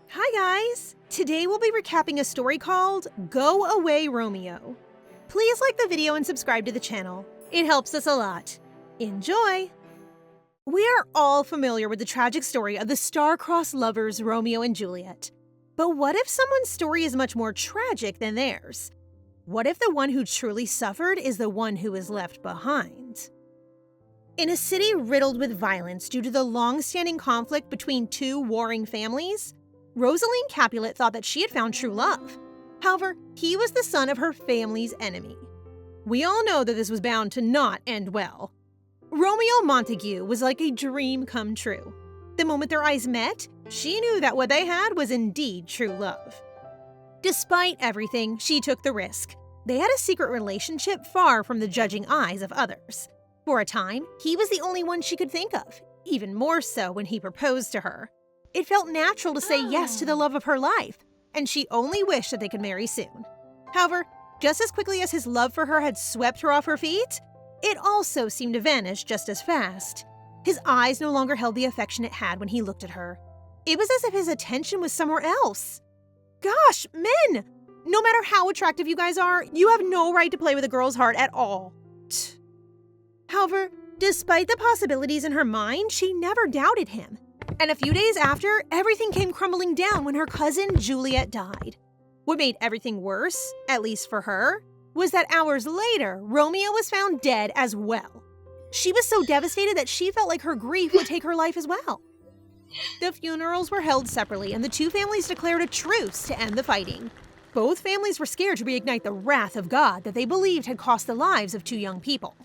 Hi guys! Today we'll be recapping a story called Go Away Romeo. Please like the video and subscribe to the channel. It helps us a lot. Enjoy! We are all familiar with the tragic story of the star-crossed lovers Romeo and Juliet. But what if someone's story is much more tragic than theirs? What if the one who truly suffered is the one who is left behind? In a city riddled with violence due to the long-standing conflict between two warring families, Rosaline Capulet thought that she had found true love. However, he was the son of her family's enemy. We all know that this was bound to not end well. Romeo Montague was like a dream come true. The moment their eyes met, she knew that what they had was indeed true love. Despite everything, she took the risk. They had a secret relationship far from the judging eyes of others. For a time, he was the only one she could think of, even more so when he proposed to her. It felt natural to say yes to the love of her life, and she only wished that they could marry soon. However, just as quickly as his love for her had swept her off her feet, it also seemed to vanish just as fast. His eyes no longer held the affection it had when he looked at her. It was as if his attention was somewhere else. Gosh, men! No matter how attractive you guys are, you have no right to play with a girl's heart at all. However, despite the possibilities in her mind, she never doubted him. And a few days after, everything came crumbling down when her cousin Juliet died. What made everything worse, at least for her, was that hours later, Romeo was found dead as well. She was so devastated that she felt like her grief would take her life as well. The funerals were held separately, and the two families declared a truce to end the fighting. Both families were scared to reignite the wrath of God that they believed had cost the lives of two young people.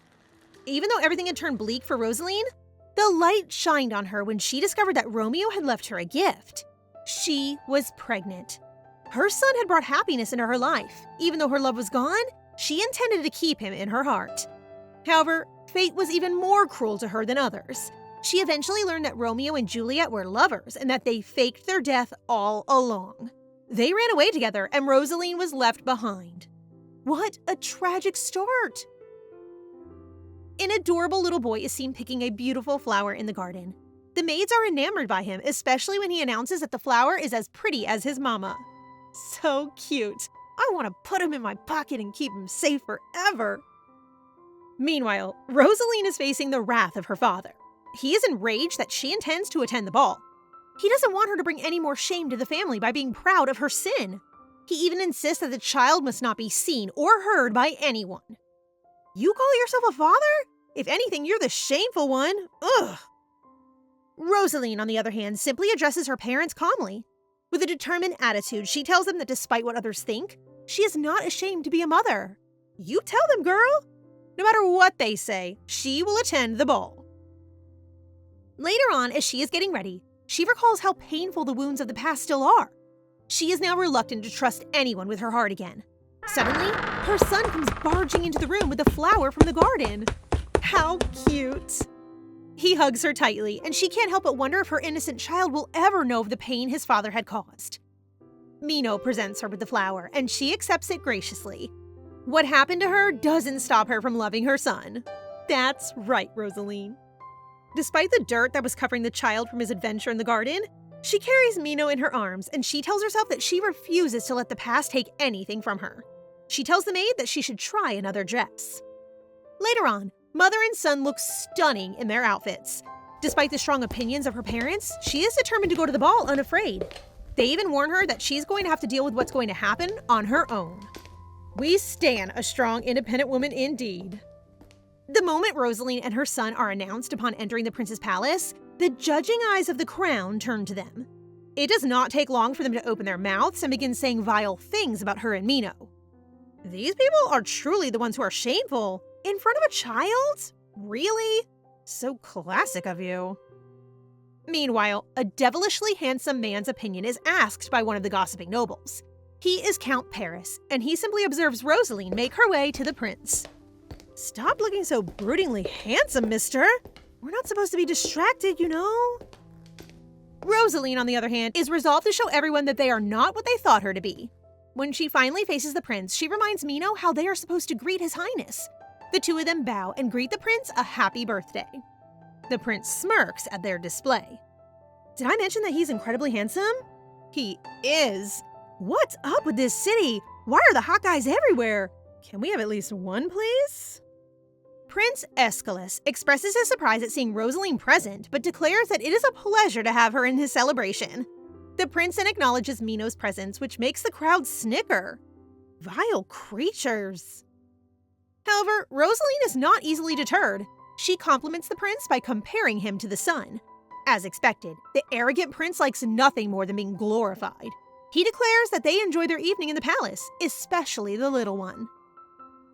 Even though everything had turned bleak for Rosaline, the light shined on her when she discovered that Romeo had left her a gift. She was pregnant. Her son had brought happiness into her life. Even though her love was gone, she intended to keep him in her heart. However, fate was even more cruel to her than others. She eventually learned that Romeo and Juliet were lovers and that they faked their death all along. They ran away together and Rosaline was left behind. What a tragic start! An adorable little boy is seen picking a beautiful flower in the garden. The maids are enamored by him, especially when he announces that the flower is as pretty as his mama. So cute. I want to put him in my pocket and keep him safe forever. Meanwhile, Rosaline is facing the wrath of her father. He is enraged that she intends to attend the ball. He doesn't want her to bring any more shame to the family by being proud of her sin. He even insists that the child must not be seen or heard by anyone. You call yourself a father? If anything, you're the shameful one. Ugh. Rosaline, on the other hand, simply addresses her parents calmly. With a determined attitude, she tells them that despite what others think, she is not ashamed to be a mother. You tell them, girl. No matter what they say, she will attend the ball. Later on, as she is getting ready, she recalls how painful the wounds of the past still are. She is now reluctant to trust anyone with her heart again. Suddenly, her son comes barging into the room with a flower from the garden. How cute! He hugs her tightly, and she can't help but wonder if her innocent child will ever know of the pain his father had caused. Mino presents her with the flower, and she accepts it graciously. What happened to her doesn't stop her from loving her son. That's right, Rosaline. Despite the dirt that was covering the child from his adventure in the garden, she carries Mino in her arms, and she tells herself that she refuses to let the past take anything from her. She tells the maid that she should try another dress. Later on, mother and son look stunning in their outfits. Despite the strong opinions of her parents, she is determined to go to the ball unafraid. They even warn her that she's going to have to deal with what's going to happen on her own. We stan a strong, independent woman indeed. The moment Rosaline and her son are announced upon entering the prince's palace, the judging eyes of the crown turn to them. It does not take long for them to open their mouths and begin saying vile things about her and Mino. These people are truly the ones who are shameful. In front of a child? Really? So classic of you. Meanwhile, a devilishly handsome man's opinion is asked by one of the gossiping nobles. He is Count Paris, and he simply observes Rosaline make her way to the prince. Stop looking so broodingly handsome, mister. We're not supposed to be distracted, you know? Rosaline, on the other hand, is resolved to show everyone that they are not what they thought her to be. When she finally faces the prince, she reminds Mino how they are supposed to greet his highness. The two of them bow and greet the prince a happy birthday. The prince smirks at their display. Did I mention that he's incredibly handsome? He is. What's up with this city? Why are the hot guys everywhere? Can we have at least one, please? Prince Aeschylus expresses his surprise at seeing Rosaline present, but declares that it is a pleasure to have her in his celebration. The prince then acknowledges Mino's presence, which makes the crowd snicker. Vile creatures. However, Rosaline is not easily deterred. She compliments the prince by comparing him to the sun. As expected, the arrogant prince likes nothing more than being glorified. He declares that they enjoy their evening in the palace, especially the little one.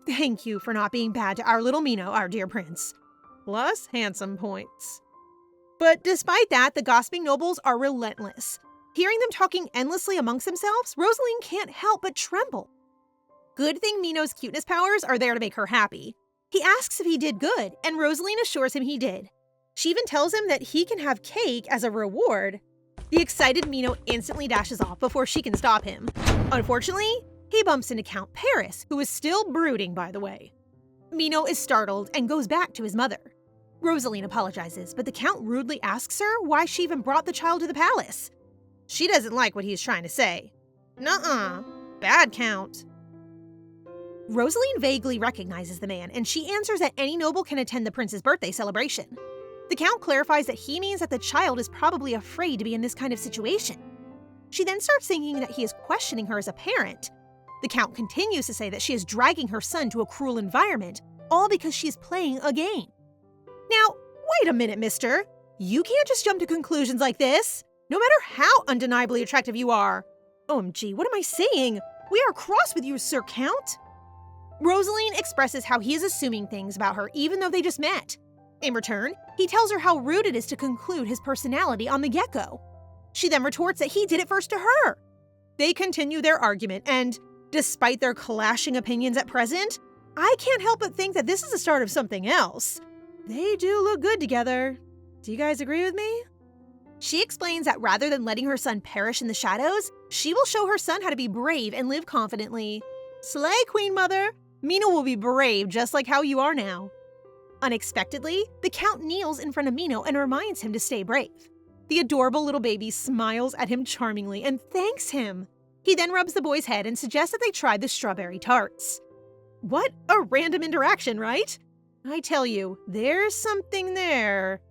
Thank you for not being bad to our little Mino, our dear prince. Plus handsome points. But despite that, the gossiping nobles are relentless. Hearing them talking endlessly amongst themselves, Rosaline can't help but tremble. Good thing Mino's cuteness powers are there to make her happy. He asks if he did good, and Rosaline assures him he did. She even tells him that he can have cake as a reward. The excited Mino instantly dashes off before she can stop him. Unfortunately, he bumps into Count Paris, who is still brooding, by the way. Mino is startled and goes back to his mother. Rosaline apologizes, but the Count rudely asks her why she even brought the child to the palace. She doesn't like what he's trying to say. Nuh-uh. Bad Count. Rosaline vaguely recognizes the man, and she answers that any noble can attend the prince's birthday celebration. The Count clarifies that he means that the child is probably afraid to be in this kind of situation. She then starts thinking that he is questioning her as a parent. The Count continues to say that she is dragging her son to a cruel environment, all because she is playing a game. Now, wait a minute, mister. You can't just jump to conclusions like this, no matter how undeniably attractive you are. OMG, what am I saying? We are cross with you, Sir Count. Rosaline expresses how he is assuming things about her even though they just met. In return, he tells her how rude it is to conclude his personality on the get-go. She then retorts that he did it first to her. They continue their argument, and despite their clashing opinions at present, I can't help but think that this is the start of something else. They do look good together. Do you guys agree with me? She explains that rather than letting her son perish in the shadows, she will show her son how to be brave and live confidently. Slay, Queen Mother! Mino will be brave just like how you are now. Unexpectedly, the Count kneels in front of Mino and reminds him to stay brave. The adorable little baby smiles at him charmingly and thanks him. He then rubs the boy's head and suggests that they try the strawberry tarts. What a random interaction, right? I tell you, there's something there.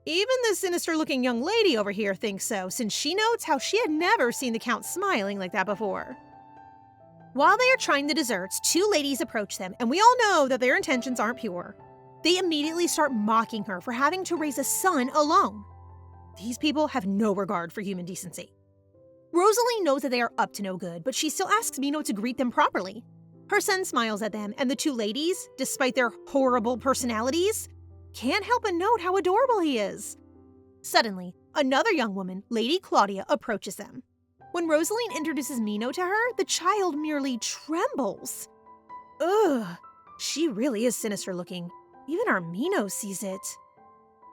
Even the sinister-looking young lady over here thinks so, since she notes how she had never seen the Count smiling like that before. While they are trying the desserts, two ladies approach them, and we all know that their intentions aren't pure. They immediately start mocking her for having to raise a son alone. These people have no regard for human decency. Rosaline knows that they are up to no good, but she still asks Mino to greet them properly. Her son smiles at them, and the two ladies, despite their horrible personalities, can't help but note how adorable he is. Suddenly, another young woman, Lady Claudia, approaches them. When Rosaline introduces Mino to her, the child merely trembles. Ugh, she really is sinister looking. Even our Mino sees it.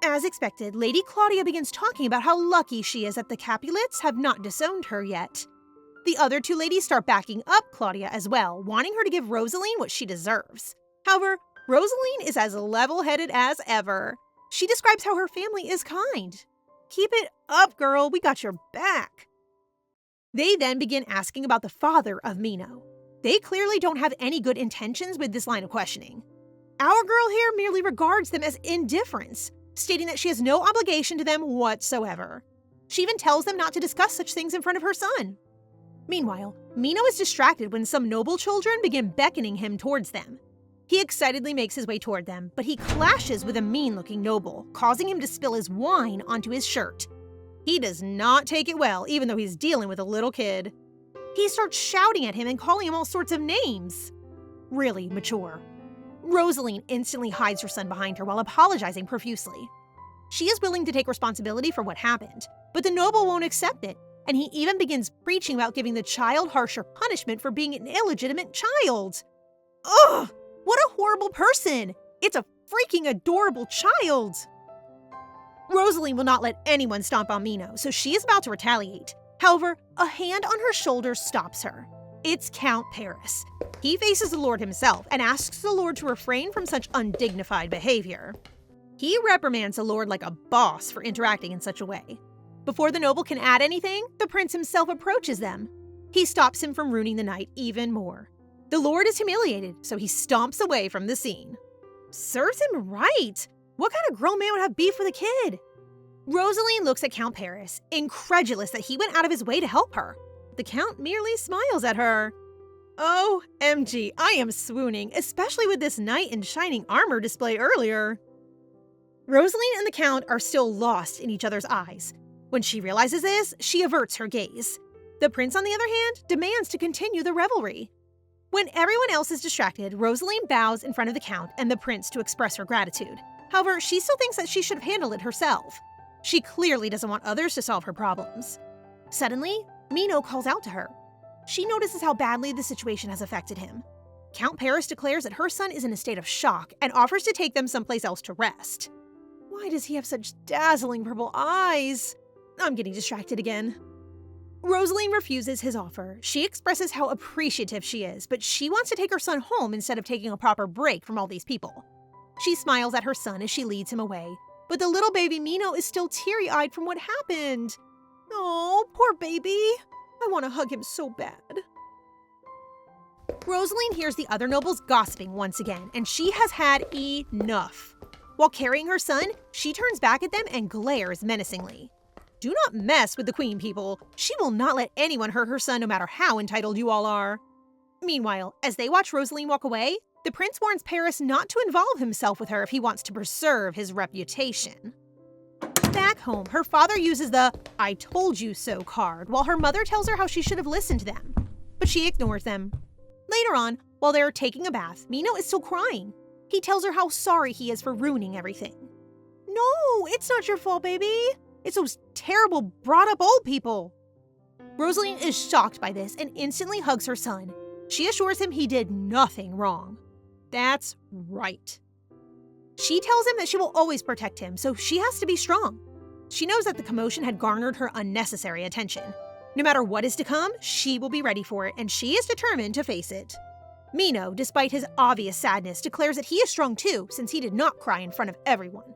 As expected, Lady Claudia begins talking about how lucky she is that the Capulets have not disowned her yet. The other two ladies start backing up Claudia as well, wanting her to give Rosaline what she deserves. However, Rosaline is as level-headed as ever. She describes how her family is kind. Keep it up, girl, we got your back. They then begin asking about the father of Mino. They clearly don't have any good intentions with this line of questioning. Our girl here merely regards them as indifference, stating that she has no obligation to them whatsoever. She even tells them not to discuss such things in front of her son. Meanwhile, Mino is distracted when some noble children begin beckoning him towards them. He excitedly makes his way toward them, but he clashes with a mean-looking noble, causing him to spill his wine onto his shirt. He does not take it well, even though he's dealing with a little kid. He starts shouting at him and calling him all sorts of names. Really mature. Rosaline instantly hides her son behind her while apologizing profusely. She is willing to take responsibility for what happened, but the noble won't accept it, and he even begins preaching about giving the child harsher punishment for being an illegitimate child. Ugh! What a horrible person! It's a freaking adorable child! Rosaline will not let anyone stomp on Mino, so she is about to retaliate. However, a hand on her shoulder stops her. It's Count Paris. He faces the Lord himself and asks the Lord to refrain from such undignified behavior. He reprimands the Lord like a boss for interacting in such a way. Before the noble can add anything, the prince himself approaches them. He stops him from ruining the night even more. The lord is humiliated, so he stomps away from the scene. Serves him right! What kind of grown man would have beef with a kid? Rosaline looks at Count Paris, incredulous that he went out of his way to help her. The Count merely smiles at her. OMG, I am swooning, especially with this knight in shining armor display earlier. Rosaline and the Count are still lost in each other's eyes. When she realizes this, she averts her gaze. The prince, on the other hand, demands to continue the revelry. When everyone else is distracted, Rosaline bows in front of the Count and the prince to express her gratitude. However, she still thinks that she should have handled it herself. She clearly doesn't want others to solve her problems. Suddenly, Mino calls out to her. She notices how badly the situation has affected him. Count Paris declares that her son is in a state of shock and offers to take them someplace else to rest. Why does he have such dazzling purple eyes? I'm getting distracted again. Rosaline refuses his offer. She expresses how appreciative she is, but she wants to take her son home instead of taking a proper break from all these people. She smiles at her son as she leads him away, but the little baby Mino is still teary-eyed from what happened. Oh, poor baby. I want to hug him so bad. Rosaline hears the other nobles gossiping once again, and she has had enough. While carrying her son, she turns back at them and glares menacingly. Do not mess with the queen, people. She will not let anyone hurt her son no matter how entitled you all are. Meanwhile, as they watch Rosaline walk away, the prince warns Paris not to involve himself with her if he wants to preserve his reputation. Back home, her father uses the "I told you so" card, while her mother tells her how she should have listened to them. But she ignores them. Later on, while they're taking a bath, Mino is still crying. He tells her how sorry he is for ruining everything. No, it's not your fault, baby. It's those terrible brought-up old people. Rosaline is shocked by this and instantly hugs her son. She assures him he did nothing wrong. That's right. She tells him that she will always protect him, so she has to be strong. She knows that the commotion had garnered her unnecessary attention. No matter what is to come, she will be ready for it, and she is determined to face it. Mino, despite his obvious sadness, declares that he is strong too, since he did not cry in front of everyone.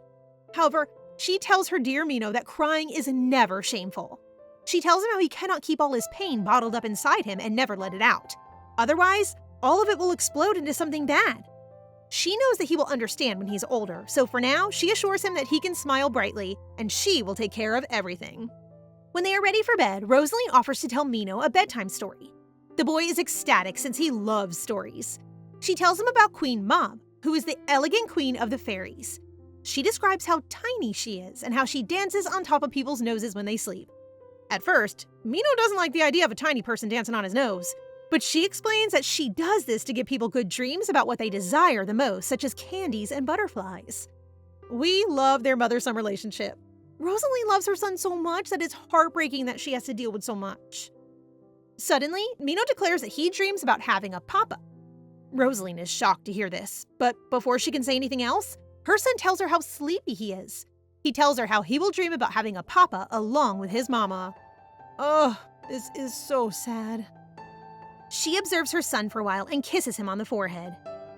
However, she tells her dear Mino that crying is never shameful. She tells him how he cannot keep all his pain bottled up inside him and never let it out. Otherwise, all of it will explode into something bad. She knows that he will understand when he's older, so for now, she assures him that he can smile brightly, and she will take care of everything. When they are ready for bed, Rosaline offers to tell Mino a bedtime story. The boy is ecstatic since he loves stories. She tells him about Queen Mab, who is the elegant queen of the fairies. She describes how tiny she is and how she dances on top of people's noses when they sleep. At first, Mino doesn't like the idea of a tiny person dancing on his nose, but she explains that she does this to give people good dreams about what they desire the most, such as candies and butterflies. We love their mother-son relationship. Rosaline loves her son so much that it's heartbreaking that she has to deal with so much. Suddenly, Mino declares that he dreams about having a papa. Rosaline is shocked to hear this, but before she can say anything else, her son tells her how sleepy he is. He tells her how he will dream about having a papa along with his mama. Ugh, this is so sad. She observes her son for a while and kisses him on the forehead.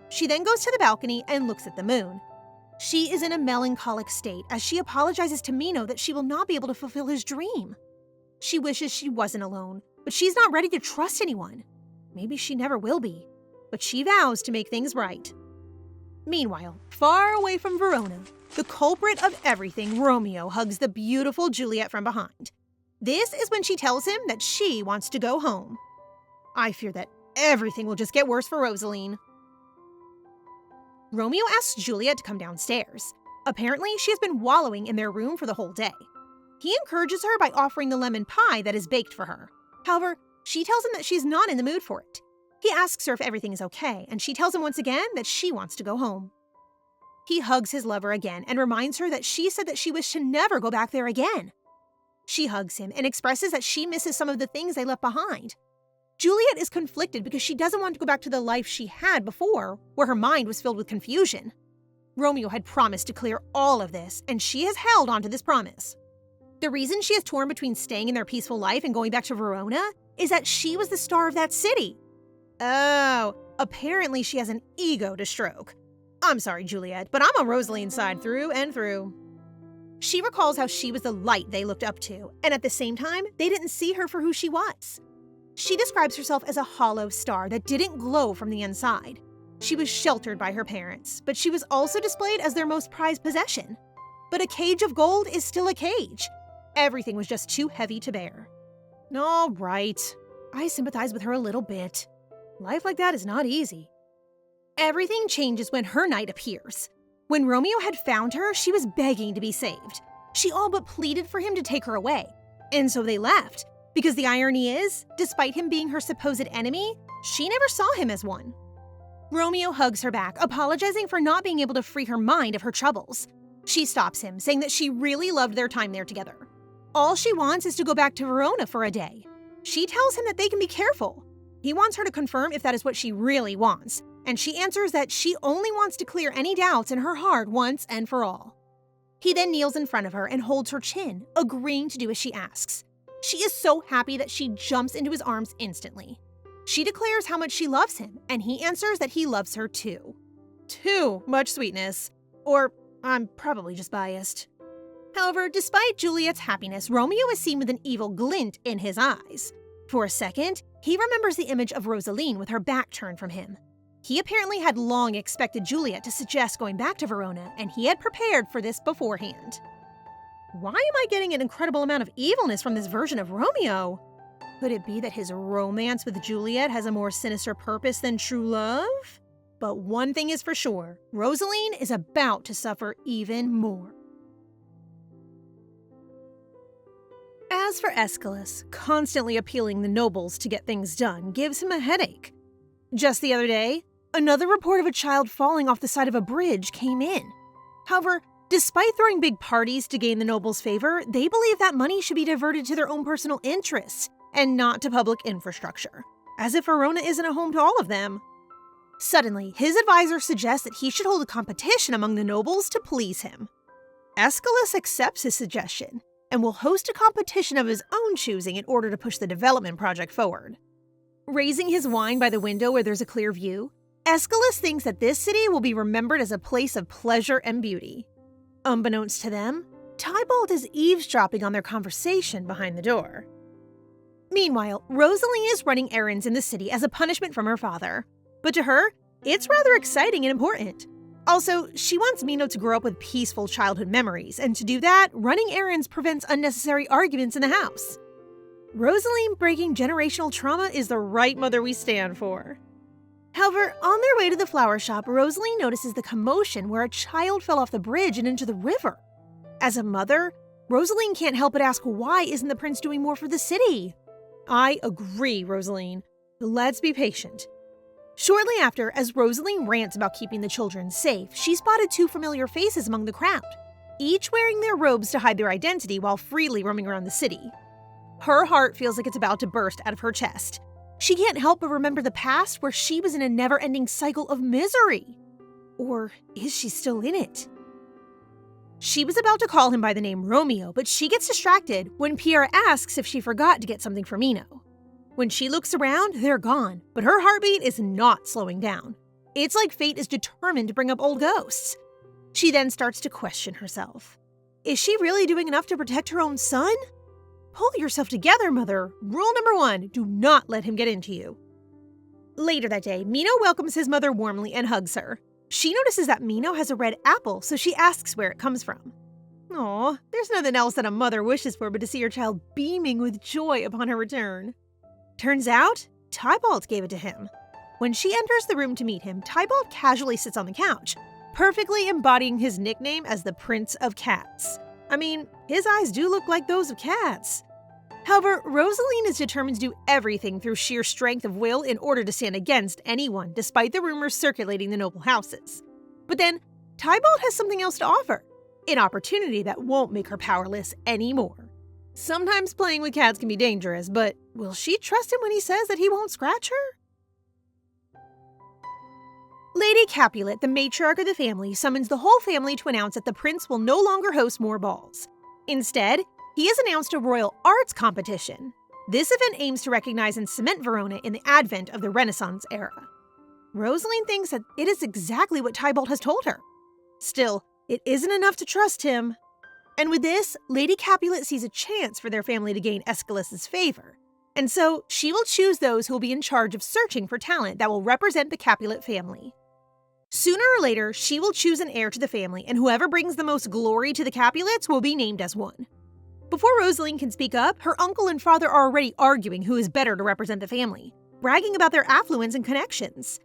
She then goes to the balcony and looks at the moon. She is in a melancholic state as she apologizes to Mino that she will not be able to fulfill his dream. She wishes she wasn't alone, but she's not ready to trust anyone. Maybe she never will be, but she vows to make things right. Meanwhile, far away from Verona, the culprit of everything, Romeo, hugs the beautiful Juliet from behind. This is when she tells him that she wants to go home. I fear that everything will just get worse for Rosaline. Romeo asks Juliet to come downstairs. Apparently, she has been wallowing in their room for the whole day. He encourages her by offering the lemon pie that is baked for her. However, she tells him that she's not in the mood for it. He asks her if everything is okay, and she tells him once again that she wants to go home. He hugs his lover again and reminds her that she said that she wished to never go back there again. She hugs him and expresses that she misses some of the things they left behind. Juliet is conflicted because she doesn't want to go back to the life she had before, where her mind was filled with confusion. Romeo had promised to clear all of this, and she has held onto this promise. The reason she is torn between staying in their peaceful life and going back to Verona is that she was the star of that city. Oh, apparently she has an ego to stroke. I'm sorry, Juliet, but I'm on Rosaline's side through and through. She recalls how she was the light they looked up to, and at the same time, they didn't see her for who she was. She describes herself as a hollow star that didn't glow from the inside. She was sheltered by her parents, but she was also displayed as their most prized possession. But a cage of gold is still a cage. Everything was just too heavy to bear. All right, I sympathize with her a little bit. Life like that is not easy. Everything changes when her knight appears. When Romeo had found her, she was begging to be saved. She all but pleaded for him to take her away. And so they left, because the irony is, despite him being her supposed enemy, she never saw him as one. Romeo hugs her back, apologizing for not being able to free her mind of her troubles. She stops him, saying that she really loved their time there together. All she wants is to go back to Verona for a day. She tells him that they can be careful. He wants her to confirm if that is what she really wants, and she answers that she only wants to clear any doubts in her heart once and for all. He then kneels in front of her and holds her chin, agreeing to do as she asks. She is so happy that she jumps into his arms instantly. She declares how much she loves him, and he answers that he loves her too. Too much sweetness. Or, I'm probably just biased. However, despite Juliet's happiness, Romeo is seen with an evil glint in his eyes. For a second, he remembers the image of Rosaline with her back turned from him. He apparently had long expected Juliet to suggest going back to Verona, and he had prepared for this beforehand. Why am I getting an incredible amount of evilness from this version of Romeo? Could it be that his romance with Juliet has a more sinister purpose than true love? But one thing is for sure, Rosaline is about to suffer even more. As for Aeschylus, constantly appealing the nobles to get things done gives him a headache. Just the other day, another report of a child falling off the side of a bridge came in. However, despite throwing big parties to gain the nobles' favor, they believe that money should be diverted to their own personal interests and not to public infrastructure, as if Verona isn't a home to all of them. Suddenly, his advisor suggests that he should hold a competition among the nobles to please him. Aeschylus accepts his suggestion and will host a competition of his own choosing in order to push the development project forward. Raising his wine by the window where there's a clear view, Aeschylus thinks that this city will be remembered as a place of pleasure and beauty. Unbeknownst to them, Tybalt is eavesdropping on their conversation behind the door. Meanwhile, Rosaline is running errands in the city as a punishment from her father. But to her, it's rather exciting and important. Also, she wants Mino to grow up with peaceful childhood memories, and to do that, running errands prevents unnecessary arguments in the house. Rosaline breaking generational trauma is the right mother we stand for. However, on their way to the flower shop, Rosaline notices the commotion where a child fell off the bridge and into the river. As a mother, Rosaline can't help but ask, why isn't the prince doing more for the city? I agree, Rosaline. Let's be patient. Shortly after, as Rosaline rants about keeping the children safe, she spotted two familiar faces among the crowd, each wearing their robes to hide their identity while freely roaming around the city. Her heart feels like it's about to burst out of her chest. She can't help but remember the past where she was in a never-ending cycle of misery. Or is she still in it? She was about to call him by the name Romeo, but she gets distracted when Pierre asks if she forgot to get something for Mino. When she looks around, they're gone, but her heartbeat is not slowing down. It's like fate is determined to bring up old ghosts. She then starts to question herself. Is she really doing enough to protect her own son? Pull yourself together, mother. Rule number 1, do not let him get into you. Later that day, Mino welcomes his mother warmly and hugs her. She notices that Mino has a red apple, so she asks where it comes from. Aw, there's nothing else that a mother wishes for but to see her child beaming with joy upon her return. Turns out, Tybalt gave it to him. When she enters the room to meet him, Tybalt casually sits on the couch, perfectly embodying his nickname as the Prince of Cats. I mean, his eyes do look like those of cats. However, Rosaline is determined to do everything through sheer strength of will in order to stand against anyone, despite the rumors circulating the noble houses. But then, Tybalt has something else to offer, an opportunity that won't make her powerless anymore. Sometimes playing with cats can be dangerous, but will she trust him when he says that he won't scratch her? Lady Capulet, the matriarch of the family, summons the whole family to announce that the prince will no longer host more balls. Instead, he has announced a royal arts competition. This event aims to recognize and cement Verona in the advent of the Renaissance era. Rosaline thinks that it is exactly what Tybalt has told her. Still, it isn't enough to trust him. And with this, Lady Capulet sees a chance for their family to gain Aeschylus's favor. And so she will choose those who will be in charge of searching for talent that will represent the Capulet family. Sooner or later, she will choose an heir to the family, and whoever brings the most glory to the Capulets will be named as one. Before Rosaline can speak up, her uncle and father are already arguing who is better to represent the family, bragging about their affluence and connections.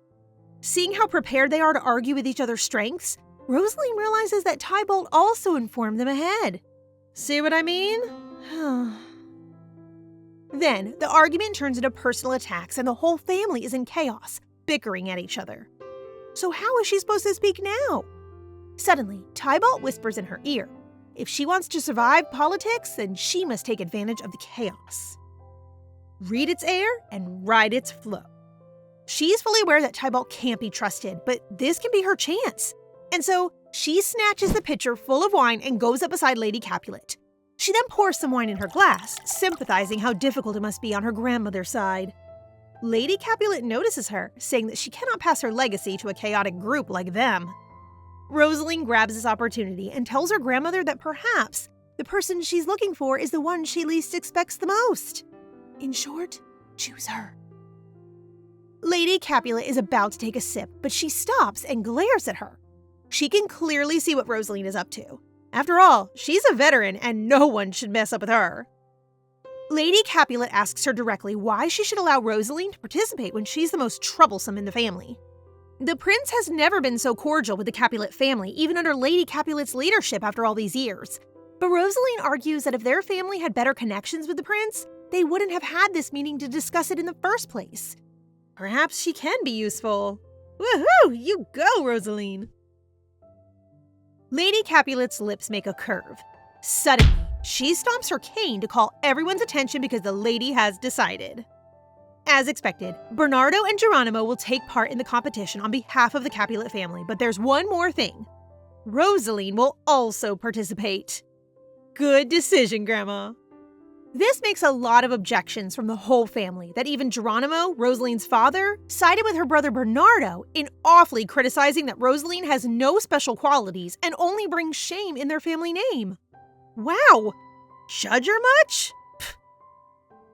Seeing how prepared they are to argue with each other's strengths, Rosaline realizes that Tybalt also informed them ahead. See what I mean? Then, the argument turns into personal attacks and the whole family is in chaos, bickering at each other. So how is she supposed to speak now? Suddenly, Tybalt whispers in her ear, if she wants to survive politics, then she must take advantage of the chaos. Read its air and ride its flow. She's fully aware that Tybalt can't be trusted, but this can be her chance. And so, she snatches the pitcher full of wine and goes up beside Lady Capulet. She then pours some wine in her glass, sympathizing how difficult it must be on her grandmother's side. Lady Capulet notices her, saying that she cannot pass her legacy to a chaotic group like them. Rosaline grabs this opportunity and tells her grandmother that perhaps the person she's looking for is the one she least expects the most. In short, choose her. Lady Capulet is about to take a sip, but she stops and glares at her. She can clearly see what Rosaline is up to. After all, she's a veteran and no one should mess up with her. Lady Capulet asks her directly why she should allow Rosaline to participate when she's the most troublesome in the family. The prince has never been so cordial with the Capulet family, even under Lady Capulet's leadership after all these years. But Rosaline argues that if their family had better connections with the prince, they wouldn't have had this meeting to discuss it in the first place. Perhaps she can be useful. Woohoo! You go, Rosaline! Lady Capulet's lips make a curve. Suddenly, she stomps her cane to call everyone's attention because the lady has decided. As expected, Bernardo and Geronimo will take part in the competition on behalf of the Capulet family, but there's one more thing. Rosaline will also participate. Good decision, Grandma. This makes a lot of objections from the whole family that even Geronimo, Rosaline's father, sided with her brother Bernardo in awfully criticizing that Rosaline has no special qualities and only brings shame in their family name. Wow! Judge her much? Pfft.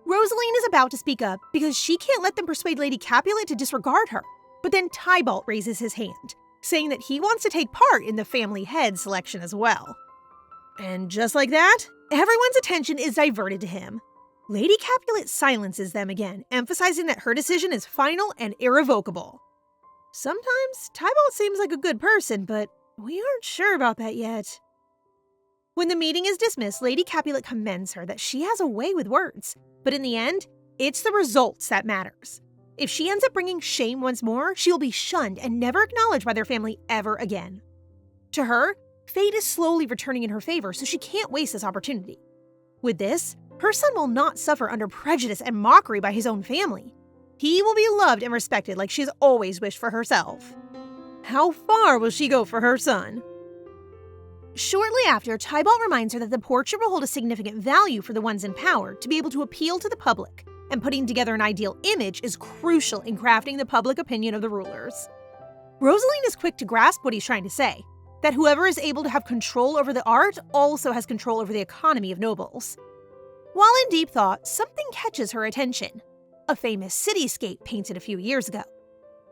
Rosaline is about to speak up because she can't let them persuade Lady Capulet to disregard her, but then Tybalt raises his hand, saying that he wants to take part in the family head selection as well. And just like that, everyone's attention is diverted to him. Lady Capulet silences them again, emphasizing that her decision is final and irrevocable. Sometimes Tybalt seems like a good person, but we aren't sure about that yet. When the meeting is dismissed, Lady Capulet commends her that she has a way with words, but in the end, it's the results that matters. If she ends up bringing shame once more, she will be shunned and never acknowledged by their family ever again. To her, fate is slowly returning in her favor, so she can't waste this opportunity. With this, her son will not suffer under prejudice and mockery by his own family. He will be loved and respected like she's always wished for herself. How far will she go for her son? Shortly after, Tybalt reminds her that the portrait will hold a significant value for the ones in power to be able to appeal to the public, and putting together an ideal image is crucial in crafting the public opinion of the rulers. Rosaline is quick to grasp what he's trying to say, that whoever is able to have control over the art also has control over the economy of nobles. While in deep thought, something catches her attention, a famous cityscape painted a few years ago.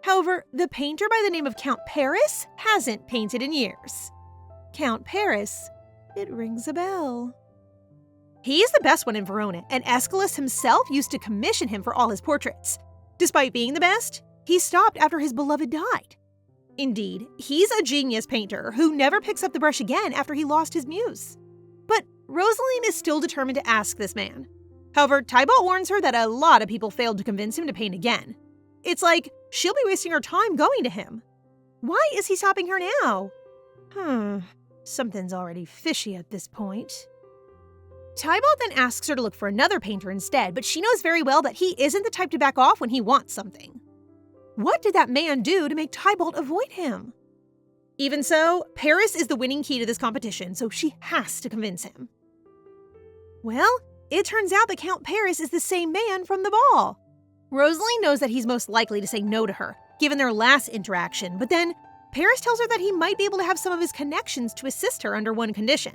However, the painter by the name of Count Paris hasn't painted in years. Count Paris, it rings a bell. He is the best one in Verona, and Aeschylus himself used to commission him for all his portraits. Despite being the best, he stopped after his beloved died. Indeed, he's a genius painter who never picks up the brush again after he lost his muse. But Rosaline is still determined to ask this man. However, Tybalt warns her that a lot of people failed to convince him to paint again. It's like she'll be wasting her time going to him. Why is he stopping her now? Something's already fishy at this point. Tybalt then asks her to look for another painter instead, but she knows very well that he isn't the type to back off when he wants something. What did that man do to make Tybalt avoid him? Even so, Paris is the winning key to this competition, so she has to convince him. Well, it turns out that Count Paris is the same man from the ball. Rosaline knows that he's most likely to say no to her, given their last interaction, but then Paris tells her that he might be able to have some of his connections to assist her under one condition.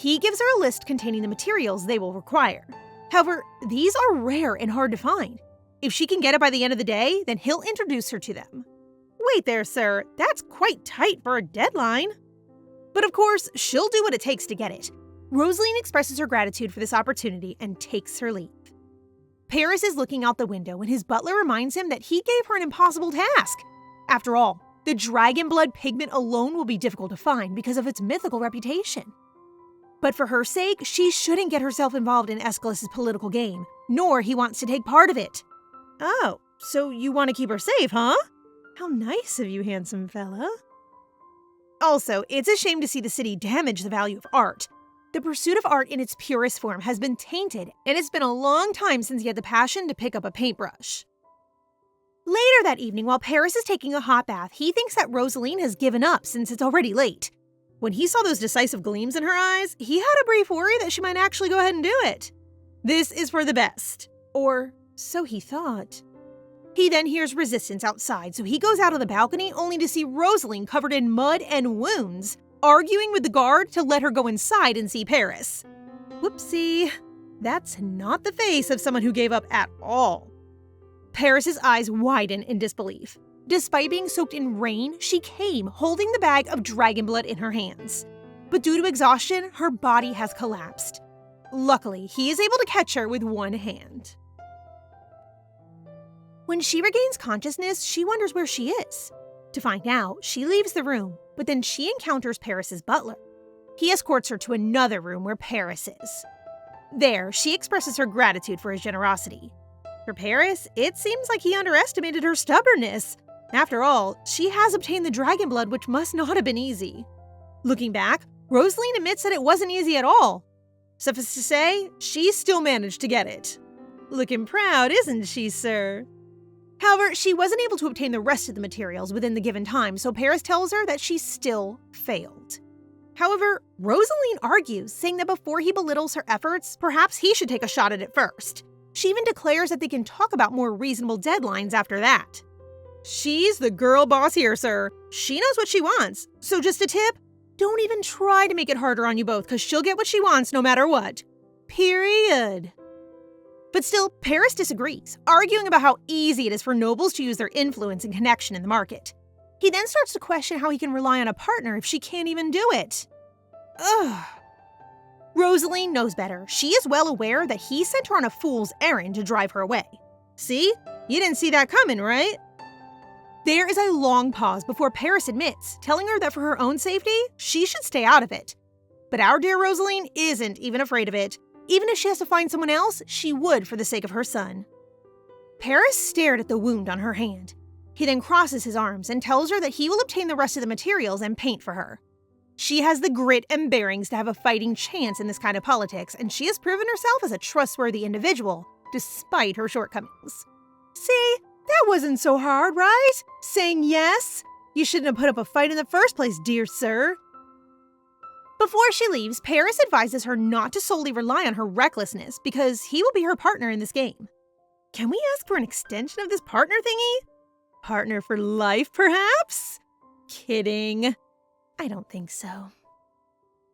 He gives her a list containing the materials they will require. However, these are rare and hard to find. If she can get it by the end of the day, then he'll introduce her to them. Wait there, sir. That's quite tight for a deadline. But of course, she'll do what it takes to get it. Rosaline expresses her gratitude for this opportunity and takes her leave. Paris is looking out the window when his butler reminds him that he gave her an impossible task. After all, the dragon blood pigment alone will be difficult to find because of its mythical reputation. But for her sake, she shouldn't get herself involved in Aeschylus's political game, nor he wants to take part of it. Oh, so you want to keep her safe, huh? How nice of you, handsome fella. Also, it's a shame to see the city damage the value of art. The pursuit of art in its purest form has been tainted, and it's been a long time since he had the passion to pick up a paintbrush. Later that evening, while Paris is taking a hot bath, he thinks that Rosaline has given up since it's already late. When he saw those decisive gleams in her eyes, he had a brief worry that she might actually go ahead and do it. This is for the best. Or so he thought. He then hears resistance outside, so he goes out on the balcony only to see Rosaline covered in mud and wounds, arguing with the guard to let her go inside and see Paris. Whoopsie. That's not the face of someone who gave up at all. Paris's eyes widen in disbelief. Despite being soaked in rain, she came holding the bag of dragon blood in her hands. But due to exhaustion, her body has collapsed. Luckily, he is able to catch her with one hand. When she regains consciousness, she wonders where she is. To find out, she leaves the room, but then she encounters Paris's butler. He escorts her to another room where Paris is. There, she expresses her gratitude for his generosity. For Paris, it seems like he underestimated her stubbornness. After all, she has obtained the dragon blood, which must not have been easy. Looking back, Rosaline admits that it wasn't easy at all. Suffice to say, she still managed to get it. Looking proud, isn't she, sir? However, she wasn't able to obtain the rest of the materials within the given time, so Paris tells her that she still failed. However, Rosaline argues, saying that before he belittles her efforts, perhaps he should take a shot at it first. She even declares that they can talk about more reasonable deadlines after that. She's the girl boss here, sir. She knows what she wants. So just a tip, don't even try to make it harder on you both, because she'll get what she wants no matter what. Period. But still, Paris disagrees, arguing about how easy it is for nobles to use their influence and connection in the market. He then starts to question how he can rely on a partner if she can't even do it. Ugh. Rosaline knows better. She is well aware that he sent her on a fool's errand to drive her away. See? You didn't see that coming, right? There is a long pause before Paris admits, telling her that for her own safety, she should stay out of it. But our dear Rosaline isn't even afraid of it. Even if she has to find someone else, she would for the sake of her son. Paris stared at the wound on her hand. He then crosses his arms and tells her that he will obtain the rest of the materials and paint for her. She has the grit and bearings to have a fighting chance in this kind of politics, and she has proven herself as a trustworthy individual, despite her shortcomings. See, that wasn't so hard, right? Saying yes? You shouldn't have put up a fight in the first place, dear sir. Before she leaves, Paris advises her not to solely rely on her recklessness because he will be her partner in this game. Can we ask for an extension of this partner thingy? Partner for life, perhaps? Kidding. I don't think so.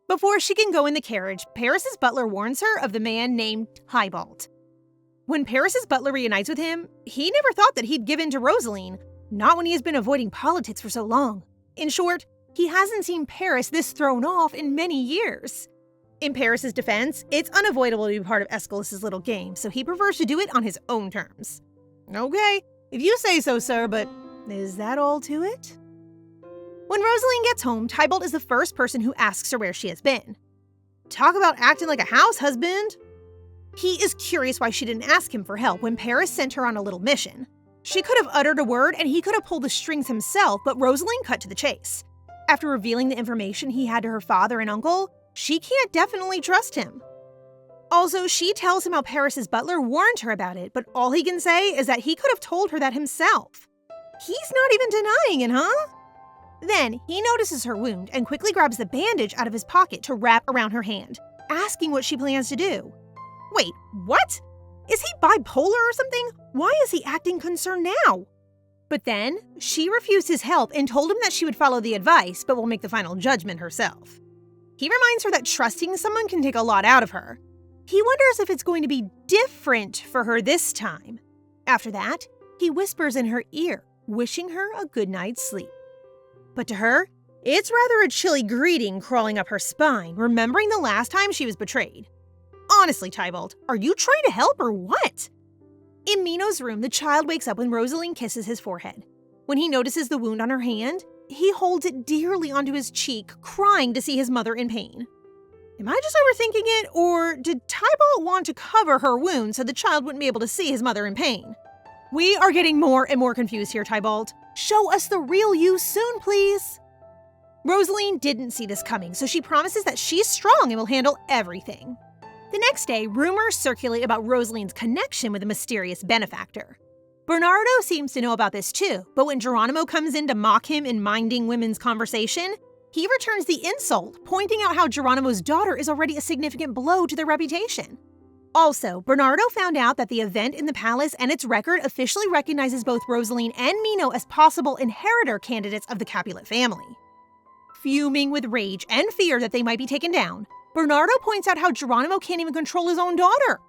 Before she can go in the carriage, Paris's butler warns her of the man named Tybalt. When Paris's butler reunites with him, he never thought that he'd give in to Rosaline, not when he has been avoiding politics for so long. In short, he hasn't seen Paris this thrown off in many years. In Paris's defense, it's unavoidable to be part of Aeschylus's little game, so he prefers to do it on his own terms. Okay, if you say so, sir, but is that all to it? When Rosaline gets home, Tybalt is the first person who asks her where she has been. Talk about acting like a house husband. He is curious why she didn't ask him for help when Paris sent her on a little mission. She could have uttered a word and he could have pulled the strings himself, but Rosaline cut to the chase. After revealing the information he had to her father and uncle, she can't definitely trust him. Also, she tells him how Paris's butler warned her about it, but all he can say is that he could have told her that himself. He's not even denying it, huh? Then, he notices her wound and quickly grabs the bandage out of his pocket to wrap around her hand, asking what she plans to do. Wait, what? Is he bipolar or something? Why is he acting concerned now? But then, she refused his help and told him that she would follow the advice but will make the final judgment herself. He reminds her that trusting someone can take a lot out of her. He wonders if it's going to be different for her this time. After that, he whispers in her ear, wishing her a good night's sleep. But to her, it's rather a chilly greeting crawling up her spine, remembering the last time she was betrayed. Honestly, Tybalt, are you trying to help or what? In Mino's room, the child wakes up when Rosaline kisses his forehead. When he notices the wound on her hand, he holds it dearly onto his cheek, crying to see his mother in pain. Am I just overthinking it, or did Tybalt want to cover her wound so the child wouldn't be able to see his mother in pain? We are getting more and more confused here, Tybalt. Show us the real you soon, please. Rosaline didn't see this coming, so she promises that she's strong and will handle everything. The next day, rumors circulate about Rosaline's connection with a mysterious benefactor. Bernardo seems to know about this too, but when Geronimo comes in to mock him in minding women's conversation, he returns the insult, pointing out how Geronimo's daughter is already a significant blow to their reputation. Also, Bernardo found out that the event in the palace and its record officially recognizes both Rosaline and Mino as possible inheritor candidates of the Capulet family. Fuming with rage and fear that they might be taken down, Bernardo points out how Geronimo can't even control his own daughter.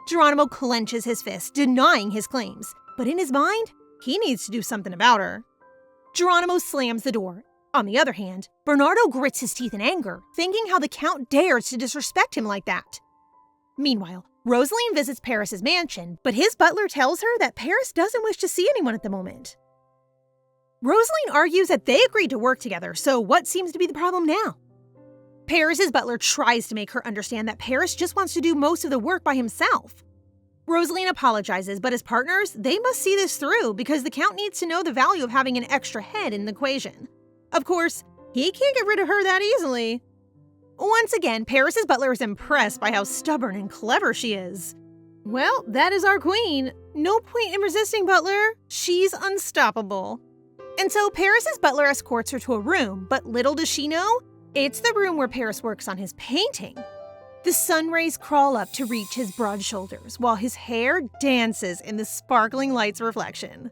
Geronimo clenches his fist, denying his claims, but in his mind, he needs to do something about her. Geronimo slams the door. On the other hand, Bernardo grits his teeth in anger, thinking how the Count dares to disrespect him like that. Meanwhile, Rosaline visits Paris's mansion, but his butler tells her that Paris doesn't wish to see anyone at the moment. Rosaline argues that they agreed to work together, so what seems to be the problem now? Paris's butler tries to make her understand that Paris just wants to do most of the work by himself. Rosaline apologizes, but as partners, they must see this through because the Count needs to know the value of having an extra head in the equation. Of course, he can't get rid of her that easily. Once again, Paris's butler is impressed by how stubborn and clever she is. Well, that is our queen. No point in resisting, butler. She's unstoppable. And so Paris's butler escorts her to a room, but little does she know, it's the room where Paris works on his painting. The sun rays crawl up to reach his broad shoulders, while his hair dances in the sparkling light's reflection.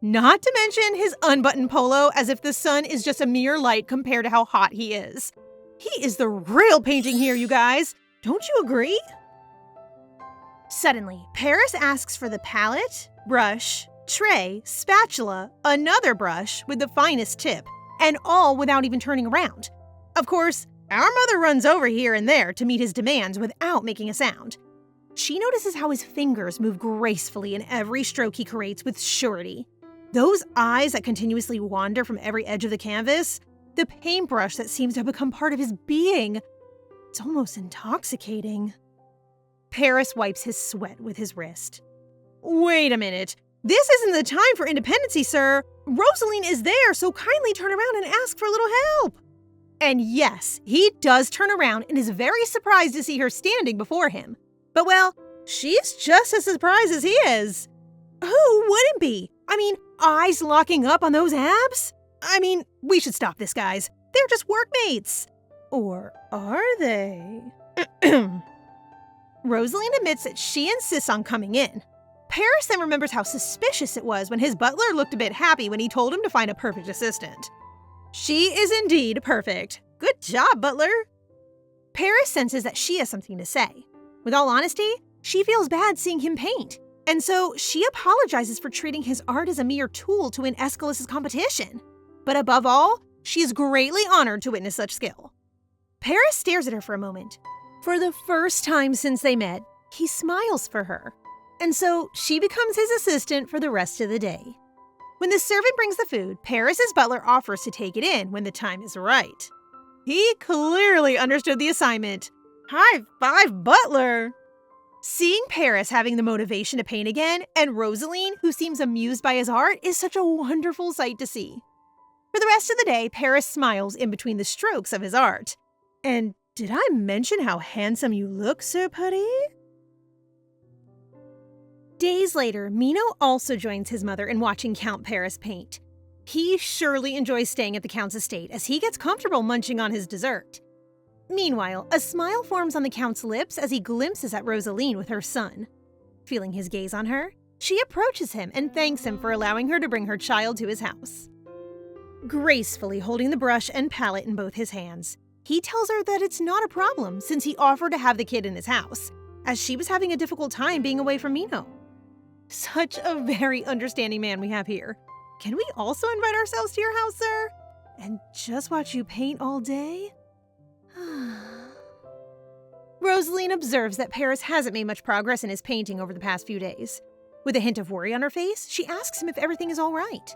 Not to mention his unbuttoned polo, as if the sun is just a mere light compared to how hot he is. He is the real painting here, you guys. Don't you agree? Suddenly, Paris asks for the palette, brush, tray, spatula, another brush with the finest tip, and all without even turning around. Of course, our mother runs over here and there to meet his demands without making a sound. She notices how his fingers move gracefully in every stroke he creates with surety. Those eyes that continuously wander from every edge of the canvas, the paintbrush that seems to have become part of his being. It's almost intoxicating. Paris wipes his sweat with his wrist. Wait a minute. This isn't the time for independency, sir. Rosaline is there, so kindly turn around and ask for a little help. And yes, he does turn around and is very surprised to see her standing before him. But well, she's just as surprised as he is. Who wouldn't be? I mean, eyes locking up on those abs? I mean, we should stop this, guys. They're just workmates. Or are they? Rosaline admits that she insists on coming in. Paris then remembers how suspicious it was when his butler looked a bit happy when he told him to find a perfect assistant. She is indeed perfect. Good job, butler. Paris senses that she has something to say. With all honesty, she feels bad seeing him paint. And so she apologizes for treating his art as a mere tool to win Aeschylus's competition. But above all, she is greatly honored to witness such skill. Paris stares at her for a moment. For the first time since they met, he smiles for her. And so she becomes his assistant for the rest of the day. When the servant brings the food, Paris's butler offers to take it in when the time is right. He clearly understood the assignment. High five, butler! Seeing Paris having the motivation to paint again, and Rosaline, who seems amused by his art, is such a wonderful sight to see. For the rest of the day, Paris smiles in between the strokes of his art. And did I mention how handsome you look, Sir Putty? Days later, Mino also joins his mother in watching Count Paris paint. He surely enjoys staying at the Count's estate as he gets comfortable munching on his dessert. Meanwhile, a smile forms on the Count's lips as he glimpses at Rosaline with her son. Feeling his gaze on her, she approaches him and thanks him for allowing her to bring her child to his house. Gracefully holding the brush and palette in both his hands, he tells her that it's not a problem since he offered to have the kid in his house, as she was having a difficult time being away from Mino. Such a very understanding man we have here. Can we also invite ourselves to your house, sir? And just watch you paint all day? Rosaline observes that Paris hasn't made much progress in his painting over the past few days. With a hint of worry on her face, she asks him if everything is all right.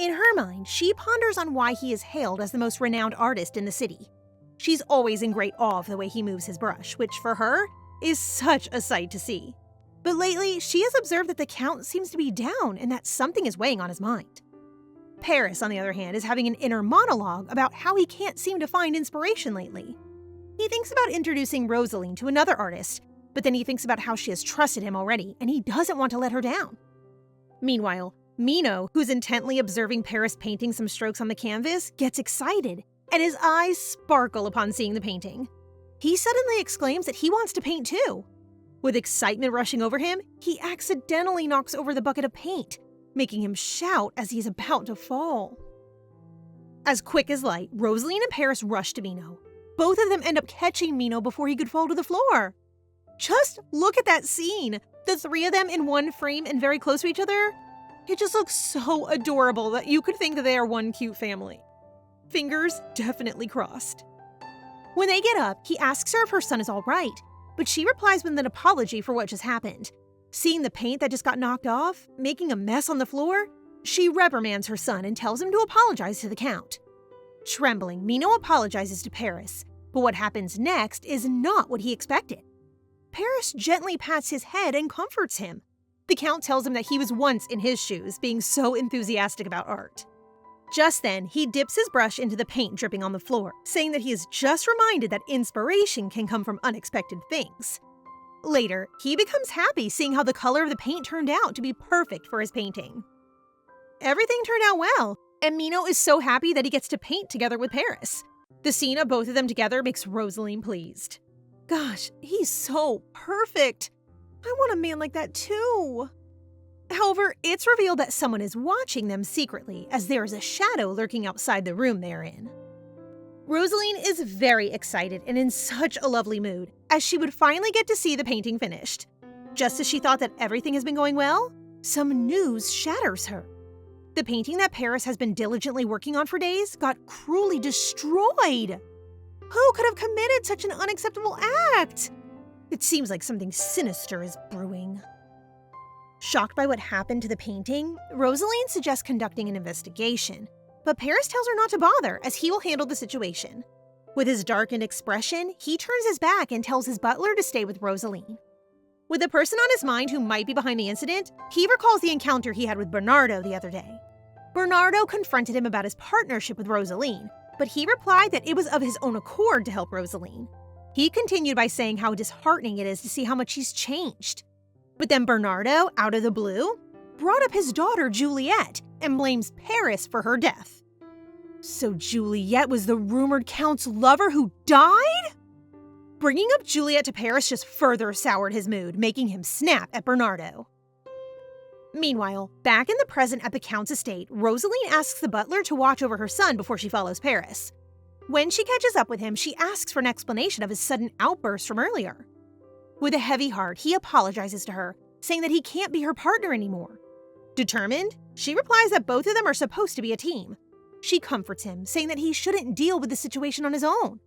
In her mind, she ponders on why he is hailed as the most renowned artist in the city. She's always in great awe of the way he moves his brush, which for her is such a sight to see. But lately, she has observed that the Count seems to be down and that something is weighing on his mind. Paris, on the other hand, is having an inner monologue about how he can't seem to find inspiration lately. He thinks about introducing Rosaline to another artist, but then he thinks about how she has trusted him already and he doesn't want to let her down. Meanwhile, Mino, who's intently observing Paris painting some strokes on the canvas, gets excited, and his eyes sparkle upon seeing the painting. He suddenly exclaims that he wants to paint too. With excitement rushing over him, he accidentally knocks over the bucket of paint, making him shout as he's about to fall. As quick as light, Rosaline and Paris rush to Mino. Both of them end up catching Mino before he could fall to the floor. Just look at that scene. The three of them in one frame and very close to each other. It just looks so adorable that you could think that they are one cute family. Fingers definitely crossed. When they get up, he asks her if her son is all right, but she replies with an apology for what just happened. Seeing the paint that just got knocked off, making a mess on the floor, she reprimands her son and tells him to apologize to the Count. Trembling, Mino apologizes to Paris, but what happens next is not what he expected. Paris gently pats his head and comforts him. The Count tells him that he was once in his shoes, being so enthusiastic about art. Just then, he dips his brush into the paint dripping on the floor, saying that he is just reminded that inspiration can come from unexpected things. Later, he becomes happy seeing how the color of the paint turned out to be perfect for his painting. Everything turned out well, and Mino is so happy that he gets to paint together with Paris. The scene of both of them together makes Rosaline pleased. Gosh, he's so perfect. I want a man like that too. However, it's revealed that someone is watching them secretly, as there is a shadow lurking outside the room they're in. Rosaline is very excited and in such a lovely mood, as she would finally get to see the painting finished. Just as she thought that everything has been going well, some news shatters her. The painting that Paris has been diligently working on for days got cruelly destroyed. Who could have committed such an unacceptable act? It seems like something sinister is brewing. Shocked by what happened to the painting, Rosaline suggests conducting an investigation, but Paris tells her not to bother as he will handle the situation. With his darkened expression, he turns his back and tells his butler to stay with Rosaline. With the person on his mind who might be behind the incident, he recalls the encounter he had with Bernardo the other day. Bernardo confronted him about his partnership with Rosaline, but he replied that it was of his own accord to help Rosaline. He continued by saying how disheartening it is to see how much he's changed. But then Bernardo, out of the blue, brought up his daughter Juliet and blames Paris for her death. So Juliet was the rumored Count's lover who died? Bringing up Juliet to Paris just further soured his mood, making him snap at Bernardo. Meanwhile, back in the present at the Count's estate, Rosaline asks the butler to watch over her son before she follows Paris. When she catches up with him, she asks for an explanation of his sudden outburst from earlier. With a heavy heart, he apologizes to her, saying that he can't be her partner anymore. Determined, she replies that both of them are supposed to be a team. She comforts him, saying that he shouldn't deal with the situation on his own.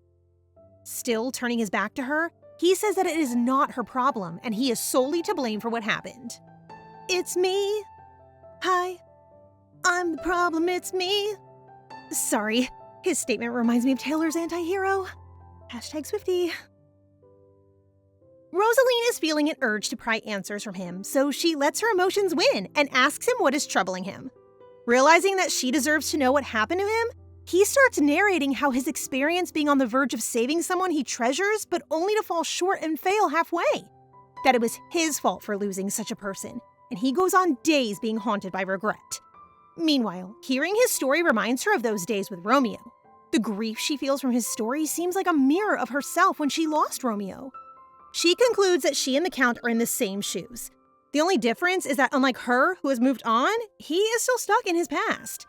Still turning his back to her, he says that it is not her problem and he is solely to blame for what happened. It's me. Hi. I'm the problem, it's me. Sorry, his statement reminds me of Taylor's anti-hero. #Swiftie. Rosaline is feeling an urge to pry answers from him, so she lets her emotions win and asks him what is troubling him. Realizing that she deserves to know what happened to him, he starts narrating how his experience being on the verge of saving someone he treasures, but only to fall short and fail halfway. That it was his fault for losing such a person, and he goes on days being haunted by regret. Meanwhile, hearing his story reminds her of those days with Romeo. The grief she feels from his story seems like a mirror of herself when she lost Romeo. She concludes that she and the Count are in the same shoes. The only difference is that unlike her, who has moved on, he is still stuck in his past.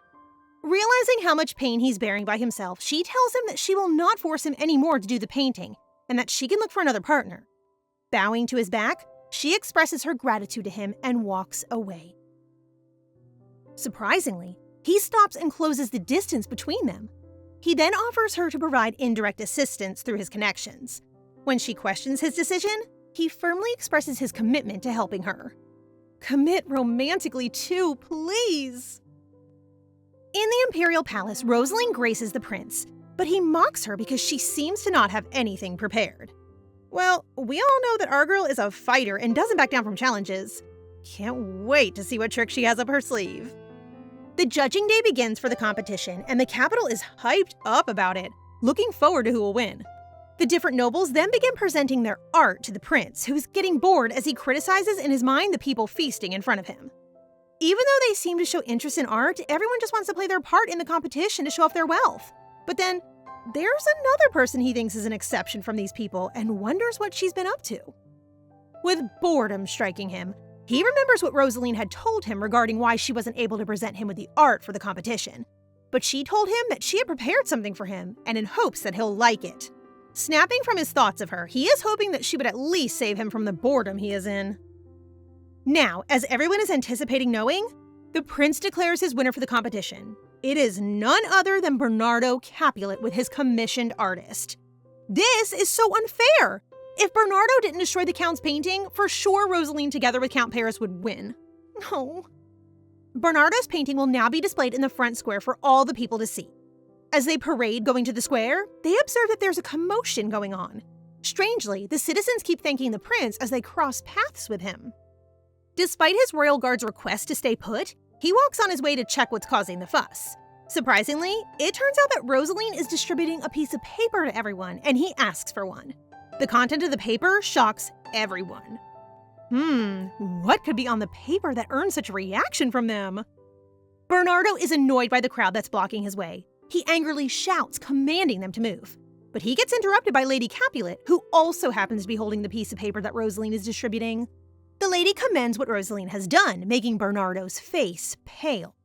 Realizing how much pain he's bearing by himself, she tells him that she will not force him anymore to do the painting, and that she can look for another partner. Bowing to his back, she expresses her gratitude to him and walks away. Surprisingly, he stops and closes the distance between them. He then offers her to provide indirect assistance through his connections. When she questions his decision, he firmly expresses his commitment to helping her. Commit romantically too, please! In the Imperial Palace, Rosaline graces the prince, but he mocks her because she seems to not have anything prepared. Well, we all know that our girl is a fighter and doesn't back down from challenges. Can't wait to see what trick she has up her sleeve. The judging day begins for the competition, and the capital is hyped up about it, looking forward to who will win. The different nobles then begin presenting their art to the prince, who's getting bored as he criticizes in his mind the people feasting in front of him. Even though they seem to show interest in art, everyone just wants to play their part in the competition to show off their wealth. But then, there's another person he thinks is an exception from these people and wonders what she's been up to. With boredom striking him, he remembers what Rosaline had told him regarding why she wasn't able to present him with the art for the competition. But she told him that she had prepared something for him, and in hopes that he'll like it. Snapping from his thoughts of her, he is hoping that she would at least save him from the boredom he is in. Now, as everyone is anticipating knowing, the prince declares his winner for the competition. It is none other than Bernardo Capulet with his commissioned artist. This is so unfair! If Bernardo didn't destroy the Count's painting, for sure Rosaline together with Count Paris would win. No. Bernardo's painting will now be displayed in the front square for all the people to see. As they parade going to the square, they observe that there's a commotion going on. Strangely, the citizens keep thanking the prince as they cross paths with him. Despite his royal guard's request to stay put, he walks on his way to check what's causing the fuss. Surprisingly, it turns out that Rosaline is distributing a piece of paper to everyone, and he asks for one. The content of the paper shocks everyone. What could be on the paper that earns such a reaction from them? Bernardo is annoyed by the crowd that's blocking his way. He angrily shouts, commanding them to move. But he gets interrupted by Lady Capulet, who also happens to be holding the piece of paper that Rosaline is distributing. The lady commends what Rosaline has done, making Bernardo's face pale.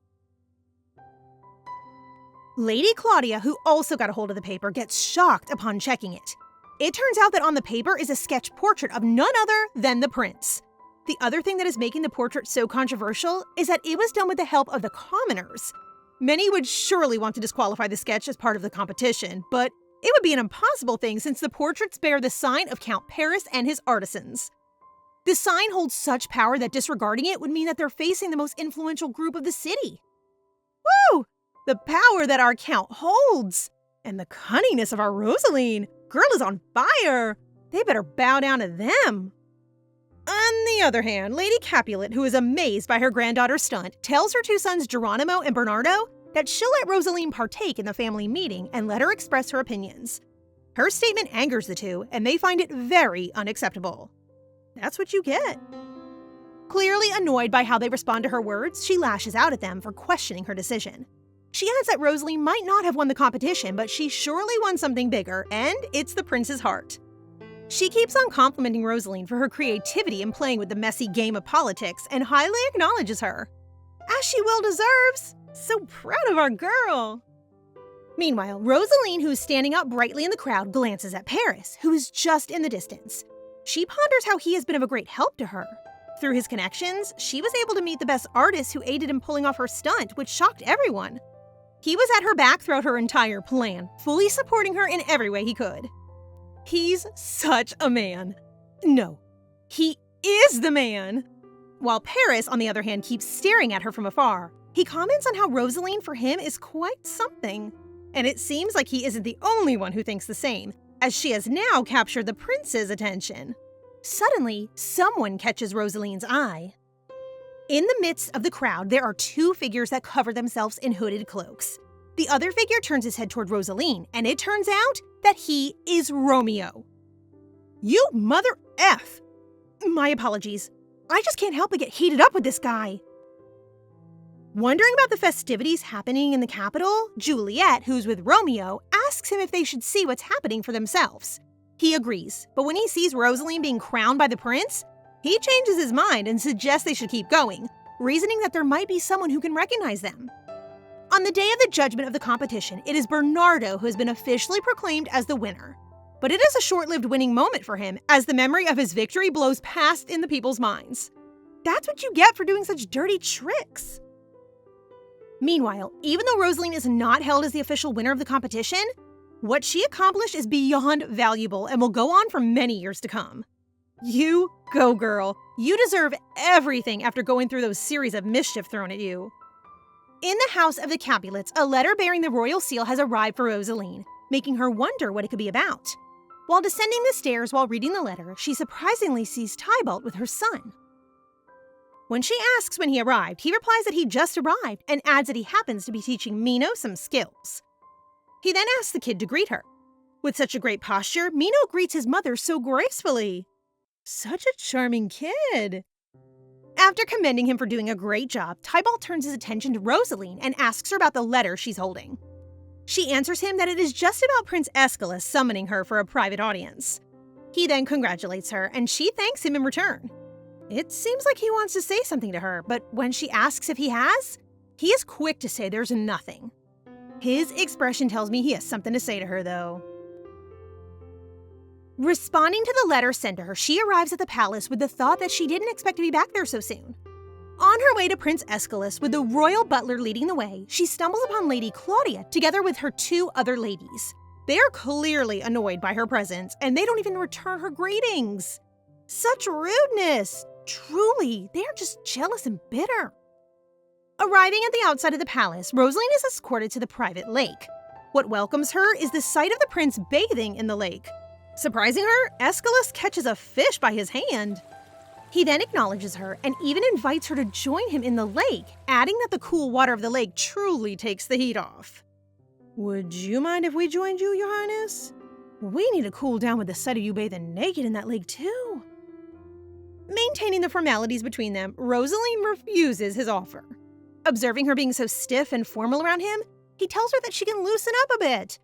Lady Claudia, who also got a hold of the paper, gets shocked upon checking it. It turns out that on the paper is a sketch portrait of none other than the prince. The other thing that is making the portrait so controversial is that it was done with the help of the commoners. Many would surely want to disqualify the sketch as part of the competition, but it would be an impossible thing since the portraits bear the sign of Count Paris and his artisans. The sign holds such power that disregarding it would mean that they're facing the most influential group of the city. Woo! The power that our Count holds! And the cunningness of our Rosaline! Girl is on fire! They better bow down to them! On the other hand, Lady Capulet, who is amazed by her granddaughter's stunt, tells her two sons Geronimo and Bernardo that she'll let Rosaline partake in the family meeting and let her express her opinions. Her statement angers the two, and they find it very unacceptable. That's what you get. Clearly annoyed by how they respond to her words, she lashes out at them for questioning her decision. She adds that Rosaline might not have won the competition, but she surely won something bigger, and it's the prince's heart. She keeps on complimenting Rosaline for her creativity in playing with the messy game of politics and highly acknowledges her. As she well deserves. So proud of our girl. Meanwhile, Rosaline, who's standing out brightly in the crowd, glances at Paris, who is just in the distance. She ponders how he has been of a great help to her. Through his connections, she was able to meet the best artist who aided in pulling off her stunt, which shocked everyone. He was at her back throughout her entire plan, fully supporting her in every way he could. He's such a man. No, he is the man. While Paris, on the other hand, keeps staring at her from afar, he comments on how Rosaline for him is quite something. And it seems like he isn't the only one who thinks the same, as she has now captured the prince's attention. Suddenly, someone catches Rosaline's eye. In the midst of the crowd, there are two figures that cover themselves in hooded cloaks. The other figure turns his head toward Rosaline, and it turns out that he is Romeo. You mother F! My apologies. I just can't help but get heated up with this guy. Wondering about the festivities happening in the capital, Juliet, who's with Romeo, asks him if they should see what's happening for themselves. He agrees, but when he sees Rosaline being crowned by the prince, he changes his mind and suggests they should keep going, reasoning that there might be someone who can recognize them. On the day of the judgment of the competition, it is Bernardo who has been officially proclaimed as the winner. But it is a short-lived winning moment for him, as the memory of his victory blows past in the people's minds. That's what you get for doing such dirty tricks. Meanwhile, even though Rosaline is not held as the official winner of the competition, what she accomplished is beyond valuable and will go on for many years to come. You go, girl. You deserve everything after going through those series of mischief thrown at you. In the house of the Capulets, a letter bearing the royal seal has arrived for Rosaline, making her wonder what it could be about. While descending the stairs while reading the letter, she surprisingly sees Tybalt with her son. When she asks when he arrived, he replies that he just arrived and adds that he happens to be teaching Mino some skills. He then asks the kid to greet her. With such a great posture, Mino greets his mother so gracefully. Such a charming kid. After commending him for doing a great job, Tybalt turns his attention to Rosaline and asks her about the letter she's holding. She answers him that it is just about Prince Aeschylus summoning her for a private audience. He then congratulates her, and she thanks him in return. It seems like he wants to say something to her, but when she asks if he has, he is quick to say there's nothing. His expression tells me he has something to say to her, though. Responding to the letter sent to her, she arrives at the palace with the thought that she didn't expect to be back there so soon. On her way to Prince Aeschylus, with the royal butler leading the way, she stumbles upon Lady Claudia together with her two other ladies. They are clearly annoyed by her presence, and they don't even return her greetings. Such rudeness! Truly, they are just jealous and bitter. Arriving at the outside of the palace, Rosaline is escorted to the private lake. What welcomes her is the sight of the prince bathing in the lake. Surprising her, Aeschylus catches a fish by his hand. He then acknowledges her and even invites her to join him in the lake, adding that the cool water of the lake truly takes the heat off. Would you mind if we joined you, Your Highness? We need to cool down with the sight of you bathing naked in that lake, too. Maintaining the formalities between them, Rosaline refuses his offer. Observing her being so stiff and formal around him, he tells her that she can loosen up a bit.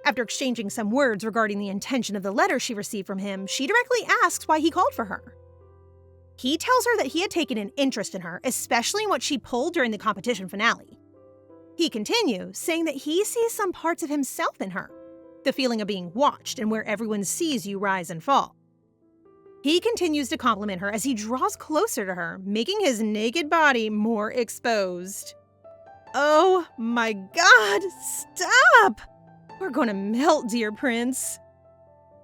After exchanging some words regarding the intention of the letter she received from him, she directly asks why he called for her. He tells her that he had taken an interest in her, especially in what she pulled during the competition finale. He continues, saying that he sees some parts of himself in her, the feeling of being watched and where everyone sees you rise and fall. He continues to compliment her as he draws closer to her, making his naked body more exposed. Oh my God, stop! We're gonna melt, dear prince.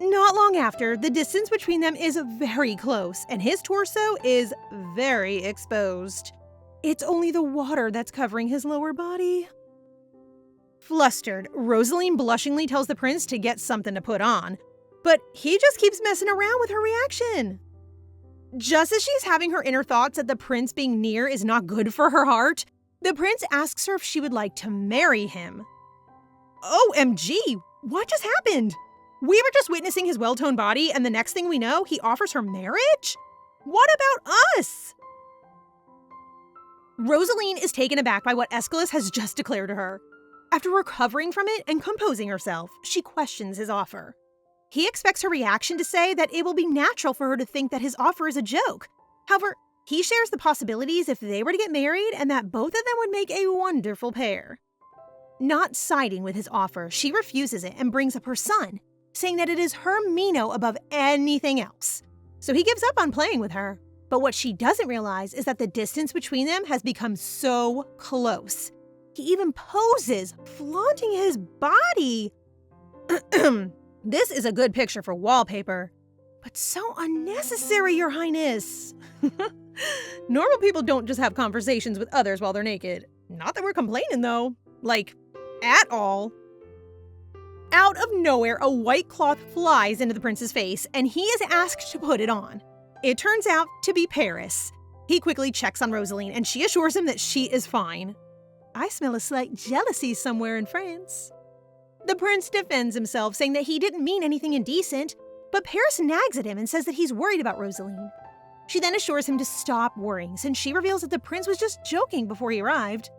Not long after, the distance between them is very close, and his torso is very exposed. It's only the water that's covering his lower body. Flustered, Rosaline blushingly tells the prince to get something to put on, but he just keeps messing around with her reaction. Just as she's having her inner thoughts that the prince being near is not good for her heart, the prince asks her if she would like to marry him. OMG, what just happened? We were just witnessing his well-toned body, and the next thing we know, he offers her marriage? What about us? Rosaline is taken aback by what Aeschylus has just declared to her. After recovering from it and composing herself, she questions his offer. He expects her reaction to say that it will be natural for her to think that his offer is a joke. However, he shares the possibilities if they were to get married and that both of them would make a wonderful pair. Not siding with his offer, she refuses it and brings up her son, saying that it is her Mino above anything else. So he gives up on playing with her. But what she doesn't realize is that the distance between them has become so close. He even poses, flaunting his body. This is a good picture for wallpaper, but so unnecessary, Your Highness. Normal people don't just have conversations with others while they're naked. Not that we're complaining, though. Like, at all. Out of nowhere, a white cloth flies into the prince's face, and he is asked to put it on. It turns out to be Paris. He quickly checks on Rosaline, and she assures him that she is fine. I smell a slight jealousy somewhere in France. The prince defends himself, saying that he didn't mean anything indecent, but Paris nags at him and says that he's worried about Rosaline. She then assures him to stop worrying, since she reveals that the prince was just joking before he arrived.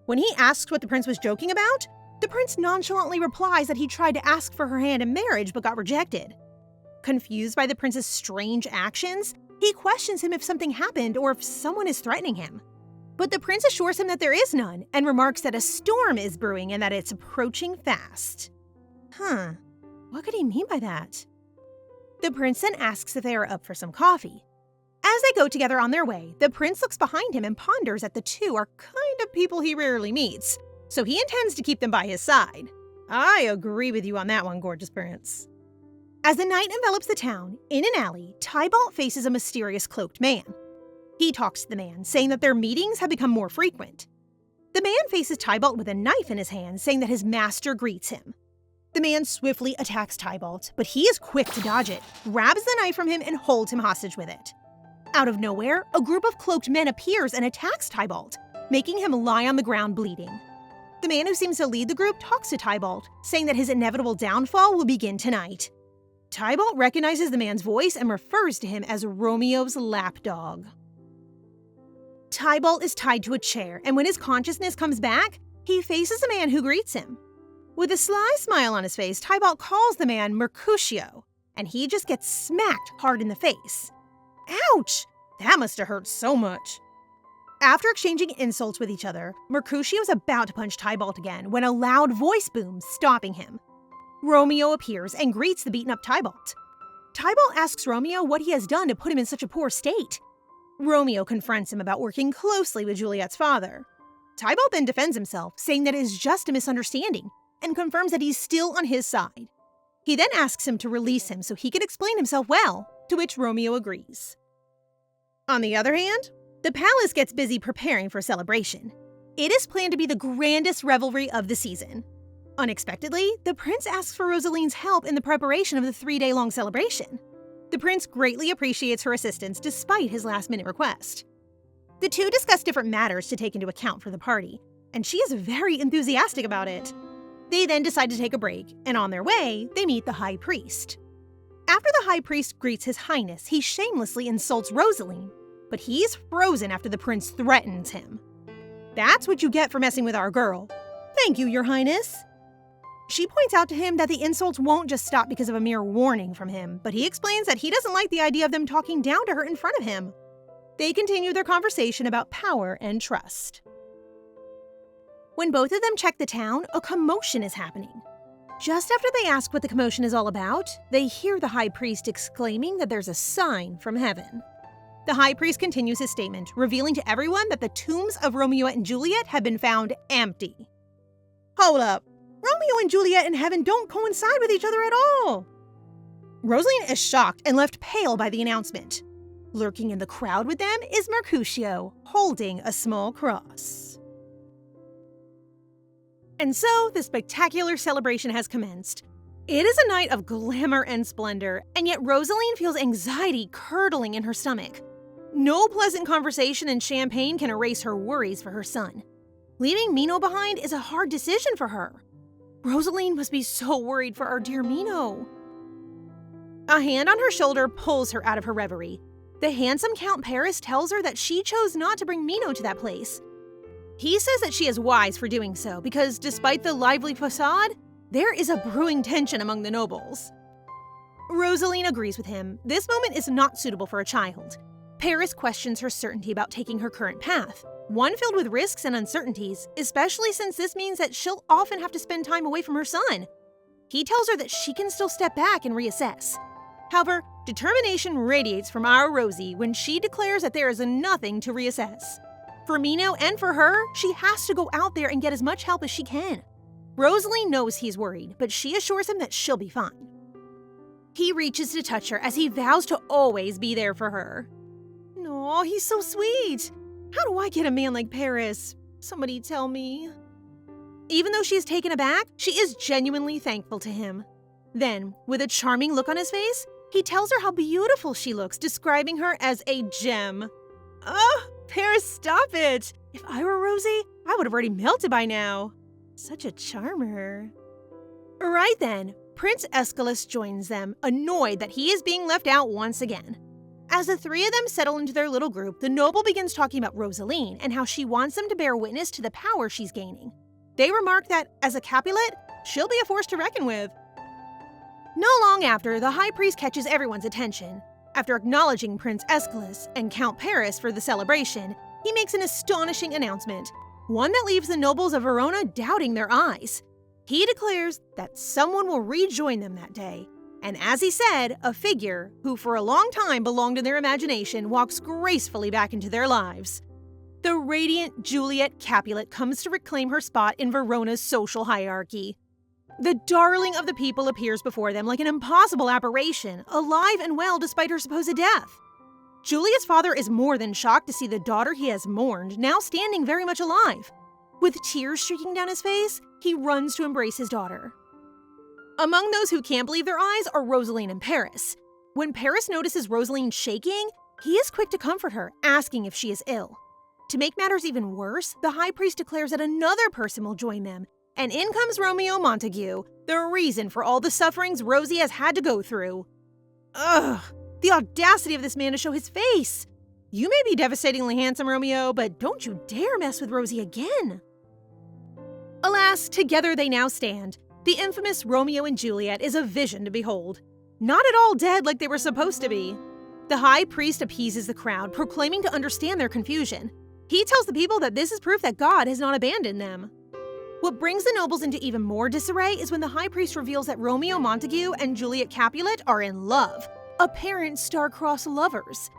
When he asks what the prince was joking about, the prince nonchalantly replies that he tried to ask for her hand in marriage but got rejected. Confused by the prince's strange actions, he questions him if something happened or if someone is threatening him. But the prince assures him that there is none and remarks that a storm is brewing and that it's approaching fast. What could he mean by that? The prince then asks if they are up for some coffee. As they go together on their way, the prince looks behind him and ponders that the two are kind of people he rarely meets, so he intends to keep them by his side. I agree with you on that one, gorgeous prince. As the night envelops the town, in an alley, Tybalt faces a mysterious cloaked man. He talks to the man, saying that their meetings have become more frequent. The man faces Tybalt with a knife in his hand, saying that his master greets him. The man swiftly attacks Tybalt, but he is quick to dodge it, grabs the knife from him, and holds him hostage with it. Out of nowhere, a group of cloaked men appears and attacks Tybalt, making him lie on the ground bleeding. The man who seems to lead the group talks to Tybalt, saying that his inevitable downfall will begin tonight. Tybalt recognizes the man's voice and refers to him as Romeo's lapdog. Tybalt is tied to a chair, and when his consciousness comes back, he faces a man who greets him. With a sly smile on his face, Tybalt calls the man Mercutio, and he just gets smacked hard in the face. Ouch! That must have hurt so much. After exchanging insults with each other, Mercutio is about to punch Tybalt again when a loud voice booms, stopping him. Romeo appears and greets the beaten-up Tybalt. Tybalt asks Romeo what he has done to put him in such a poor state. Romeo confronts him about working closely with Juliet's father. Tybalt then defends himself, saying that it is just a misunderstanding, and confirms that he's still on his side. He then asks him to release him so he can explain himself well, to which Romeo agrees. On the other hand, the palace gets busy preparing for a celebration. It is planned to be the grandest revelry of the season. Unexpectedly, the prince asks for Rosaline's help in the preparation of the 3-day-long celebration. The prince greatly appreciates her assistance despite his last-minute request. The two discuss different matters to take into account for the party, and she is very enthusiastic about it. They then decide to take a break, and on their way, they meet the high priest. After the high priest greets his highness, he shamelessly insults Rosaline, but he's frozen after the prince threatens him. That's what you get for messing with our girl. Thank you, your highness. She points out to him that the insults won't just stop because of a mere warning from him, but he explains that he doesn't like the idea of them talking down to her in front of him. They continue their conversation about power and trust. When both of them check the town, a commotion is happening. Just after they ask what the commotion is all about, they hear the high priest exclaiming that there's a sign from heaven. The high priest continues his statement, revealing to everyone that the tombs of Romeo and Juliet have been found empty. Hold up. Romeo and Juliet and heaven don't coincide with each other at all. Rosaline is shocked and left pale by the announcement. Lurking in the crowd with them is Mercutio, holding a small cross. And so, the spectacular celebration has commenced. It is a night of glamour and splendor, and yet Rosaline feels anxiety curdling in her stomach. No pleasant conversation and champagne can erase her worries for her son. Leaving Mino behind is a hard decision for her. Rosaline must be so worried for our dear Mino. A hand on her shoulder pulls her out of her reverie. The handsome Count Paris tells her that she chose not to bring Mino to that place. He says that she is wise for doing so because despite the lively facade, there is a brewing tension among the nobles. Rosaline agrees with him. This moment is not suitable for a child. Paris questions her certainty about taking her current path, one filled with risks and uncertainties, especially since this means that she'll often have to spend time away from her son. He tells her that she can still step back and reassess. However, determination radiates from our Rosie when she declares that there is nothing to reassess. For Mino and for her, she has to go out there and get as much help as she can. Rosaline knows he's worried, but she assures him that she'll be fine. He reaches to touch her as he vows to always be there for her. Aw, he's so sweet. How do I get a man like Paris? Somebody tell me. Even though she is taken aback, she is genuinely thankful to him. Then, with a charming look on his face, he tells her how beautiful she looks, describing her as a gem. Oh, Paris, stop it! If I were Rosie, I would have already melted by now. Such a charmer. Right then, Prince Aeschylus joins them, annoyed that he is being left out once again. As the three of them settle into their little group, the noble begins talking about Rosaline and how she wants them to bear witness to the power she's gaining. They remark that, as a Capulet, she'll be a force to reckon with. Not long after, the high priest catches everyone's attention. After acknowledging Prince Aeschylus and Count Paris for the celebration, he makes an astonishing announcement, one that leaves the nobles of Verona doubting their eyes. He declares that someone will rejoin them that day. And as he said, a figure who for a long time belonged in their imagination walks gracefully back into their lives. The radiant Juliet Capulet comes to reclaim her spot in Verona's social hierarchy. The darling of the people appears before them like an impossible apparition, alive and well despite her supposed death. Juliet's father is more than shocked to see the daughter he has mourned now standing very much alive. With tears streaking down his face, he runs to embrace his daughter. Among those who can't believe their eyes are Rosaline and Paris. When Paris notices Rosaline shaking, he is quick to comfort her, asking if she is ill. To make matters even worse, the high priest declares that another person will join them, and in comes Romeo Montague, the reason for all the sufferings Rosie has had to go through. Ugh, the audacity of this man to show his face! You may be devastatingly handsome, Romeo, but don't you dare mess with Rosie again! Alas, together they now stand. The infamous Romeo and Juliet is a vision to behold. Not at all dead like they were supposed to be. The high priest appeases the crowd, proclaiming to understand their confusion. He tells the people that this is proof that God has not abandoned them. What brings the nobles into even more disarray is when the high priest reveals that Romeo Montague and Juliet Capulet are in love, apparent star-crossed lovers.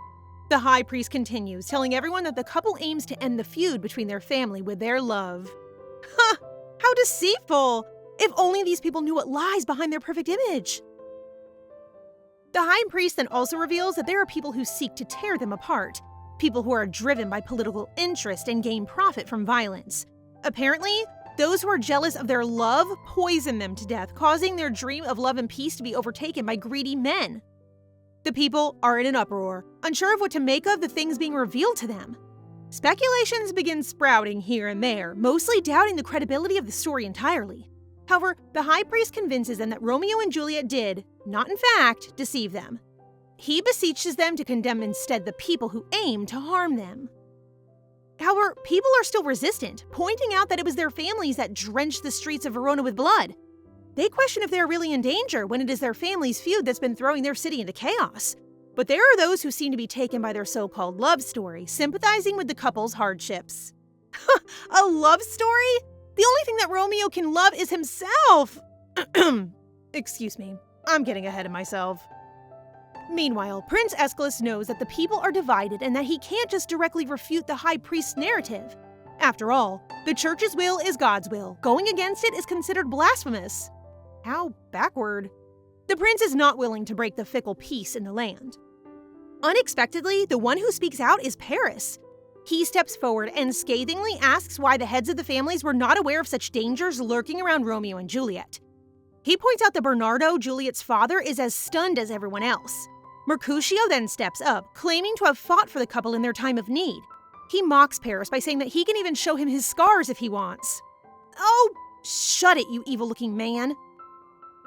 The high priest continues, telling everyone that the couple aims to end the feud between their family with their love. Ha! How deceitful! If only these people knew what lies behind their perfect image. The high priest then also reveals that there are people who seek to tear them apart, people who are driven by political interest and gain profit from violence. Apparently, those who are jealous of their love poison them to death, causing their dream of love and peace to be overtaken by greedy men. The people are in an uproar, unsure of what to make of the things being revealed to them. Speculations begin sprouting here and there, mostly doubting the credibility of the story entirely. However, the high priest convinces them that Romeo and Juliet did, not in fact, deceive them. He beseeches them to condemn instead the people who aim to harm them. However, people are still resistant, pointing out that it was their families that drenched the streets of Verona with blood. They question if they are really in danger when it is their family's feud that's been throwing their city into chaos. But there are those who seem to be taken by their so-called love story, sympathizing with the couple's hardships. A love story? The only thing that Romeo can love is himself! Excuse me, I'm getting ahead of myself. Meanwhile, Prince Aeschylus knows that the people are divided and that he can't just directly refute the high priest's narrative. After all, the church's will is God's will. Going against it is considered blasphemous. How backward. The prince is not willing to break the fickle peace in the land. Unexpectedly, the one who speaks out is Paris. He steps forward and scathingly asks why the heads of the families were not aware of such dangers lurking around Romeo and Juliet. He points out that Bernardo, Juliet's father, is as stunned as everyone else. Mercutio then steps up, claiming to have fought for the couple in their time of need. He mocks Paris by saying that he can even show him his scars if he wants. Oh, shut it, you evil-looking man.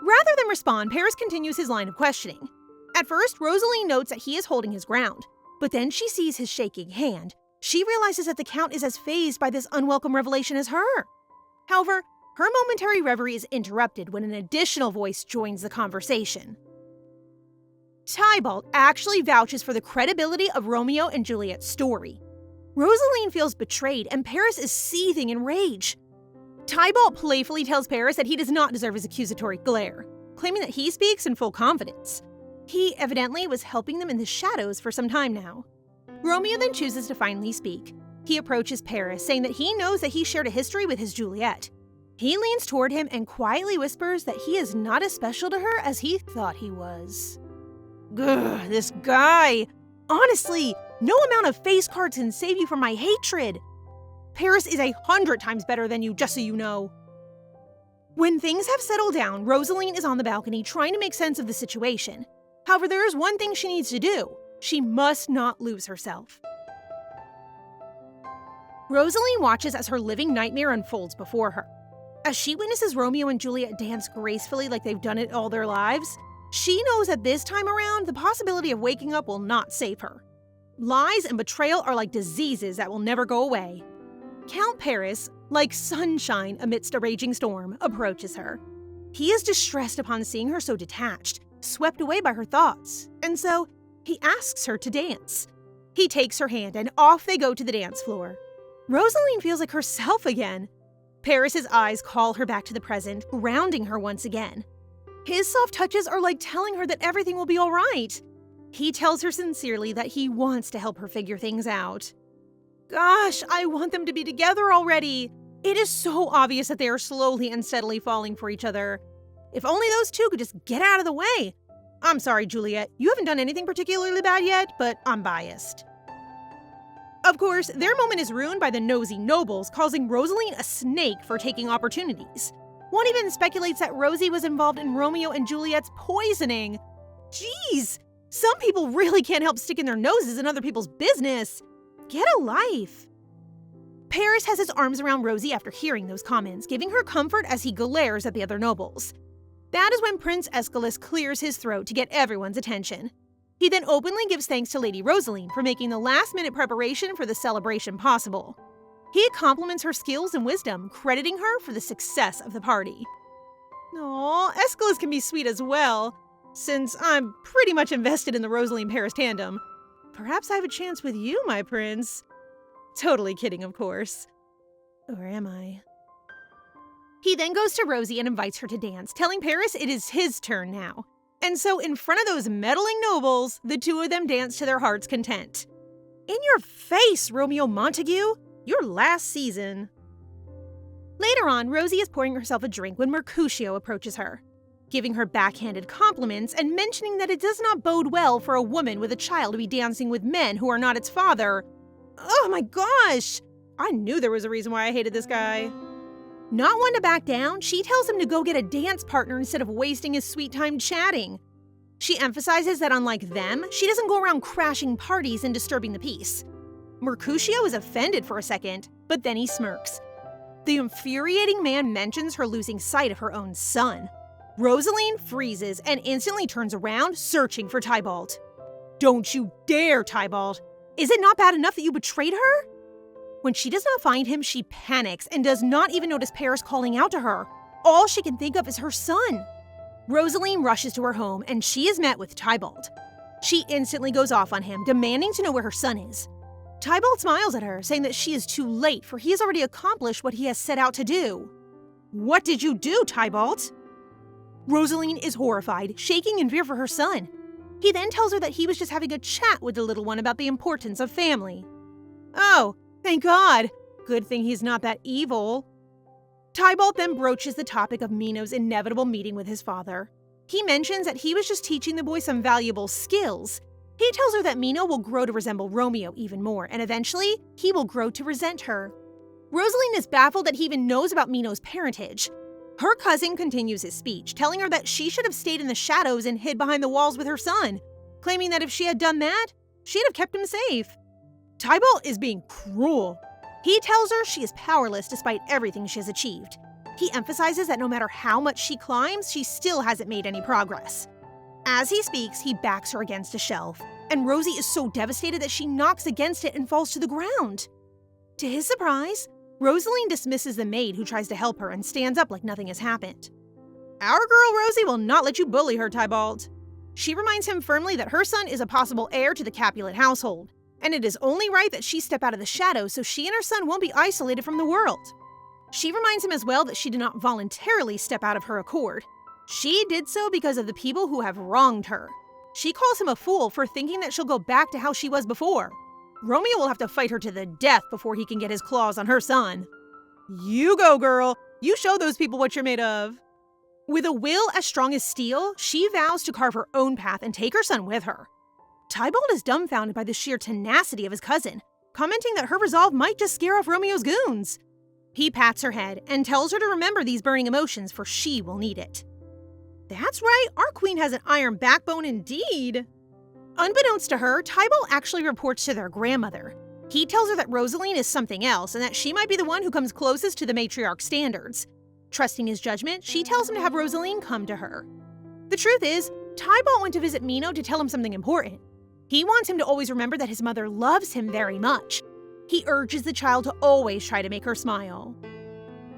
Rather than respond, Paris continues his line of questioning. At first, Rosaline notes that he is holding his ground, but then she sees his shaking hand. She realizes that the Count is as fazed by this unwelcome revelation as her. However, her momentary reverie is interrupted when an additional voice joins the conversation. Tybalt actually vouches for the credibility of Romeo and Juliet's story. Rosaline feels betrayed and Paris is seething in rage. Tybalt playfully tells Paris that he does not deserve his accusatory glare, claiming that he speaks in full confidence. He evidently was helping them in the shadows for some time now. Romeo then chooses to finally speak. He approaches Paris, saying that he knows that he shared a history with his Juliet. He leans toward him and quietly whispers that he is not as special to her as he thought he was. Ugh, this guy! Honestly, no amount of face cards can save you from my hatred! Paris is 100 times better than you, just so you know. When things have settled down, Rosaline is on the balcony trying to make sense of the situation. However, there is one thing she needs to do. She must not lose herself. Rosaline watches as her living nightmare unfolds before her. As she witnesses Romeo and Juliet dance gracefully like they've done it all their lives, she knows that this time around, the possibility of waking up will not save her. Lies and betrayal are like diseases that will never go away. Count Paris, like sunshine amidst a raging storm, approaches her. He is distressed upon seeing her so detached, swept away by her thoughts, and so he asks her to dance. He takes her hand and off they go to the dance floor. Rosaline feels like herself again. Paris's eyes call her back to the present, grounding her once again. His soft touches are like telling her that everything will be all right. He tells her sincerely that he wants to help her figure things out. Gosh, I want them to be together already. It is so obvious that they are slowly and steadily falling for each other. If only those two could just get out of the way. I'm sorry, Juliet, you haven't done anything particularly bad yet, but I'm biased. Of course, their moment is ruined by the nosy nobles causing Rosaline a snake for taking opportunities. One even speculates that Rosie was involved in Romeo and Juliet's poisoning. Jeez, some people really can't help sticking their noses in other people's business. Get a life. Paris has his arms around Rosie after hearing those comments, giving her comfort as he glares at the other nobles. That is when Prince Aeschylus clears his throat to get everyone's attention. He then openly gives thanks to Lady Rosaline for making the last-minute preparation for the celebration possible. He compliments her skills and wisdom, crediting her for the success of the party. Aww, Aeschylus can be sweet as well, since I'm pretty much invested in the Rosaline-Paris tandem. Perhaps I have a chance with you, my prince. Totally kidding, of course. Or am I? He then goes to Rosie and invites her to dance, telling Paris it is his turn now. And so in front of those meddling nobles, the two of them dance to their heart's content. In your face, Romeo Montague! Your last season. Later on, Rosie is pouring herself a drink when Mercutio approaches her, giving her backhanded compliments and mentioning that it does not bode well for a woman with a child to be dancing with men who are not its father. Oh my gosh! I knew there was a reason why I hated this guy. Not one to back down, she tells him to go get a dance partner instead of wasting his sweet time chatting. She emphasizes that unlike them, she doesn't go around crashing parties and disturbing the peace. Mercutio is offended for a second, but then he smirks. The infuriating man mentions her losing sight of her own son. Rosaline freezes and instantly turns around, searching for Tybalt. Don't you dare, Tybalt! Is it not bad enough that you betrayed her? When she does not find him, she panics and does not even notice Paris calling out to her. All she can think of is her son. Rosaline rushes to her home and she is met with Tybalt. She instantly goes off on him, demanding to know where her son is. Tybalt smiles at her, saying that she is too late for he has already accomplished what he has set out to do. What did you do, Tybalt? Rosaline is horrified, shaking in fear for her son. He then tells her that he was just having a chat with the little one about the importance of family. Oh, thank God. Good thing he's not that evil. Tybalt then broaches the topic of Mino's inevitable meeting with his father. He mentions that he was just teaching the boy some valuable skills. He tells her that Mino will grow to resemble Romeo even more, and eventually, he will grow to resent her. Rosaline is baffled that he even knows about Mino's parentage. Her cousin continues his speech, telling her that she should have stayed in the shadows and hid behind the walls with her son, claiming that if she had done that, she'd have kept him safe. Tybalt is being cruel. He tells her she is powerless despite everything she has achieved. He emphasizes that no matter how much she climbs, she still hasn't made any progress. As he speaks, he backs her against a shelf, and Rosie is so devastated that she knocks against it and falls to the ground. To his surprise, Rosaline dismisses the maid who tries to help her and stands up like nothing has happened. Our girl Rosie will not let you bully her, Tybalt. She reminds him firmly that her son is a possible heir to the Capulet household, and it is only right that she step out of the shadows so she and her son won't be isolated from the world. She reminds him as well that she did not voluntarily step out of her accord. She did so because of the people who have wronged her. She calls him a fool for thinking that she'll go back to how she was before. Romeo will have to fight her to the death before he can get his claws on her son. You go, girl. You show those people what you're made of. With a will as strong as steel, she vows to carve her own path and take her son with her. Tybalt is dumbfounded by the sheer tenacity of his cousin, commenting that her resolve might just scare off Romeo's goons. He pats her head and tells her to remember these burning emotions, for she will need it. That's right, our queen has an iron backbone indeed. Unbeknownst to her, Tybalt actually reports to their grandmother. He tells her that Rosaline is something else and that she might be the one who comes closest to the matriarch standards. Trusting his judgment, she tells him to have Rosaline come to her. The truth is, Tybalt went to visit Mino to tell him something important. He wants him to always remember that his mother loves him very much. He urges the child to always try to make her smile.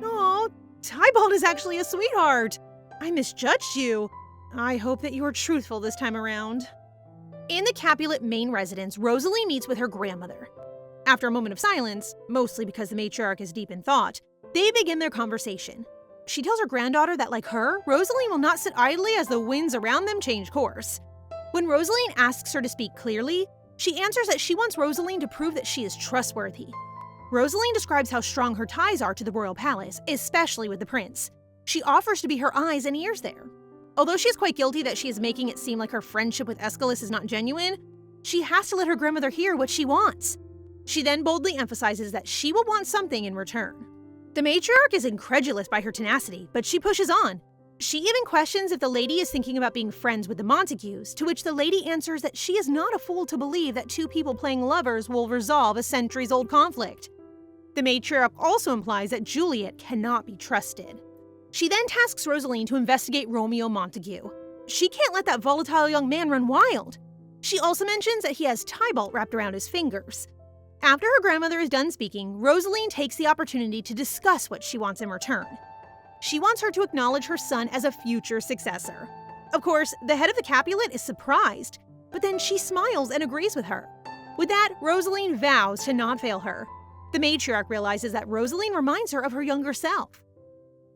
Oh, Tybalt is actually a sweetheart. I misjudged you. I hope that you are truthful this time around. In the Capulet main residence, Rosaline meets with her grandmother. After a moment of silence, mostly because the matriarch is deep in thought, they begin their conversation. She tells her granddaughter that, like her, Rosaline will not sit idly as the winds around them change course. When Rosaline asks her to speak clearly, she answers that she wants Rosaline to prove that she is trustworthy. Rosaline describes how strong her ties are to the royal palace, especially with the prince. She offers to be her eyes and ears there. Although she is quite guilty that she is making it seem like her friendship with Aeschylus is not genuine, she has to let her grandmother hear what she wants. She then boldly emphasizes that she will want something in return. The matriarch is incredulous by her tenacity, but she pushes on. She even questions if the lady is thinking about being friends with the Montagues, to which the lady answers that she is not a fool to believe that two people playing lovers will resolve a centuries-old conflict. The matriarch also implies that Juliet cannot be trusted. She then tasks Rosaline to investigate Romeo Montague. She can't let that volatile young man run wild. She also mentions that he has Tybalt wrapped around his fingers. After her grandmother is done speaking, Rosaline takes the opportunity to discuss what she wants in return. She wants her to acknowledge her son as a future successor. Of course, the head of the Capulet is surprised, but then she smiles and agrees with her. With that, Rosaline vows to not fail her. The matriarch realizes that Rosaline reminds her of her younger self.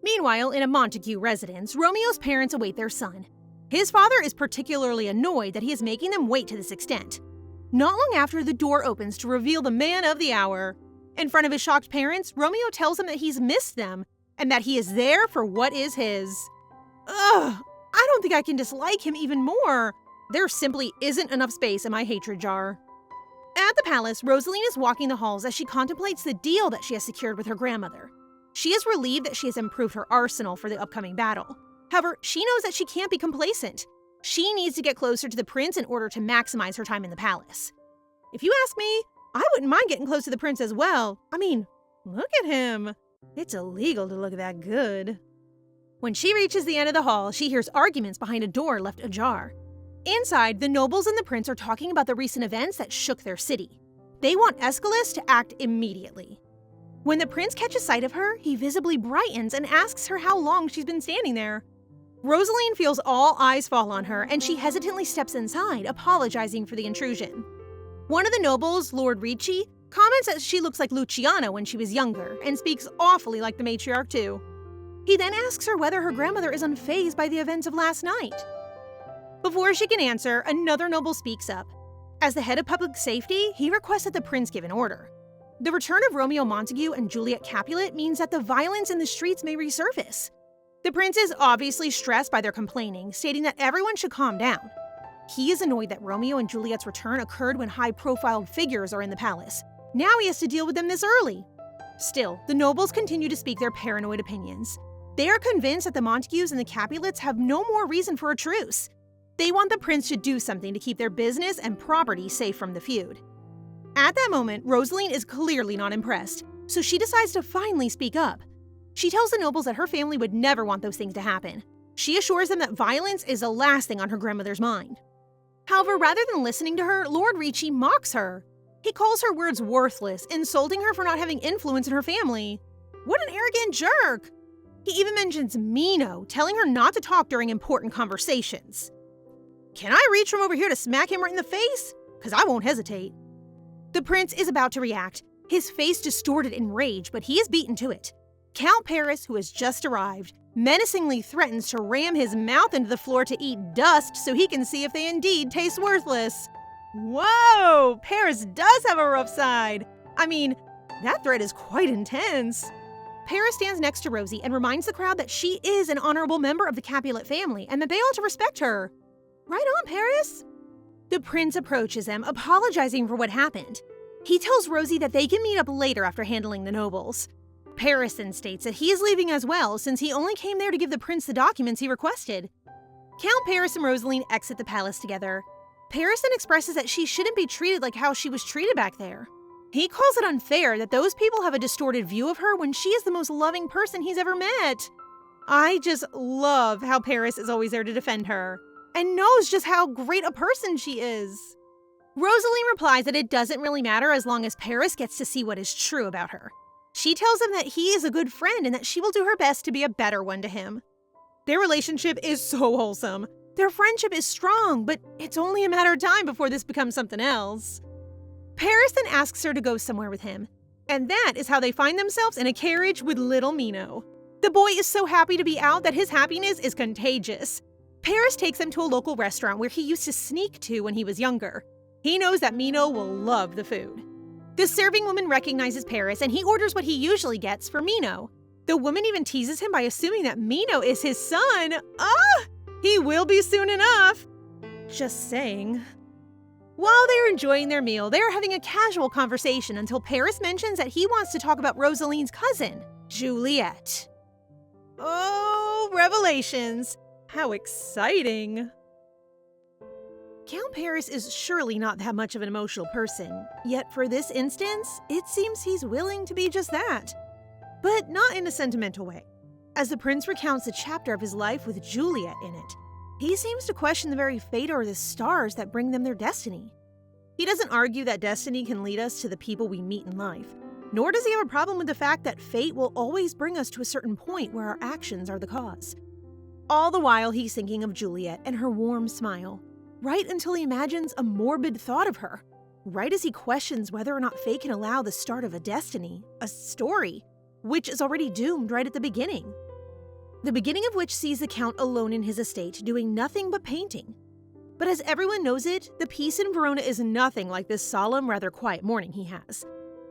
Meanwhile, in a Montague residence, Romeo's parents await their son. His father is particularly annoyed that he is making them wait to this extent. Not long after, the door opens to reveal the man of the hour. In front of his shocked parents, Romeo tells them that he's missed them and that he is there for what is his. Ugh, I don't think I can dislike him even more. There simply isn't enough space in my hatred jar. At the palace, Rosaline is walking the halls as she contemplates the deal that she has secured with her grandmother. She is relieved that she has improved her arsenal for the upcoming battle. However, she knows that she can't be complacent. She needs to get closer to the prince in order to maximize her time in the palace. If you ask me, I wouldn't mind getting close to the prince as well. I mean, look at him. It's illegal to look that good. When she reaches the end of the hall, she hears arguments behind a door left ajar. Inside, the nobles and the prince are talking about the recent events that shook their city. They want Aeschylus to act immediately. When the prince catches sight of her, he visibly brightens and asks her how long she's been standing there. Rosaline feels all eyes fall on her, and she hesitantly steps inside, apologizing for the intrusion. One of the nobles, Lord Ricci, comments that she looks like Luciana when she was younger, and speaks awfully like the matriarch too. He then asks her whether her grandmother is unfazed by the events of last night. Before she can answer, another noble speaks up. As the head of public safety, he requests that the prince give an order. The return of Romeo Montague and Juliet Capulet means that the violence in the streets may resurface. The prince is obviously stressed by their complaining, stating that everyone should calm down. He is annoyed that Romeo and Juliet's return occurred when high-profile figures are in the palace. Now he has to deal with them this early. Still, the nobles continue to speak their paranoid opinions. They are convinced that the Montagues and the Capulets have no more reason for a truce. They want the prince to do something to keep their business and property safe from the feud. At that moment, Rosaline is clearly not impressed, so she decides to finally speak up. She tells the nobles that her family would never want those things to happen. She assures them that violence is the last thing on her grandmother's mind. However, rather than listening to her, Lord Ricci mocks her. He calls her words worthless, insulting her for not having influence in her family. What an arrogant jerk! He even mentions Mino, telling her not to talk during important conversations. Can I reach from over here to smack him right in the face? Because I won't hesitate. The prince is about to react, his face distorted in rage, but he is beaten to it. Count Paris, who has just arrived, menacingly threatens to ram his mouth into the floor to eat dust so he can see if they indeed taste worthless. Whoa! Paris does have a rough side! I mean, that threat is quite intense. Paris stands next to Rosie and reminds the crowd that she is an honorable member of the Capulet family and that they ought to respect her. Right on, Paris! The prince approaches them, apologizing for what happened. He tells Rosie that they can meet up later after handling the nobles. Paris then states that he is leaving as well, since he only came there to give the prince the documents he requested. Count Paris and Rosaline exit the palace together. Paris then expresses that she shouldn't be treated like how she was treated back there. He calls it unfair that those people have a distorted view of her when she is the most loving person he's ever met. I just love how Paris is always there to defend her, and knows just how great a person she is. Rosaline replies that it doesn't really matter as long as Paris gets to see what is true about her. She tells him that he is a good friend and that she will do her best to be a better one to him. Their relationship is so wholesome. Their friendship is strong, but it's only a matter of time before this becomes something else. Paris then asks her to go somewhere with him, and that is how they find themselves in a carriage with little Mino. The boy is so happy to be out that his happiness is contagious. Paris takes him to a local restaurant where he used to sneak to when he was younger. He knows that Mino will love the food. The serving woman recognizes Paris and he orders what he usually gets for Mino. The woman even teases him by assuming that Mino is his son. He will be soon enough. Just saying. While they're enjoying their meal, they're having a casual conversation until Paris mentions that he wants to talk about Rosaline's cousin, Juliet. Oh, revelations. How exciting. Count Paris is surely not that much of an emotional person, yet for this instance, it seems he's willing to be just that. But not in a sentimental way. As the prince recounts a chapter of his life with Juliet in it, he seems to question the very fate or the stars that bring them their destiny. He doesn't argue that destiny can lead us to the people we meet in life, nor does he have a problem with the fact that fate will always bring us to a certain point where our actions are the cause. All the while, he's thinking of Juliet and her warm smile, right until he imagines a morbid thought of her, right as he questions whether or not fate can allow the start of a destiny, a story, which is already doomed right at the beginning. The beginning of which sees the Count alone in his estate, doing nothing but painting. But as everyone knows it, the peace in Verona is nothing like this solemn, rather quiet morning he has.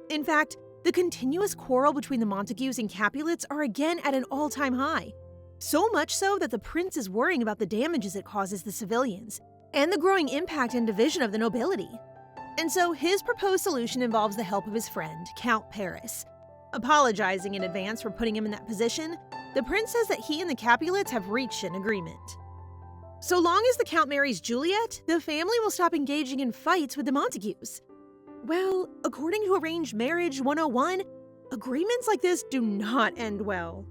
In fact, the continuous quarrel between the Montagues and Capulets are again at an all-time high. So much so that the prince is worrying about the damages it causes the civilians, and the growing impact and division of the nobility. And so his proposed solution involves the help of his friend, Count Paris. Apologizing in advance for putting him in that position, the prince says that he and the Capulets have reached an agreement. So long as the Count marries Juliet, the family will stop engaging in fights with the Montagues. Well, according to Arranged Marriage 101, agreements like this do not end well.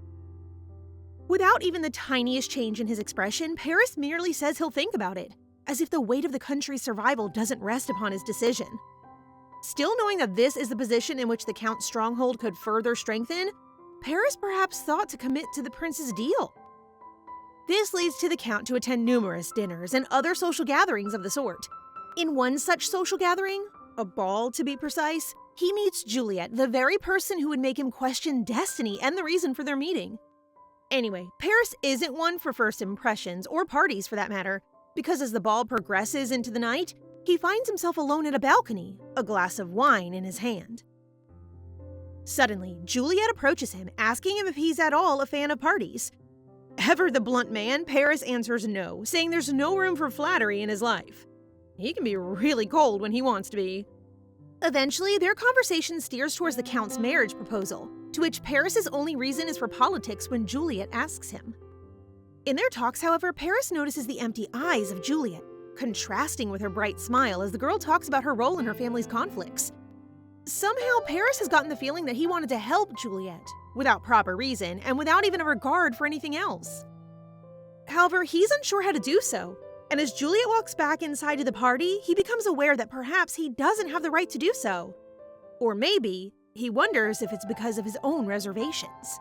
Without even the tiniest change in his expression, Paris merely says he'll think about it, as if the weight of the country's survival doesn't rest upon his decision. Still knowing that this is the position in which the Count's stronghold could further strengthen, Paris perhaps thought to commit to the prince's deal. This leads to the Count to attend numerous dinners and other social gatherings of the sort. In one such social gathering, a ball to be precise, he meets Juliet, the very person who would make him question destiny and the reason for their meeting. Anyway, Paris isn't one for first impressions, or parties for that matter, because as the ball progresses into the night, he finds himself alone at a balcony, a glass of wine in his hand. Suddenly, Juliet approaches him, asking him if he's at all a fan of parties. Ever the blunt man, Paris answers no, saying there's no room for flattery in his life. He can be really cold when he wants to be. Eventually, their conversation steers towards the Count's marriage proposal, to which Paris's only reason is for politics when Juliet asks him. In their talks, however, Paris notices the empty eyes of Juliet, contrasting with her bright smile as the girl talks about her role in her family's conflicts. Somehow, Paris has gotten the feeling that he wanted to help Juliet, without proper reason and without even a regard for anything else. However, he's unsure how to do so, and as Juliet walks back inside to the party, he becomes aware that perhaps he doesn't have the right to do so. Or maybe, he wonders if it's because of his own reservations.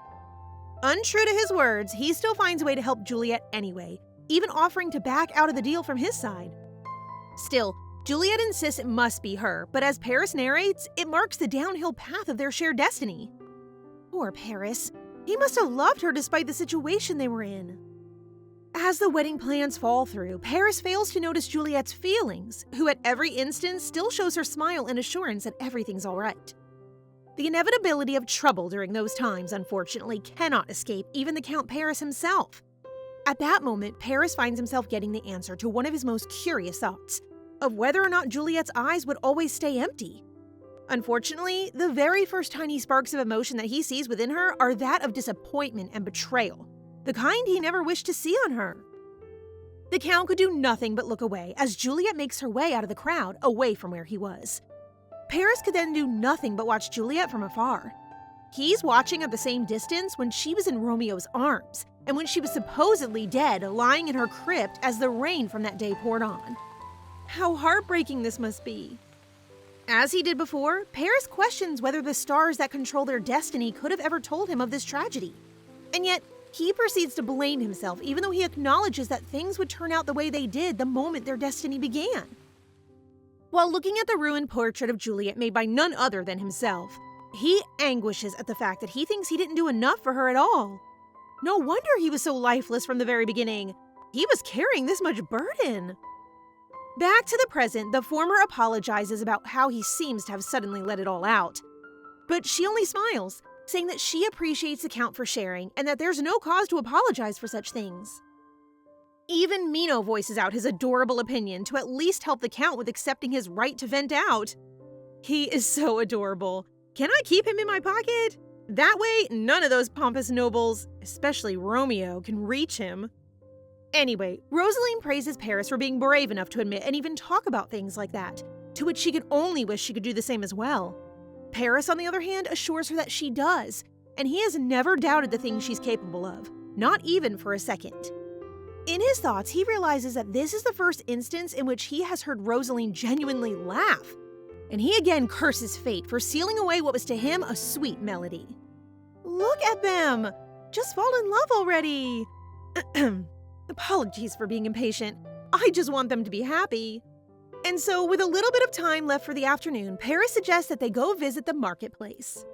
Untrue to his words, he still finds a way to help Juliet anyway, even offering to back out of the deal from his side. Still, Juliet insists it must be her, but as Paris narrates, it marks the downhill path of their shared destiny. Poor Paris. He must have loved her despite the situation they were in. As the wedding plans fall through, Paris fails to notice Juliet's feelings, who at every instance still shows her smile and assurance that everything's all right. The inevitability of trouble during those times, unfortunately, cannot escape even the Count Paris himself. At that moment, Paris finds himself getting the answer to one of his most curious thoughts, of whether or not Juliet's eyes would always stay empty. Unfortunately, the very first tiny sparks of emotion that he sees within her are that of disappointment and betrayal, the kind he never wished to see on her. The Count could do nothing but look away as Juliet makes her way out of the crowd, away from where he was. Paris could then do nothing but watch Juliet from afar. He's watching at the same distance when she was in Romeo's arms, and when she was supposedly dead, lying in her crypt as the rain from that day poured on. How heartbreaking this must be. As he did before, Paris questions whether the stars that control their destiny could have ever told him of this tragedy. And yet, He proceeds to blame himself, even though he acknowledges that things would turn out the way they did the moment their destiny began. While looking at the ruined portrait of Juliet made by none other than himself, he anguishes at the fact that he thinks he didn't do enough for her at all. No wonder he was so lifeless from the very beginning. He was carrying this much burden. Back to the present, the former apologizes about how he seems to have suddenly let it all out. But she only smiles, saying that she appreciates the Count for sharing and that there's no cause to apologize for such things. Even Mino voices out his adorable opinion to at least help the Count with accepting his right to vent out. He is so adorable. Can I keep him in my pocket? That way, none of those pompous nobles, especially Romeo, can reach him. Anyway, Rosaline praises Paris for being brave enough to admit and even talk about things like that, to which she could only wish she could do the same as well. Paris, on the other hand, assures her that she does, and he has never doubted the things she's capable of, not even for a second. In his thoughts, he realizes that this is the first instance in which he has heard Rosaline genuinely laugh, and he again curses fate for sealing away what was to him a sweet melody. Look at them! Just fall in love already! Apologies for being impatient. I just want them to be happy. And so, with a little bit of time left for the afternoon, Paris suggests that they go visit the marketplace.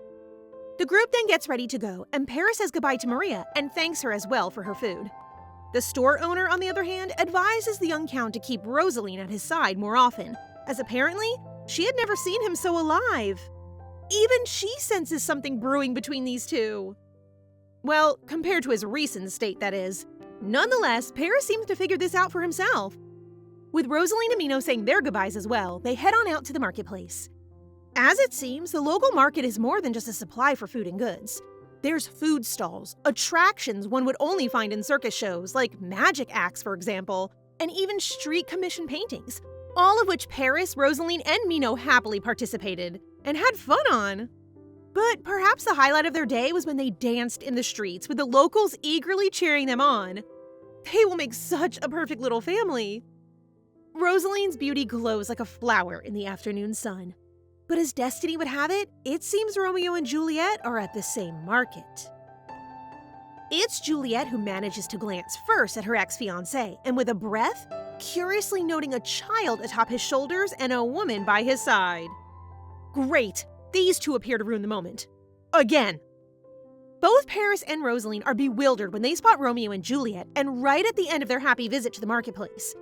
The group then gets ready to go, and Paris says goodbye to Maria and thanks her as well for her food. The store owner, on the other hand, advises the young Count to keep Rosaline at his side more often, as apparently she had never seen him so alive. Even she senses something brewing between these two. Well, compared to his recent state, that is. Nonetheless, Paris seems to figure this out for himself. With Rosaline and Mino saying their goodbyes as well, they head on out to the marketplace. As it seems, the local market is more than just a supply for food and goods. There's food stalls, attractions one would only find in circus shows, like magic acts, for example, and even street commission paintings, all of which Paris, Rosaline, and Mino happily participated and had fun on. But perhaps the highlight of their day was when they danced in the streets with the locals eagerly cheering them on. They will make such a perfect little family. Rosaline's beauty glows like a flower in the afternoon sun. But as destiny would have it, it seems Romeo and Juliet are at the same market. It's Juliet who manages to glance first at her ex-fiancé, and with a breath, curiously noting a child atop his shoulders and a woman by his side. Great! These two appear to ruin the moment. Again! Both Paris and Rosaline are bewildered when they spot Romeo and Juliet, and right at the end of their happy visit to the marketplace.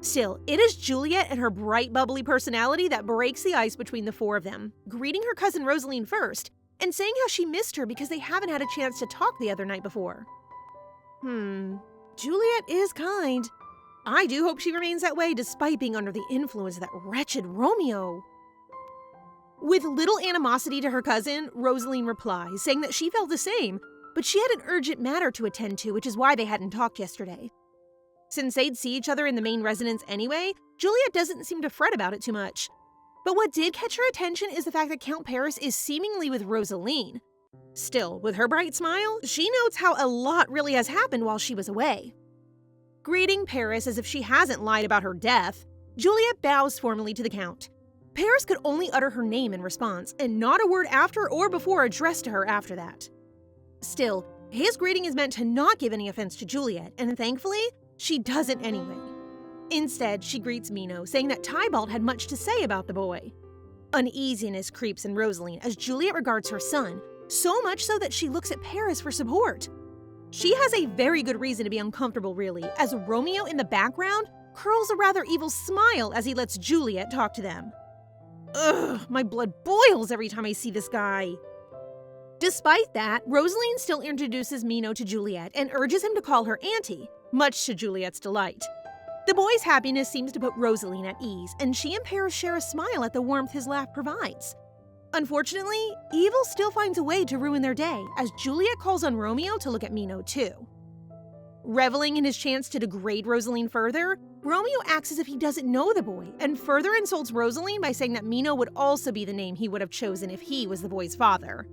Still, it is Juliet and her bright, bubbly personality that breaks the ice between the four of them, greeting her cousin Rosaline first, and saying how she missed her because they haven't had a chance to talk the other night before. Juliet is kind. I do hope she remains that way despite being under the influence of that wretched Romeo. With little animosity to her cousin, Rosaline replies, saying that she felt the same, but she had an urgent matter to attend to, which is why they hadn't talked yesterday. Since they'd see each other in the main residence anyway, Juliet doesn't seem to fret about it too much. But what did catch her attention is the fact that Count Paris is seemingly with Rosaline. Still, with her bright smile, she notes how a lot really has happened while she was away. Greeting Paris as if she hasn't lied about her death, Juliet bows formally to the Count. Paris could only utter her name in response, and not a word after or before addressed to her after that. Still, his greeting is meant to not give any offense to Juliet, and thankfully, she doesn't anyway. Instead, she greets Mino, saying that Tybalt had much to say about the boy. Uneasiness creeps in Rosaline as Juliet regards her son, so much so that she looks at Paris for support. She has a very good reason to be uncomfortable, really, as Romeo in the background curls a rather evil smile as he lets Juliet talk to them. Ugh, my blood boils every time I see this guy. Despite that, Rosaline still introduces Mino to Juliet and urges him to call her auntie, much to Juliet's delight. The boy's happiness seems to put Rosaline at ease, and she and Paris share a smile at the warmth his laugh provides. Unfortunately, evil still finds a way to ruin their day, as Juliet calls on Romeo to look at Mino too. Reveling in his chance to degrade Rosaline further, Romeo acts as if he doesn't know the boy, and further insults Rosaline by saying that Mino would also be the name he would have chosen if he was the boy's father.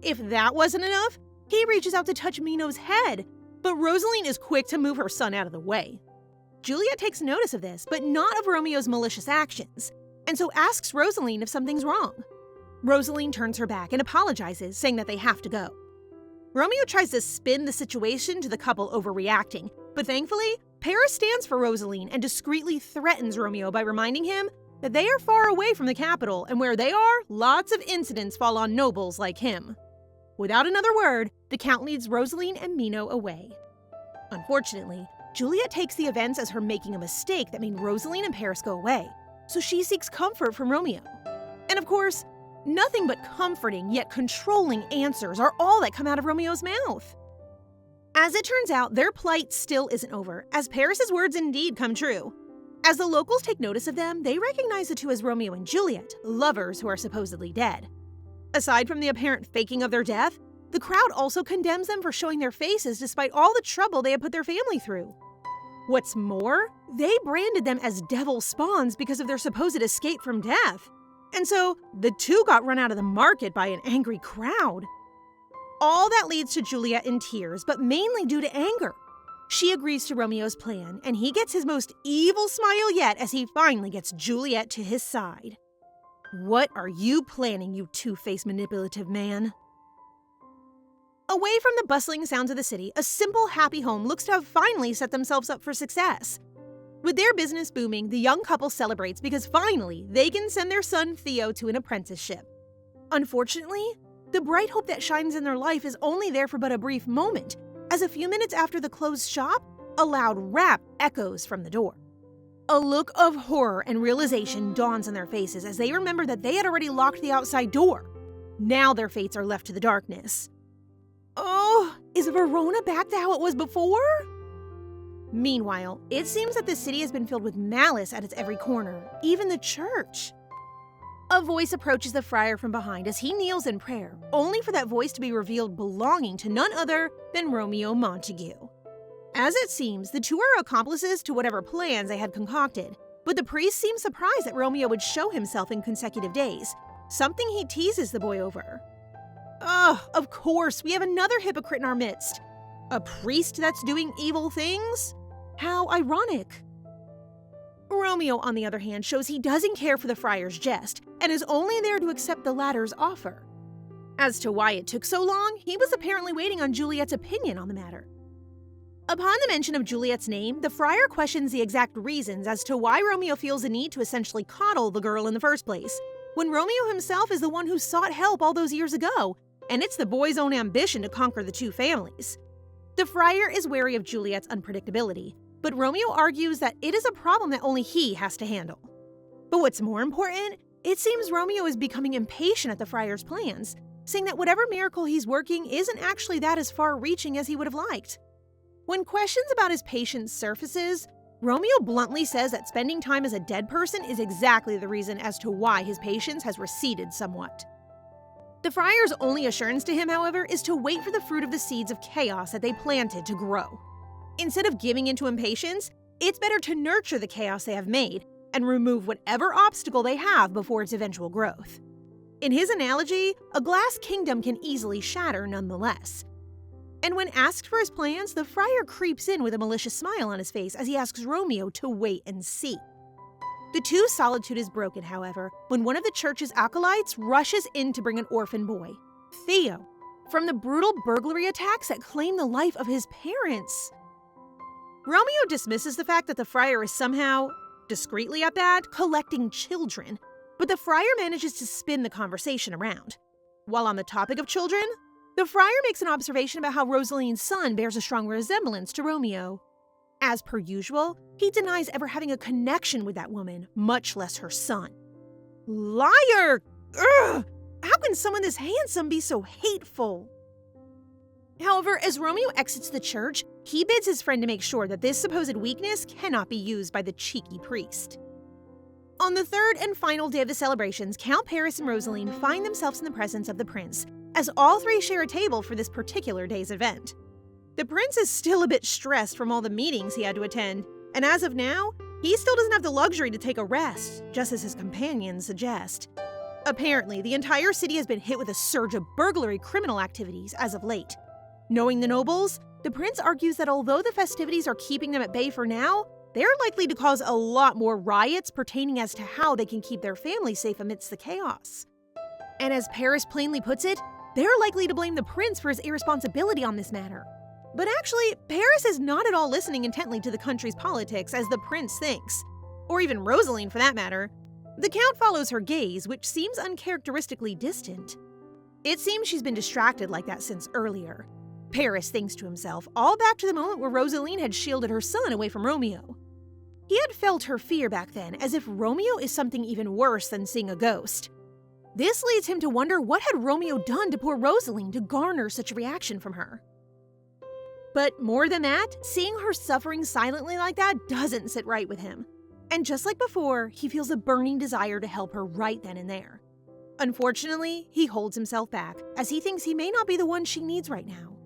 If that wasn't enough, he reaches out to touch Mino's head, but Rosaline is quick to move her son out of the way. Juliet takes notice of this, but not of Romeo's malicious actions, and so asks Rosaline if something's wrong. Rosaline turns her back and apologizes, saying that they have to go. Romeo tries to spin the situation to the couple overreacting, but thankfully, Paris stands for Rosaline and discreetly threatens Romeo by reminding him that they are far away from the capital, and where they are, lots of incidents fall on nobles like him. Without another word, the Count leads Rosaline and Mino away. Unfortunately, Juliet takes the events as her making a mistake that made Rosaline and Paris go away, so she seeks comfort from Romeo. And of course, nothing but comforting yet controlling answers are all that come out of Romeo's mouth. As it turns out, their plight still isn't over, as Paris's words indeed come true. As the locals take notice of them, they recognize the two as Romeo and Juliet, lovers who are supposedly dead. Aside from the apparent faking of their death, the crowd also condemns them for showing their faces despite all the trouble they had put their family through. What's more, they branded them as devil spawns because of their supposed escape from death. And so, the two got run out of the market by an angry crowd. All that leads to Juliet in tears, but mainly due to anger. She agrees to Romeo's plan, and he gets his most evil smile yet as he finally gets Juliet to his side. What are you planning, you two-faced manipulative man? Away from the bustling sounds of the city, a simple, happy home looks to have finally set themselves up for success. With their business booming, the young couple celebrates because finally they can send their son Theo to an apprenticeship. Unfortunately, the bright hope that shines in their life is only there for but a brief moment, as a few minutes after the closed shop, a loud rap echoes from the door. A look of horror and realization dawns on their faces as they remember that they had already locked the outside door. Now their fates are left to the darkness. Oh, is Verona back to how it was before? Meanwhile, it seems that the city has been filled with malice at its every corner, even the church. A voice approaches the friar from behind as he kneels in prayer, only for that voice to be revealed belonging to none other than Romeo Montague. As it seems, the two are accomplices to whatever plans they had concocted, but the priest seems surprised that Romeo would show himself in consecutive days, something he teases the boy over. Ugh, of course, we have another hypocrite in our midst. A priest that's doing evil things? How ironic. Romeo, on the other hand, shows he doesn't care for the friar's jest and is only there to accept the latter's offer. As to why it took so long, he was apparently waiting on Juliet's opinion on the matter. Upon the mention of Juliet's name, the friar questions the exact reasons as to why Romeo feels the need to essentially coddle the girl in the first place, when Romeo himself is the one who sought help all those years ago, and it's the boy's own ambition to conquer the two families. The friar is wary of Juliet's unpredictability, but Romeo argues that it is a problem that only he has to handle. But what's more important, it seems Romeo is becoming impatient at the friar's plans, saying that whatever miracle he's working isn't actually that as far-reaching as he would have liked. When questions about his patience surfaces, Romeo bluntly says that spending time as a dead person is exactly the reason as to why his patience has receded somewhat. The friar's only assurance to him, however, is to wait for the fruit of the seeds of chaos that they planted to grow. Instead of giving into impatience, it's better to nurture the chaos they have made and remove whatever obstacle they have before its eventual growth. In his analogy, a glass kingdom can easily shatter nonetheless. And when asked for his plans, the friar creeps in with a malicious smile on his face as he asks Romeo to wait and see. The two's solitude is broken, however, when one of the church's acolytes rushes in to bring an orphan boy, Theo, from the brutal burglary attacks that claim the life of his parents. Romeo dismisses the fact that the friar is somehow, discreetly at that, collecting children, but the friar manages to spin the conversation around. While on the topic of children, the friar makes an observation about how Rosaline's son bears a strong resemblance to Romeo. As per usual, he denies ever having a connection with that woman, much less her son. Liar! Ugh! How can someone this handsome be so hateful? However, as Romeo exits the church, he bids his friend to make sure that this supposed weakness cannot be used by the cheeky priest. On the third and final day of the celebrations, Count Paris and Rosaline find themselves in the presence of the prince, as all three share a table for this particular day's event. The prince is still a bit stressed from all the meetings he had to attend, and as of now, he still doesn't have the luxury to take a rest, just as his companions suggest. Apparently, the entire city has been hit with a surge of burglary criminal activities as of late. Knowing the nobles, the prince argues that although the festivities are keeping them at bay for now, they are likely to cause a lot more riots pertaining as to how they can keep their family safe amidst the chaos. And as Paris plainly puts it, they're likely to blame the prince for his irresponsibility on this matter. But actually, Paris is not at all listening intently to the country's politics as the prince thinks. Or even Rosaline, for that matter. The Count follows her gaze, which seems uncharacteristically distant. It seems she's been distracted like that since earlier. Paris thinks to himself, all back to the moment where Rosaline had shielded her son away from Romeo. He had felt her fear back then, as if Romeo is something even worse than seeing a ghost. This leads him to wonder what had Romeo done to poor Rosaline to garner such a reaction from her. But more than that, seeing her suffering silently like that doesn't sit right with him. And just like before, he feels a burning desire to help her right then and there. Unfortunately, he holds himself back, as he thinks he may not be the one she needs right now.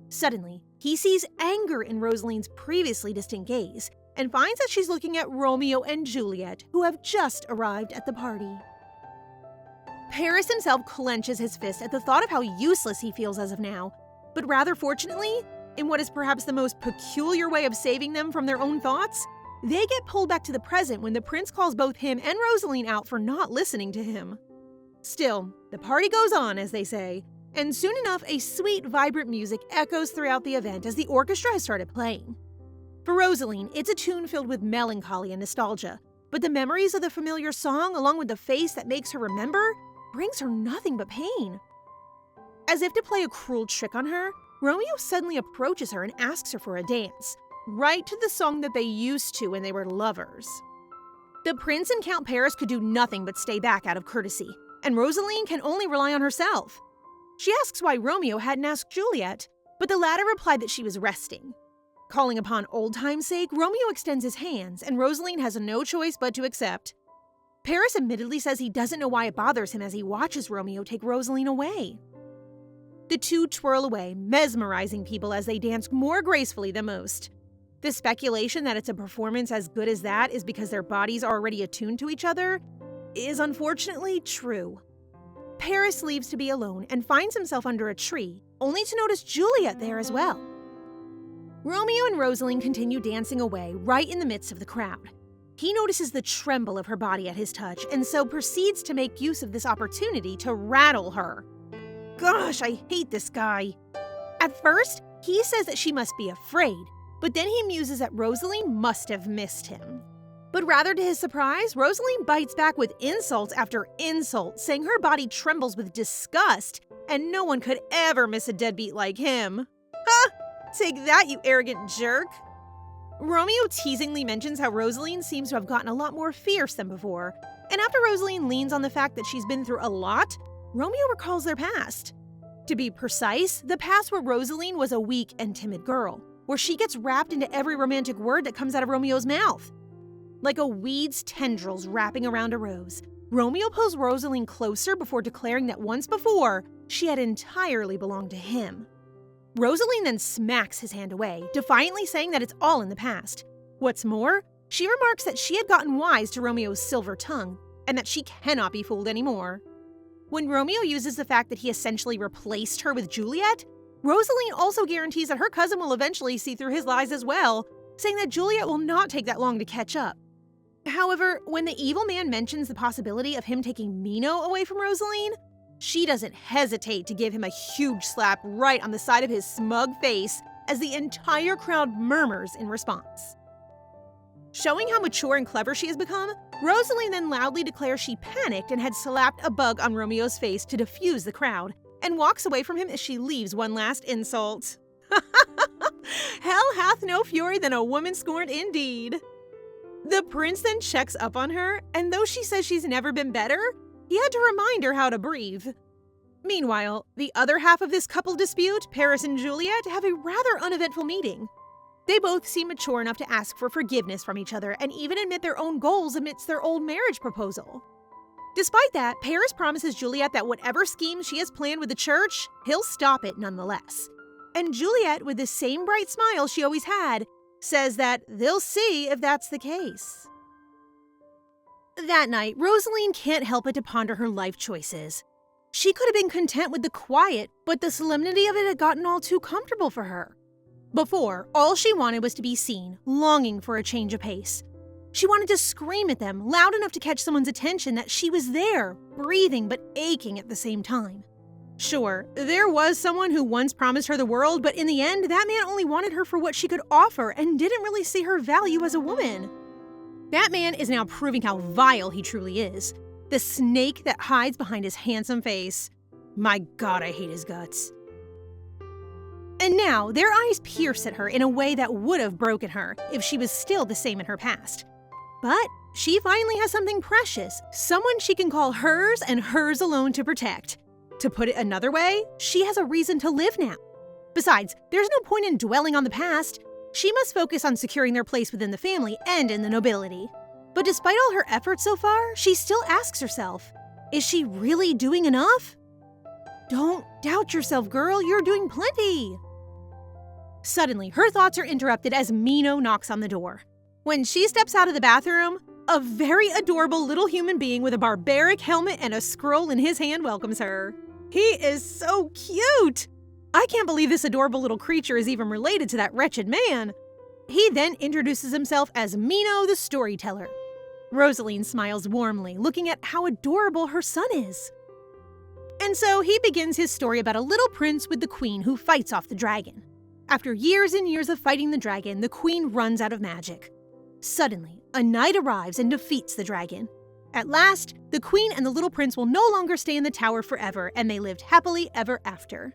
Suddenly, he sees anger in Rosaline's previously distant gaze, and finds that she's looking at Romeo and Juliet, who have just arrived at the party. Paris himself clenches his fist at the thought of how useless he feels as of now, but rather fortunately, in what is perhaps the most peculiar way of saving them from their own thoughts, they get pulled back to the present when the prince calls both him and Rosaline out for not listening to him. Still, the party goes on, as they say, and soon enough a sweet, vibrant music echoes throughout the event as the orchestra has started playing. For Rosaline, it's a tune filled with melancholy and nostalgia, but the memories of the familiar song, along with the face that makes her remember, brings her nothing but pain. As if to play a cruel trick on her, Romeo suddenly approaches her and asks her for a dance, right to the song that they used to when they were lovers. The prince and Count Paris could do nothing but stay back out of courtesy, and Rosaline can only rely on herself. She asks why Romeo hadn't asked Juliet, but the latter replied that she was resting. Calling upon old time's sake, Romeo extends his hands, and Rosaline has no choice but to accept. Paris admittedly says he doesn't know why it bothers him as he watches Romeo take Rosaline away. The two twirl away, mesmerizing people as they dance more gracefully than most. The speculation that it's a performance as good as that is because their bodies are already attuned to each other is unfortunately true. Paris leaves to be alone and finds himself under a tree, only to notice Juliet there as well. Romeo and Rosaline continue dancing away right in the midst of the crowd. He notices the tremble of her body at his touch and so proceeds to make use of this opportunity to rattle her. Gosh, I hate this guy. At first, he says that she must be afraid, but then he muses that Rosaline must have missed him. But rather to his surprise, Rosaline bites back with insult after insult, saying her body trembles with disgust, and no one could ever miss a deadbeat like him. Ha! Take that, you arrogant jerk! Romeo teasingly mentions how Rosaline seems to have gotten a lot more fierce than before, and after Rosaline leans on the fact that she's been through a lot, Romeo recalls their past. To be precise, the past where Rosaline was a weak and timid girl, where she gets wrapped into every romantic word that comes out of Romeo's mouth. Like a weed's tendrils wrapping around a rose, Romeo pulls Rosaline closer before declaring that once before, she had entirely belonged to him. Rosaline then smacks his hand away, defiantly saying that it's all in the past. What's more, she remarks that she had gotten wise to Romeo's silver tongue, and that she cannot be fooled anymore. When Romeo uses the fact that he essentially replaced her with Juliet, Rosaline also guarantees that her cousin will eventually see through his lies as well, saying that Juliet will not take that long to catch up. However, when the evil man mentions the possibility of him taking Mino away from Rosaline, she doesn't hesitate to give him a huge slap right on the side of his smug face as the entire crowd murmurs in response. Showing how mature and clever she has become, Rosaline then loudly declares she panicked and had slapped a bug on Romeo's face to defuse the crowd, and walks away from him as she leaves one last insult. Hell hath no fury than a woman scorned indeed. The prince then checks up on her, and though she says she's never been better, he had to remind her how to breathe. Meanwhile, the other half of this couple dispute, Paris and Juliet, have a rather uneventful meeting. They both seem mature enough to ask for forgiveness from each other and even admit their own goals amidst their old marriage proposal. Despite that, Paris promises Juliet that whatever scheme she has planned with the church, he'll stop it nonetheless. And Juliet, with the same bright smile she always had, says that they'll see if that's the case. That night, Rosaline can't help but to ponder her life choices. She could have been content with the quiet, but the solemnity of it had gotten all too comfortable for her. Before, all she wanted was to be seen, longing for a change of pace. She wanted to scream at them, loud enough to catch someone's attention that she was there, breathing but aching at the same time. Sure, there was someone who once promised her the world, but in the end, that man only wanted her for what she could offer and didn't really see her value as a woman. That man is now proving how vile he truly is. The snake that hides behind his handsome face. My God, I hate his guts. And now, their eyes pierce at her in a way that would have broken her if she was still the same in her past. But she finally has something precious, someone she can call hers and hers alone to protect. To put it another way, she has a reason to live now. Besides, there's no point in dwelling on the past. She must focus on securing their place within the family and in the nobility. But despite all her efforts so far, she still asks herself, is she really doing enough? Don't doubt yourself, girl, you're doing plenty. Suddenly, her thoughts are interrupted as Mino knocks on the door. When she steps out of the bathroom, a very adorable little human being with a barbaric helmet and a scroll in his hand welcomes her. He is so cute! I can't believe this adorable little creature is even related to that wretched man. He then introduces himself as Mino the storyteller. Rosaline smiles warmly, looking at how adorable her son is. And so he begins his story about a little prince with the queen who fights off the dragon. After years and years of fighting the dragon, the queen runs out of magic. Suddenly, a knight arrives and defeats the dragon. At last, the queen and the little prince will no longer stay in the tower forever, and they lived happily ever after.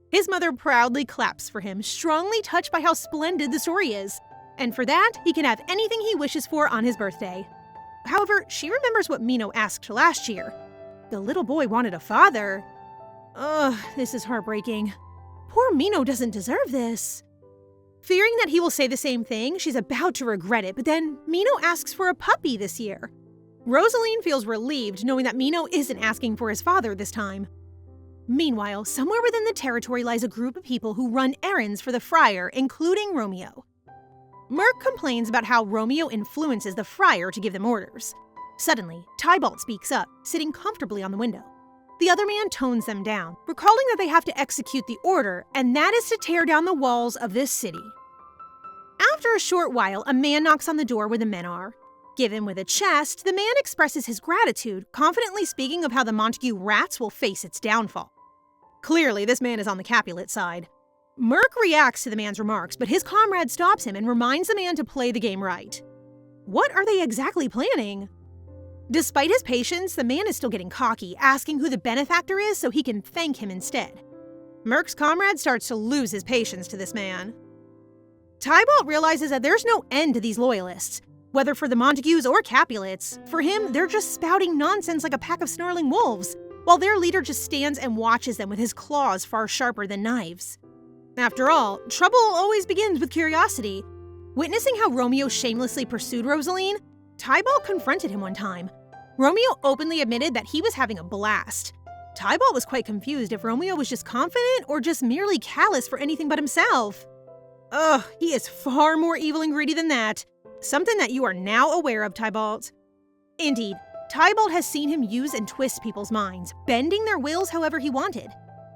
His mother proudly claps for him, strongly touched by how splendid the story is. And for that, he can have anything he wishes for on his birthday. However, she remembers what Mino asked last year. The little boy wanted a father. Ugh, this is heartbreaking. Poor Mino doesn't deserve this. Fearing that he will say the same thing, she's about to regret it, but then Mino asks for a puppy this year. Rosaline feels relieved knowing that Mino isn't asking for his father this time. Meanwhile, somewhere within the territory lies a group of people who run errands for the friar, including Romeo. Merc complains about how Romeo influences the friar to give them orders. Suddenly, Tybalt speaks up, sitting comfortably on the window. The other man tones them down, recalling that they have to execute the order, and that is to tear down the walls of this city. After a short while, a man knocks on the door where the men are. Given with a chest, the man expresses his gratitude, confidently speaking of how the Montague rats will face its downfall. Clearly, this man is on the Capulet side. Merc reacts to the man's remarks, but his comrade stops him and reminds the man to play the game right. What are they exactly planning? Despite his patience, the man is still getting cocky, asking who the benefactor is so he can thank him instead. Merc's comrade starts to lose his patience to this man. Tybalt realizes that there's no end to these loyalists. Whether for the Montagues or Capulets, for him, they're just spouting nonsense like a pack of snarling wolves, while their leader just stands and watches them with his claws far sharper than knives. After all, trouble always begins with curiosity. Witnessing how Romeo shamelessly pursued Rosaline, Tybalt confronted him one time. Romeo openly admitted that he was having a blast. Tybalt was quite confused if Romeo was just confident or just merely callous for anything but himself. Ugh, he is far more evil and greedy than that. Something that you are now aware of, Tybalt. Indeed, Tybalt has seen him use and twist people's minds, bending their wills however he wanted.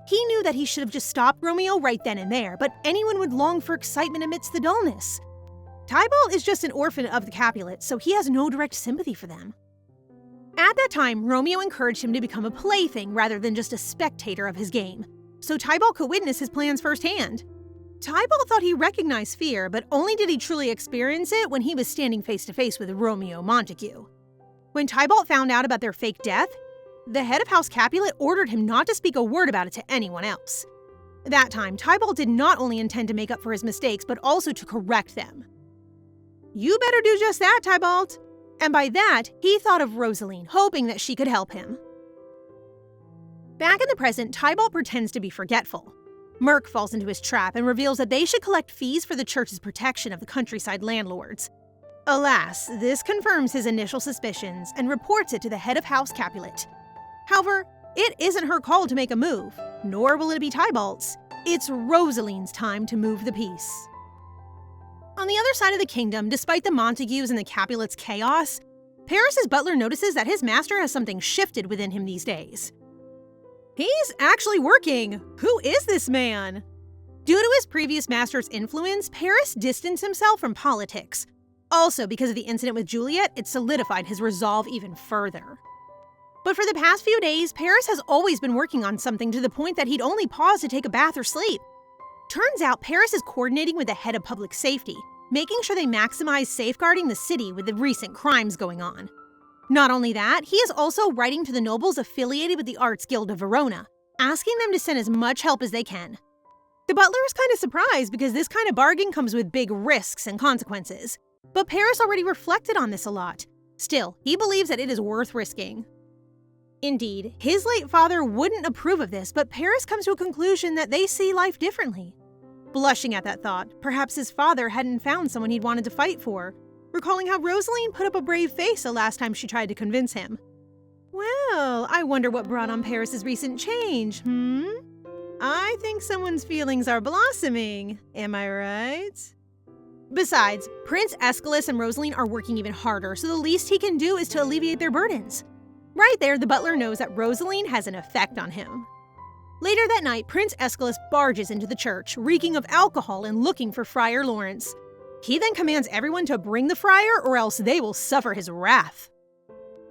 He knew that he should have just stopped Romeo right then and there, but anyone would long for excitement amidst the dullness. Tybalt is just an orphan of the Capulets, so he has no direct sympathy for them. At that time, Romeo encouraged him to become a plaything rather than just a spectator of his game, so Tybalt could witness his plans firsthand. Tybalt thought he recognized fear, but only did he truly experience it when he was standing face to face with Romeo Montague. When Tybalt found out about their fake death, the head of House Capulet ordered him not to speak a word about it to anyone else. That time, Tybalt did not only intend to make up for his mistakes, but also to correct them. You better do just that, Tybalt. And by that, he thought of Rosaline, hoping that she could help him. Back in the present, Tybalt pretends to be forgetful. Merc falls into his trap and reveals that they should collect fees for the church's protection of the countryside landlords. Alas, this confirms his initial suspicions and reports it to the head of House Capulet. However, it isn't her call to make a move, nor will it be Tybalt's. It's Rosaline's time to move the piece. On the other side of the kingdom, despite the Montagues and the Capulets' chaos, Paris's butler notices that his master has something shifted within him these days. He's actually working! Who is this man? Due to his previous master's influence, Paris distanced himself from politics. Also, because of the incident with Juliet, it solidified his resolve even further. But for the past few days, Paris has always been working on something to the point that he'd only pause to take a bath or sleep. Turns out Paris is coordinating with the head of public safety, making sure they maximize safeguarding the city with the recent crimes going on. Not only that, he is also writing to the nobles affiliated with the Arts Guild of Verona, asking them to send as much help as they can. The butler is kind of surprised because this kind of bargain comes with big risks and consequences. But Paris already reflected on this a lot. Still, he believes that it is worth risking. Indeed, his late father wouldn't approve of this, but Paris comes to a conclusion that they see life differently. Blushing at that thought, perhaps his father hadn't found someone he'd wanted to fight for, recalling how Rosaline put up a brave face the last time she tried to convince him. Well, I wonder what brought on Paris's recent change, I think someone's feelings are blossoming, am I right? Besides, Prince Aeschylus and Rosaline are working even harder, so the least he can do is to alleviate their burdens. Right there, the butler knows that Rosaline has an effect on him. Later that night, Prince Aeschylus barges into the church, reeking of alcohol and looking for Friar Lawrence. He then commands everyone to bring the friar or else they will suffer his wrath.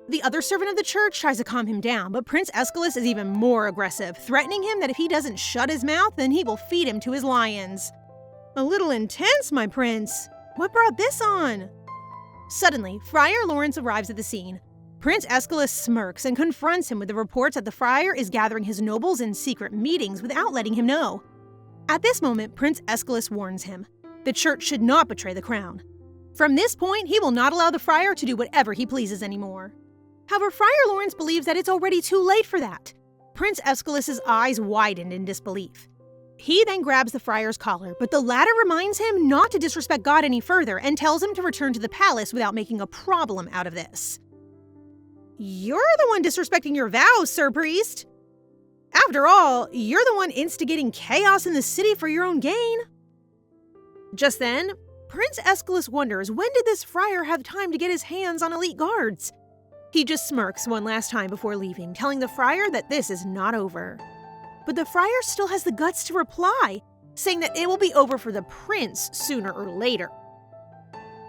The other servant of the church tries to calm him down, but Prince Aeschylus is even more aggressive, threatening him that if he doesn't shut his mouth, then he will feed him to his lions. A little intense, my prince. What brought this on? Suddenly, Friar Lawrence arrives at the scene. Prince Aeschylus smirks and confronts him with the reports that the friar is gathering his nobles in secret meetings without letting him know. At this moment, Prince Aeschylus warns him. The church should not betray the crown. From this point, he will not allow the friar to do whatever he pleases anymore. However, Friar Lawrence believes that it's already too late for that. Prince Aeschylus's eyes widened in disbelief. He then grabs the friar's collar, but the latter reminds him not to disrespect God any further and tells him to return to the palace without making a problem out of this. You're the one disrespecting your vows, Sir Priest. After all, you're the one instigating chaos in the city for your own gain. Just then, Prince Aeschylus wonders when did this friar have time to get his hands on elite guards? He just smirks one last time before leaving, telling the friar that this is not over. But the friar still has the guts to reply, saying that it will be over for the prince sooner or later.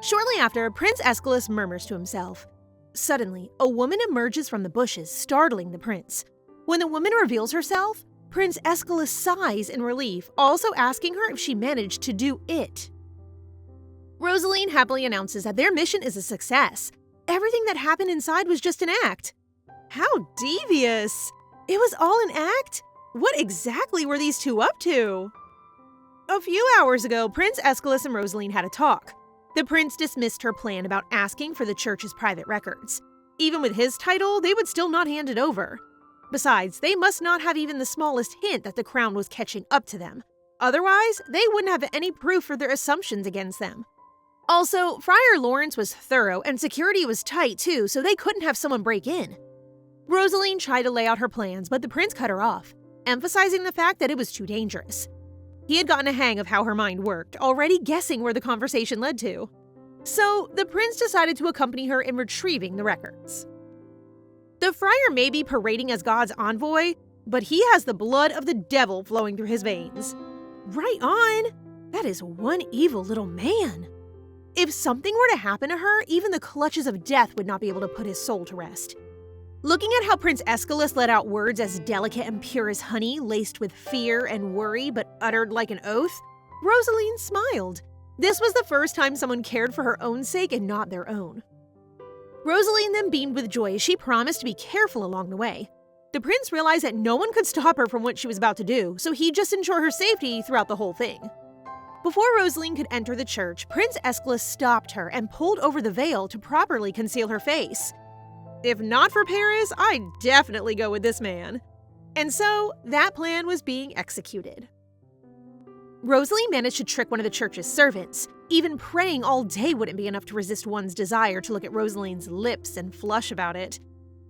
Shortly after, Prince Aeschylus murmurs to himself. Suddenly, a woman emerges from the bushes, startling the prince. When the woman reveals herself, Prince Aeschylus sighs in relief, also asking her if she managed to do it. Rosaline happily announces that their mission is a success. Everything that happened inside was just an act. How devious! It was all an act? What exactly were these two up to? A few hours ago, Prince Aeschylus and Rosaline had a talk. The prince dismissed her plan about asking for the church's private records. Even with his title, they would still not hand it over. Besides, they must not have even the smallest hint that the crown was catching up to them. Otherwise, they wouldn't have any proof for their assumptions against them. Also, Friar Lawrence was thorough and security was tight too, so they couldn't have someone break in. Rosaline tried to lay out her plans, but the prince cut her off, emphasizing the fact that it was too dangerous. He had gotten a hang of how her mind worked, already guessing where the conversation led to. So, the prince decided to accompany her in retrieving the records. The friar may be parading as God's envoy, but he has the blood of the devil flowing through his veins. Right on! That is one evil little man. If something were to happen to her, even the clutches of death would not be able to put his soul to rest. Looking at how Prince Aeschylus let out words as delicate and pure as honey, laced with fear and worry but uttered like an oath, Rosaline smiled. This was the first time someone cared for her own sake and not their own. Rosaline then beamed with joy as she promised to be careful along the way. The prince realized that no one could stop her from what she was about to do, so he'd just ensure her safety throughout the whole thing. Before Rosaline could enter the church, Prince Aeschylus stopped her and pulled over the veil to properly conceal her face. If not for Paris, I'd definitely go with this man. And so, that plan was being executed. Rosaline managed to trick one of the church's servants. Even praying all day wouldn't be enough to resist one's desire to look at Rosaline's lips and flush about it.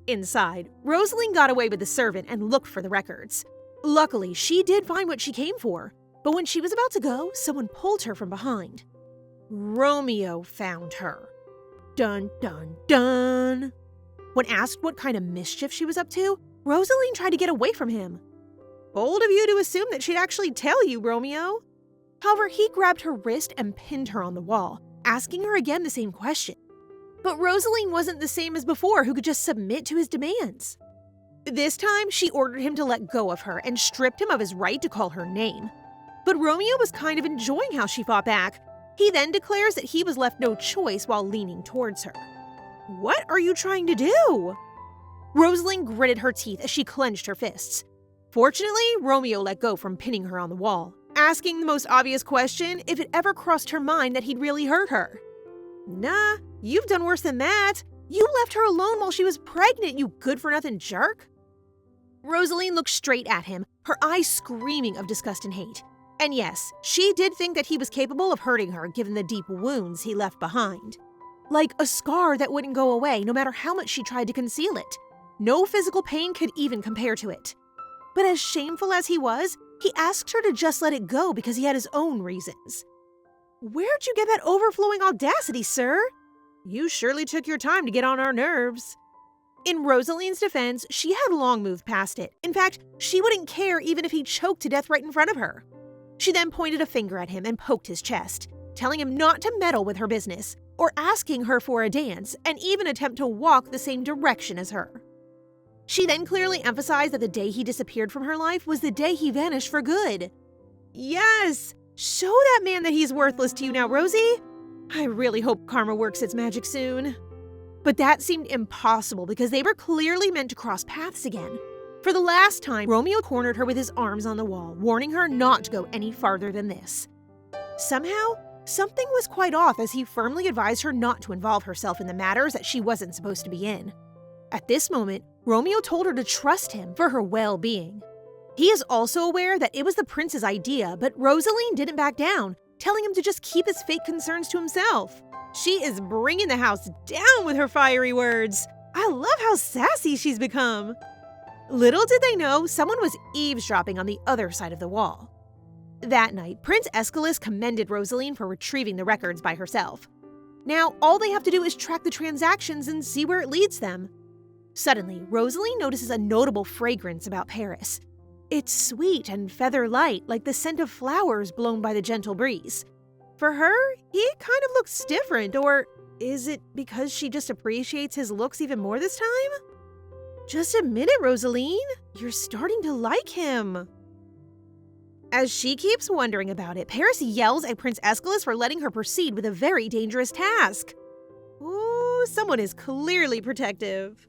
Inside, Rosaline got away with the servant and looked for the records. Luckily, she did find what she came for. But when she was about to go, someone pulled her from behind. Romeo found her. Dun dun dun! When asked what kind of mischief she was up to, Rosaline tried to get away from him. Bold of you to assume that she'd actually tell you, Romeo. However, he grabbed her wrist and pinned her on the wall, asking her again the same question. But Rosaline wasn't the same as before, who could just submit to his demands. This time, she ordered him to let go of her and stripped him of his right to call her name. But Romeo was kind of enjoying how she fought back. He then declares that he was left no choice while leaning towards her. "What are you trying to do?" Rosaline gritted her teeth as she clenched her fists. Fortunately, Romeo let go from pinning her on the wall, asking the most obvious question if it ever crossed her mind that he'd really hurt her. "Nah, you've done worse than that. You left her alone while she was pregnant, you good-for-nothing jerk." Rosaline looked straight at him, her eyes screaming of disgust and hate. And yes, she did think that he was capable of hurting her given the deep wounds he left behind. Like a scar that wouldn't go away no matter how much she tried to conceal it. No physical pain could even compare to it. But as shameful as he was, he asked her to just let it go because he had his own reasons. "Where'd you get that overflowing audacity, sir? You surely took your time to get on our nerves." In Rosaline's defense, she had long moved past it. In fact, she wouldn't care even if he choked to death right in front of her. She then pointed a finger at him and poked his chest, telling him not to meddle with her business, or asking her for a dance, and even attempt to walk the same direction as her. She then clearly emphasized that the day he disappeared from her life was the day he vanished for good. Yes! Show that man that he's worthless to you now, Rosie! I really hope karma works its magic soon. But that seemed impossible because they were clearly meant to cross paths again. For the last time, Romeo cornered her with his arms on the wall, warning her not to go any farther than this. Somehow, something was quite off as he firmly advised her not to involve herself in the matters that she wasn't supposed to be in. At this moment, Romeo told her to trust him for her well-being. He is also aware that it was the prince's idea, but Rosaline didn't back down, telling him to just keep his fake concerns to himself. She is bringing the house down with her fiery words. I love how sassy she's become. Little did they know, someone was eavesdropping on the other side of the wall. That night, Prince Aeschylus commended Rosaline for retrieving the records by herself. Now, all they have to do is track the transactions and see where it leads them. Suddenly, Rosaline notices a notable fragrance about Paris. It's sweet and feather-light, like the scent of flowers blown by the gentle breeze. For her, he kind of looks different, or is it because she just appreciates his looks even more this time? Just admit it, Rosaline. You're starting to like him. As she keeps wondering about it, Paris yells at Prince Aeschylus for letting her proceed with a very dangerous task. Ooh, someone is clearly protective.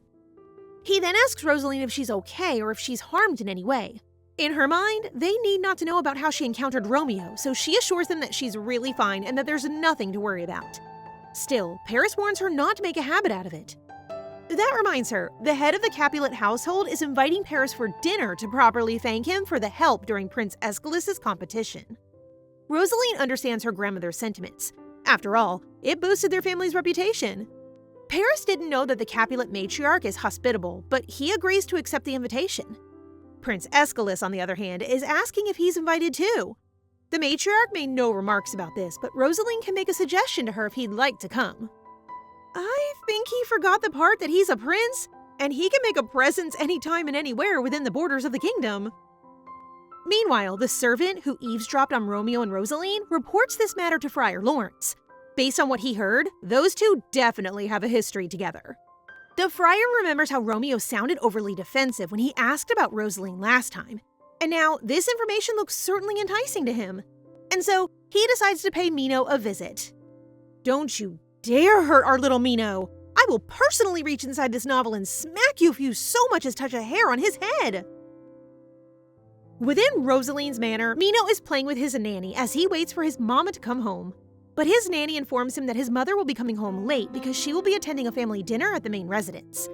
He then asks Rosaline if she's okay or if she's harmed in any way. In her mind, they need not to know about how she encountered Romeo, so she assures them that she's really fine and that there's nothing to worry about. Still, Paris warns her not to make a habit out of it. That reminds her, the head of the Capulet household is inviting Paris for dinner to properly thank him for the help during Prince Aeschylus' competition. Rosaline understands her grandmother's sentiments. After all, it boosted their family's reputation. Paris didn't know that the Capulet matriarch is hospitable, but he agrees to accept the invitation. Prince Aeschylus, on the other hand, is asking if he's invited too. The matriarch made no remarks about this, but Rosaline can make a suggestion to her if he'd like to come. I think he forgot the part that he's a prince, and he can make a presence anytime and anywhere within the borders of the kingdom. Meanwhile, the servant who eavesdropped on Romeo and Rosaline reports this matter to Friar Lawrence. Based on what he heard, those two definitely have a history together. The friar remembers how Romeo sounded overly defensive when he asked about Rosaline last time, and now this information looks certainly enticing to him. And so, he decides to pay Mino a visit. Don't you dare hurt our little Mino! I will personally reach inside this novel and smack you if you so much as touch a hair on his head! Within Rosaline's manor, Mino is playing with his nanny as he waits for his mama to come home. But his nanny informs him that his mother will be coming home late because she will be attending a family dinner at the main residence.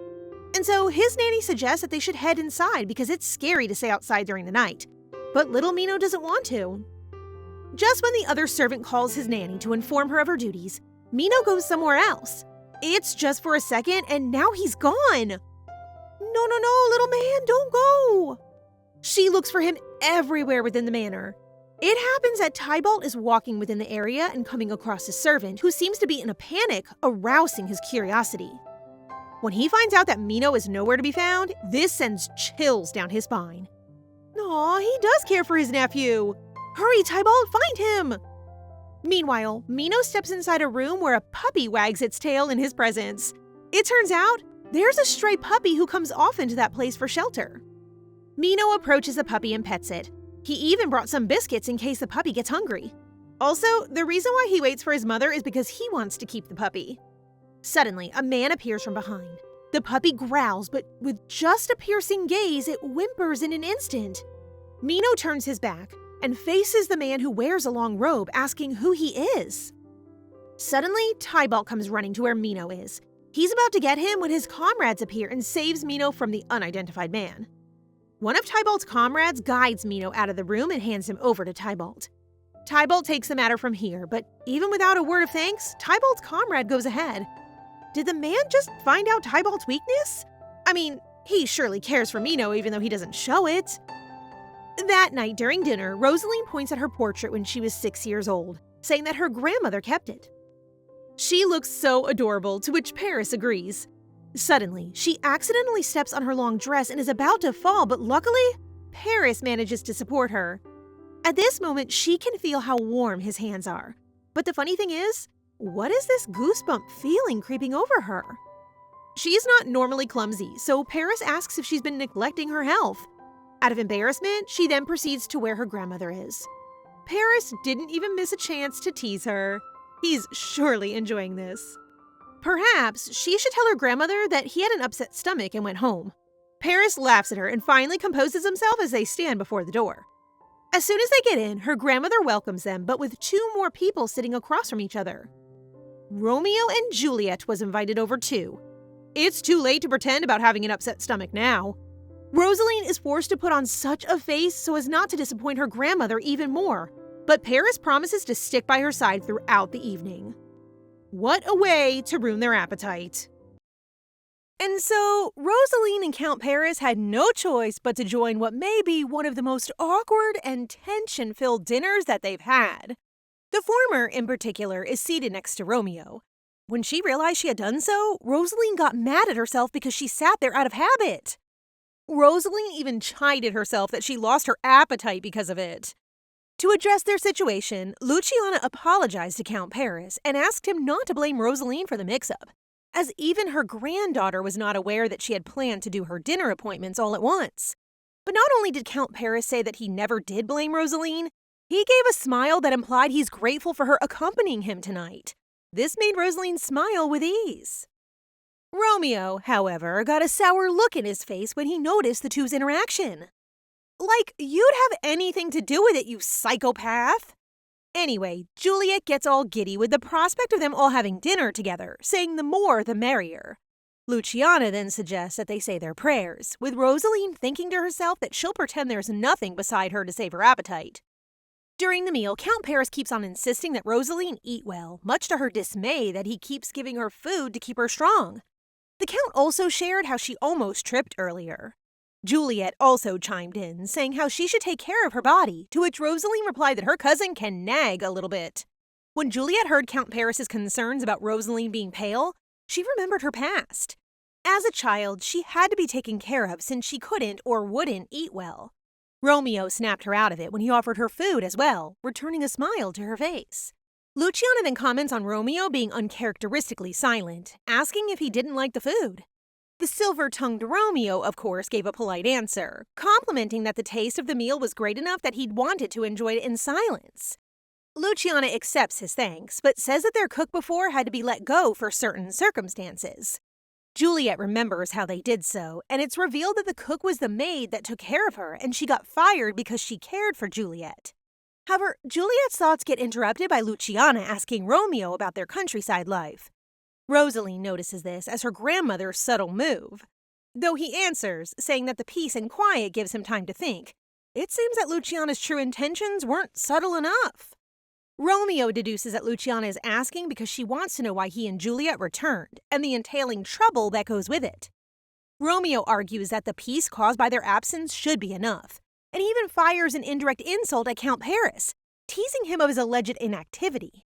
And so his nanny suggests that they should head inside because it's scary to stay outside during the night. But little Mino doesn't want to. Just when the other servant calls his nanny to inform her of her duties, Mino goes somewhere else. It's just for a second, and now he's gone. No, little man, don't go. She looks for him everywhere within the manor. It happens that Tybalt is walking within the area and coming across a servant who seems to be in a panic, arousing his curiosity. When he finds out that Mino is nowhere to be found, this sends chills down his spine. Aw, he does care for his nephew. Hurry, Tybalt, find him! Meanwhile, Mino steps inside a room where a puppy wags its tail in his presence. It turns out, there's a stray puppy who comes often to that place for shelter. Mino approaches the puppy and pets it. He even brought some biscuits in case the puppy gets hungry. Also, the reason why he waits for his mother is because he wants to keep the puppy. Suddenly, a man appears from behind. The puppy growls, but with just a piercing gaze, it whimpers in an instant. Mino turns his back and faces the man who wears a long robe, asking who he is. Suddenly, Tybalt comes running to where Mino is. He's about to get him when his comrades appear and saves Mino from the unidentified man. One of Tybalt's comrades guides Mino out of the room and hands him over to Tybalt. Tybalt takes the matter from here, but even without a word of thanks, Tybalt's comrade goes ahead. Did the man just find out Tybalt's weakness? I mean, he surely cares for Mino even though he doesn't show it. That night during dinner, Rosaline points at her portrait when she was 6 years old, saying that her grandmother kept it. She looks so adorable, to which Paris agrees. Suddenly, she accidentally steps on her long dress and is about to fall, but luckily, Paris manages to support her. At this moment, she can feel how warm his hands are. But the funny thing is, what is this goosebump feeling creeping over her? She's not normally clumsy, so Paris asks if she's been neglecting her health. Out of embarrassment, she then proceeds to where her grandmother is. Paris didn't even miss a chance to tease her. He's surely enjoying this. Perhaps she should tell her grandmother that he had an upset stomach and went home. Paris laughs at her and finally composes himself as they stand before the door. As soon as they get in, her grandmother welcomes them, but with 2 more people sitting across from each other. Romeo and Juliet was invited over too. It's too late to pretend about having an upset stomach now. Rosaline is forced to put on such a face so as not to disappoint her grandmother even more, but Paris promises to stick by her side throughout the evening. What a way to ruin their appetite. And so, Rosaline and Count Paris had no choice but to join what may be one of the most awkward and tension-filled dinners that they've had. The former, in particular, is seated next to Romeo. When she realized she had done so, Rosaline got mad at herself because she sat there out of habit. Rosaline even chided herself that she lost her appetite because of it. To address their situation, Luciana apologized to Count Paris and asked him not to blame Rosaline for the mix-up, as even her granddaughter was not aware that she had planned to do her dinner appointments all at once. But not only did Count Paris say that he never did blame Rosaline, he gave a smile that implied he's grateful for her accompanying him tonight. This made Rosaline smile with ease. Romeo, however, got a sour look in his face when he noticed the two's interaction. Like, you'd have anything to do with it, you psychopath! Anyway, Juliet gets all giddy with the prospect of them all having dinner together, saying the more the merrier. Luciana then suggests that they say their prayers, with Rosaline thinking to herself that she'll pretend there's nothing beside her to save her appetite. During the meal, Count Paris keeps on insisting that Rosaline eat well, much to her dismay that he keeps giving her food to keep her strong. The Count also shared how she almost tripped earlier. Juliet also chimed in, saying how she should take care of her body, to which Rosaline replied that her cousin can nag a little bit. When Juliet heard Count Paris's concerns about Rosaline being pale, she remembered her past. As a child, she had to be taken care of since she couldn't or wouldn't eat well. Romeo snapped her out of it when he offered her food as well, returning a smile to her face. Luciana then comments on Romeo being uncharacteristically silent, asking if he didn't like the food. The silver-tongued Romeo, of course, gave a polite answer, complimenting that the taste of the meal was great enough that he'd wanted to enjoy it in silence. Luciana accepts his thanks, but says that their cook before had to be let go for certain circumstances. Juliet remembers how they did so, and it's revealed that the cook was the maid that took care of her, and she got fired because she cared for Juliet. However, Juliet's thoughts get interrupted by Luciana asking Romeo about their countryside life. Rosaline notices this as her grandmother's subtle move. Though he answers, saying that the peace and quiet gives him time to think, it seems that Luciana's true intentions weren't subtle enough. Romeo deduces that Luciana is asking because she wants to know why he and Juliet returned, and the entailing trouble that goes with it. Romeo argues that the peace caused by their absence should be enough, and he even fires an indirect insult at Count Paris, teasing him of his alleged inactivity.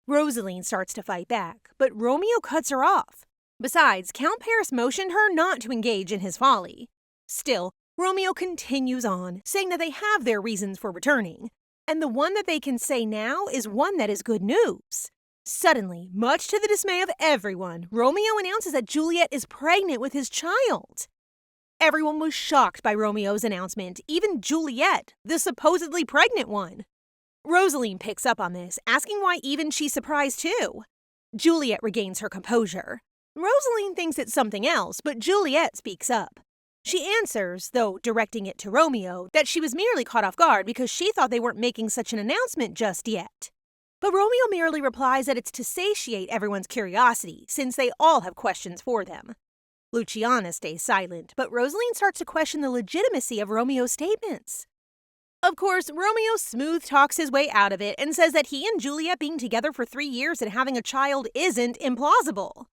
Rosaline starts to fight back, but Romeo cuts her off. Besides, Count Paris motioned her not to engage in his folly. Still, Romeo continues on, saying that they have their reasons for returning, and the one that they can say now is one that is good news. Suddenly, much to the dismay of everyone, Romeo announces that Juliet is pregnant with his child. Everyone was shocked by Romeo's announcement, even Juliet, the supposedly pregnant one. Rosaline picks up on this, asking why even she's surprised too. Juliet regains her composure. Rosaline thinks it's something else, but Juliet speaks up. She answers, though directing it to Romeo, that she was merely caught off guard because she thought they weren't making such an announcement just yet. But Romeo merely replies that it's to satiate everyone's curiosity, since they all have questions for them. Luciana stays silent, but Rosaline starts to question the legitimacy of Romeo's statements. Of course, Romeo smooth talks his way out of it and says that he and Juliet being together for 3 years and having a child isn't implausible.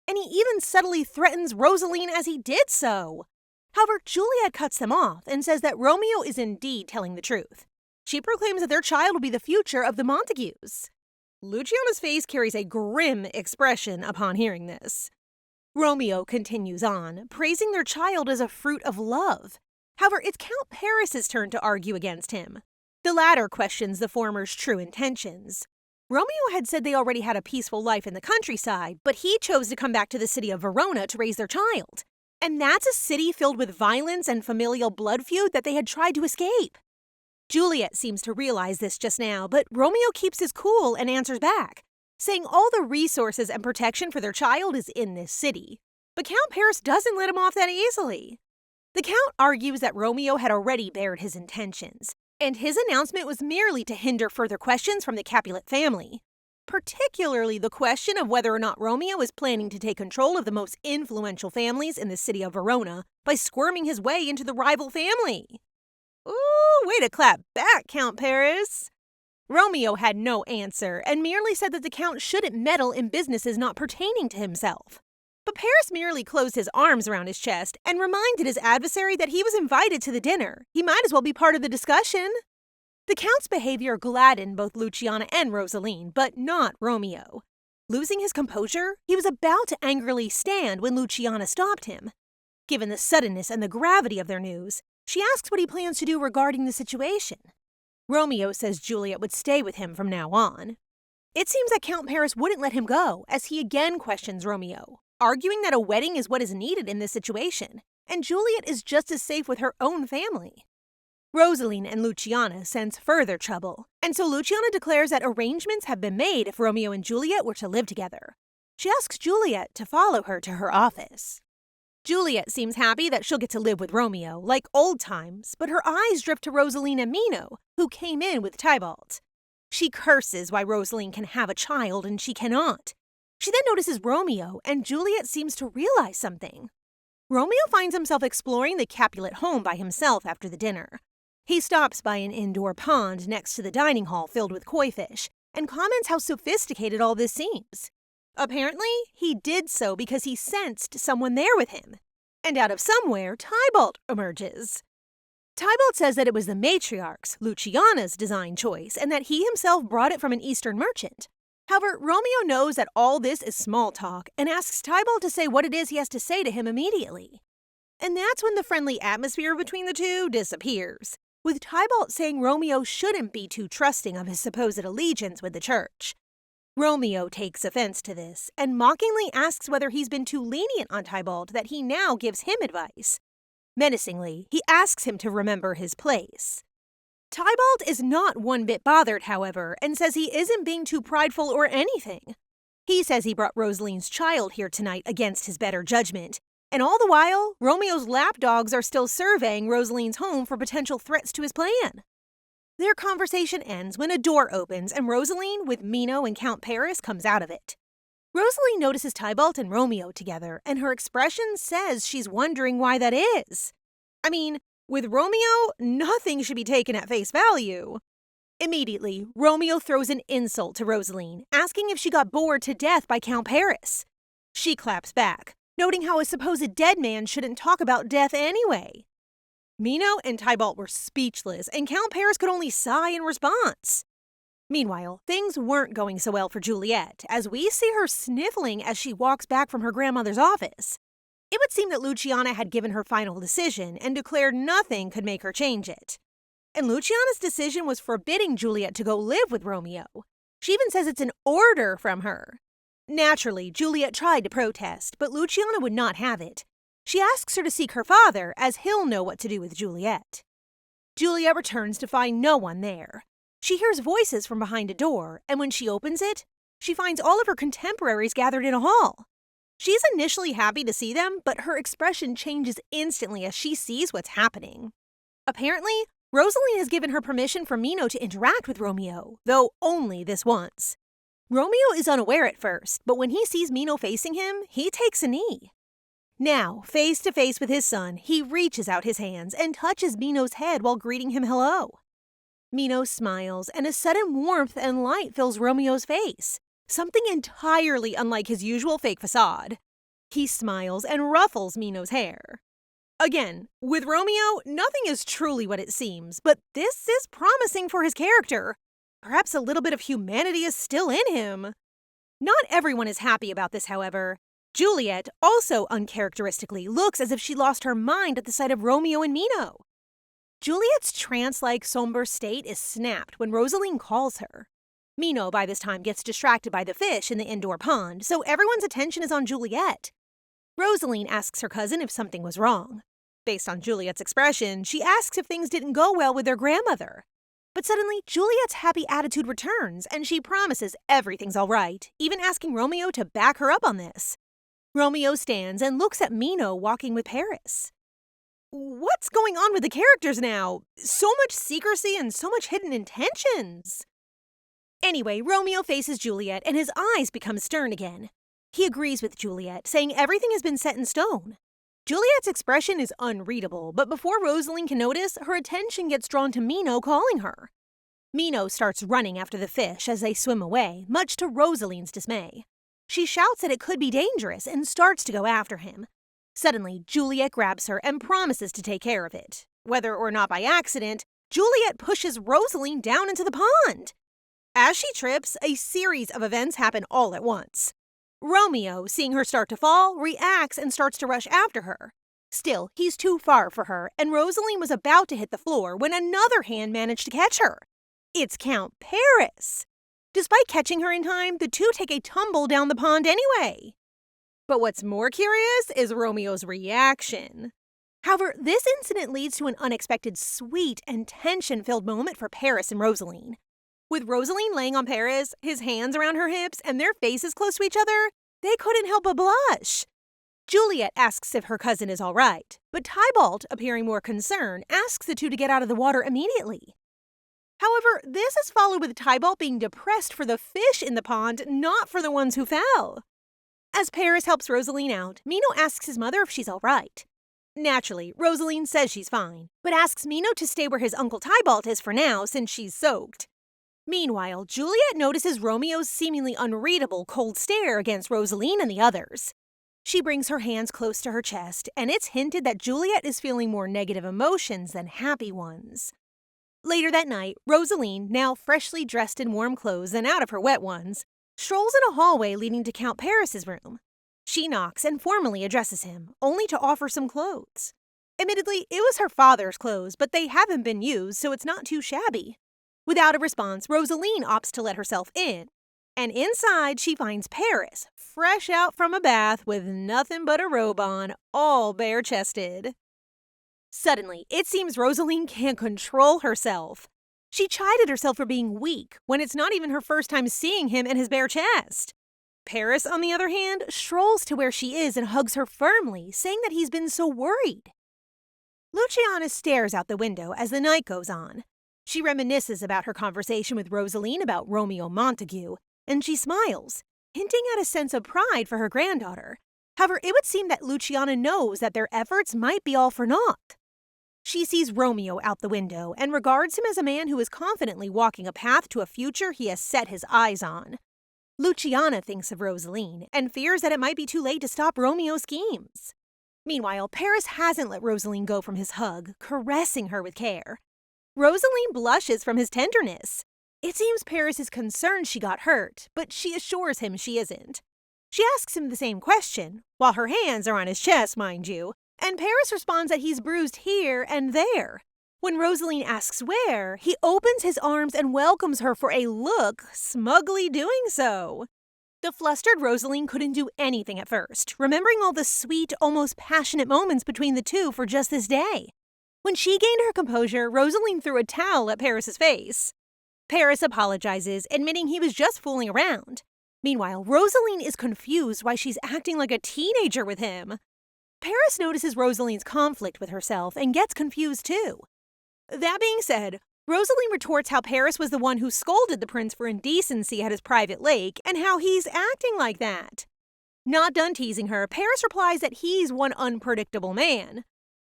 And he even subtly threatens Rosaline as he did so. However, Juliet cuts them off and says that Romeo is indeed telling the truth. She proclaims that their child will be the future of the Montagues. Luciana's face carries a grim expression upon hearing this. Romeo continues on, praising their child as a fruit of love. However, it's Count Paris's turn to argue against him. The latter questions the former's true intentions. Romeo had said they already had a peaceful life in the countryside, but he chose to come back to the city of Verona to raise their child. And that's a city filled with violence and familial blood feud that they had tried to escape. Juliet seems to realize this just now, but Romeo keeps his cool and answers back, saying all the resources and protection for their child is in this city. But Count Paris doesn't let him off that easily. The Count argues that Romeo had already bared his intentions, and his announcement was merely to hinder further questions from the Capulet family, particularly the question of whether or not Romeo is planning to take control of the most influential families in the city of Verona by squirming his way into the rival family. Ooh, way to clap back, Count Paris! Romeo had no answer and merely said that the Count shouldn't meddle in businesses not pertaining to himself. But Paris merely closed his arms around his chest and reminded his adversary that he was invited to the dinner. He might as well be part of the discussion. The Count's behavior gladdened both Luciana and Rosaline, but not Romeo. Losing his composure, he was about to angrily stand when Luciana stopped him. Given the suddenness and the gravity of their news, she asks what he plans to do regarding the situation. Romeo says Juliet would stay with him from now on. It seems that Count Paris wouldn't let him go, as he again questions Romeo, arguing that a wedding is what is needed in this situation, and Juliet is just as safe with her own family. Rosaline and Luciana sense further trouble, and so Luciana declares that arrangements have been made if Romeo and Juliet were to live together. She asks Juliet to follow her to her office. Juliet seems happy that she'll get to live with Romeo, like old times, but her eyes drift to Rosaline and Mino, who came in with Tybalt. She curses why Rosaline can have a child and she cannot. She then notices Romeo, and Juliet seems to realize something. Romeo finds himself exploring the Capulet home by himself after the dinner. He stops by an indoor pond next to the dining hall filled with koi fish, and comments how sophisticated all this seems. Apparently, he did so because he sensed someone there with him. And out of somewhere, Tybalt emerges. Tybalt says that it was the matriarch's, Luciana's, design choice, and that he himself brought it from an Eastern merchant. However, Romeo knows that all this is small talk and asks Tybalt to say what it is he has to say to him immediately. And that's when the friendly atmosphere between the two disappears, with Tybalt saying Romeo shouldn't be too trusting of his supposed allegiance with the church. Romeo takes offense to this and mockingly asks whether he's been too lenient on Tybalt that he now gives him advice. Menacingly, he asks him to remember his place. Tybalt is not one bit bothered, however, and says he isn't being too prideful or anything. He says he brought Rosaline's child here tonight against his better judgment, and all the while, Romeo's lapdogs are still surveying Rosaline's home for potential threats to his plan. Their conversation ends when a door opens and Rosaline, with Mino and Count Paris, comes out of it. Rosaline notices Tybalt and Romeo together, and her expression says she's wondering why that is. I mean, with Romeo, nothing should be taken at face value. Immediately, Romeo throws an insult to Rosaline, asking if she got bored to death by Count Paris. She claps back, noting how a supposed dead man shouldn't talk about death anyway. Mino and Tybalt were speechless, and Count Paris could only sigh in response. Meanwhile, things weren't going so well for Juliet, as we see her sniffling as she walks back from her grandmother's office. It would seem that Luciana had given her final decision and declared nothing could make her change it. And Luciana's decision was forbidding Juliet to go live with Romeo. She even says it's an order from her. Naturally, Juliet tried to protest, but Luciana would not have it. She asks her to seek her father, as he'll know what to do with Juliet. Juliet returns to find no one there. She hears voices from behind a door, and when she opens it, she finds all of her contemporaries gathered in a hall. She's initially happy to see them, but her expression changes instantly as she sees what's happening. Apparently, Rosaline has given her permission for Mino to interact with Romeo, though only this once. Romeo is unaware at first, but when he sees Mino facing him, he takes a knee. Now, face to face with his son, he reaches out his hands and touches Mino's head while greeting him hello. Mino smiles, and a sudden warmth and light fills Romeo's face, something entirely unlike his usual fake facade. He smiles and ruffles Mino's hair. Again, with Romeo, nothing is truly what it seems, but this is promising for his character. Perhaps a little bit of humanity is still in him. Not everyone is happy about this, however. Juliet, also uncharacteristically, looks as if she lost her mind at the sight of Romeo and Mino. Juliet's trance-like somber state is snapped when Rosaline calls her. Mino, by this time, gets distracted by the fish in the indoor pond, so everyone's attention is on Juliet. Rosaline asks her cousin if something was wrong. Based on Juliet's expression, she asks if things didn't go well with their grandmother. But suddenly, Juliet's happy attitude returns, and she promises everything's all right, even asking Romeo to back her up on this. Romeo stands and looks at Mino walking with Paris. What's going on with the characters now? So much secrecy and so much hidden intentions. Anyway, Romeo faces Juliet and his eyes become stern again. He agrees with Juliet, saying everything has been set in stone. Juliet's expression is unreadable, but before Rosaline can notice, her attention gets drawn to Mino calling her. Mino starts running after the fish as they swim away, much to Rosaline's dismay. She shouts that it could be dangerous and starts to go after him. Suddenly, Juliet grabs her and promises to take care of it. Whether or not by accident, Juliet pushes Rosaline down into the pond. As she trips, a series of events happen all at once. Romeo, seeing her start to fall, reacts and starts to rush after her. Still, he's too far for her, and Rosaline was about to hit the floor when another hand managed to catch her. It's Count Paris. Despite catching her in time, the two take a tumble down the pond anyway. But what's more curious is Romeo's reaction. However, this incident leads to an unexpected, sweet, and tension-filled moment for Paris and Rosaline. With Rosaline laying on Paris, his hands around her hips, and their faces close to each other, they couldn't help but blush. Juliet asks if her cousin is all right, but Tybalt, appearing more concerned, asks the two to get out of the water immediately. However, this is followed with Tybalt being depressed for the fish in the pond, not for the ones who fell. As Paris helps Rosaline out, Mino asks his mother if she's all right. Naturally, Rosaline says she's fine, but asks Mino to stay where his Uncle Tybalt is for now since she's soaked. Meanwhile, Juliet notices Romeo's seemingly unreadable cold stare against Rosaline and the others. She brings her hands close to her chest, and it's hinted that Juliet is feeling more negative emotions than happy ones. Later that night, Rosaline, now freshly dressed in warm clothes and out of her wet ones, strolls in a hallway leading to Count Paris's room. She knocks and formally addresses him, only to offer some clothes. Admittedly, it was her father's clothes, but they haven't been used, so it's not too shabby. Without a response, Rosaline opts to let herself in, and inside she finds Paris, fresh out from a bath with nothing but a robe on, all bare-chested. Suddenly, it seems Rosaline can't control herself. She chided herself for being weak when it's not even her first time seeing him and his bare chest. Paris, on the other hand, strolls to where she is and hugs her firmly, saying that he's been so worried. Luciana stares out the window as the night goes on. She reminisces about her conversation with Rosaline about Romeo Montague, and she smiles, hinting at a sense of pride for her granddaughter. However, it would seem that Luciana knows that their efforts might be all for naught. She sees Romeo out the window and regards him as a man who is confidently walking a path to a future he has set his eyes on. Luciana thinks of Rosaline and fears that it might be too late to stop Romeo's schemes. Meanwhile, Paris hasn't let Rosaline go from his hug, caressing her with care. Rosaline blushes from his tenderness. It seems Paris is concerned she got hurt, but she assures him she isn't. She asks him the same question, while her hands are on his chest, mind you, and Paris responds that he's bruised here and there. When Rosaline asks where, he opens his arms and welcomes her for a look, smugly doing so. The flustered Rosaline couldn't do anything at first, remembering all the sweet, almost passionate moments between the two for just this day. When she gained her composure, Rosaline threw a towel at Paris's face. Paris apologizes, admitting he was just fooling around. Meanwhile, Rosaline is confused why she's acting like a teenager with him. Paris notices Rosaline's conflict with herself and gets confused too. That being said, Rosaline retorts how Paris was the one who scolded the prince for indecency at his private lake and how he's acting like that. Not done teasing her, Paris replies that he's one unpredictable man.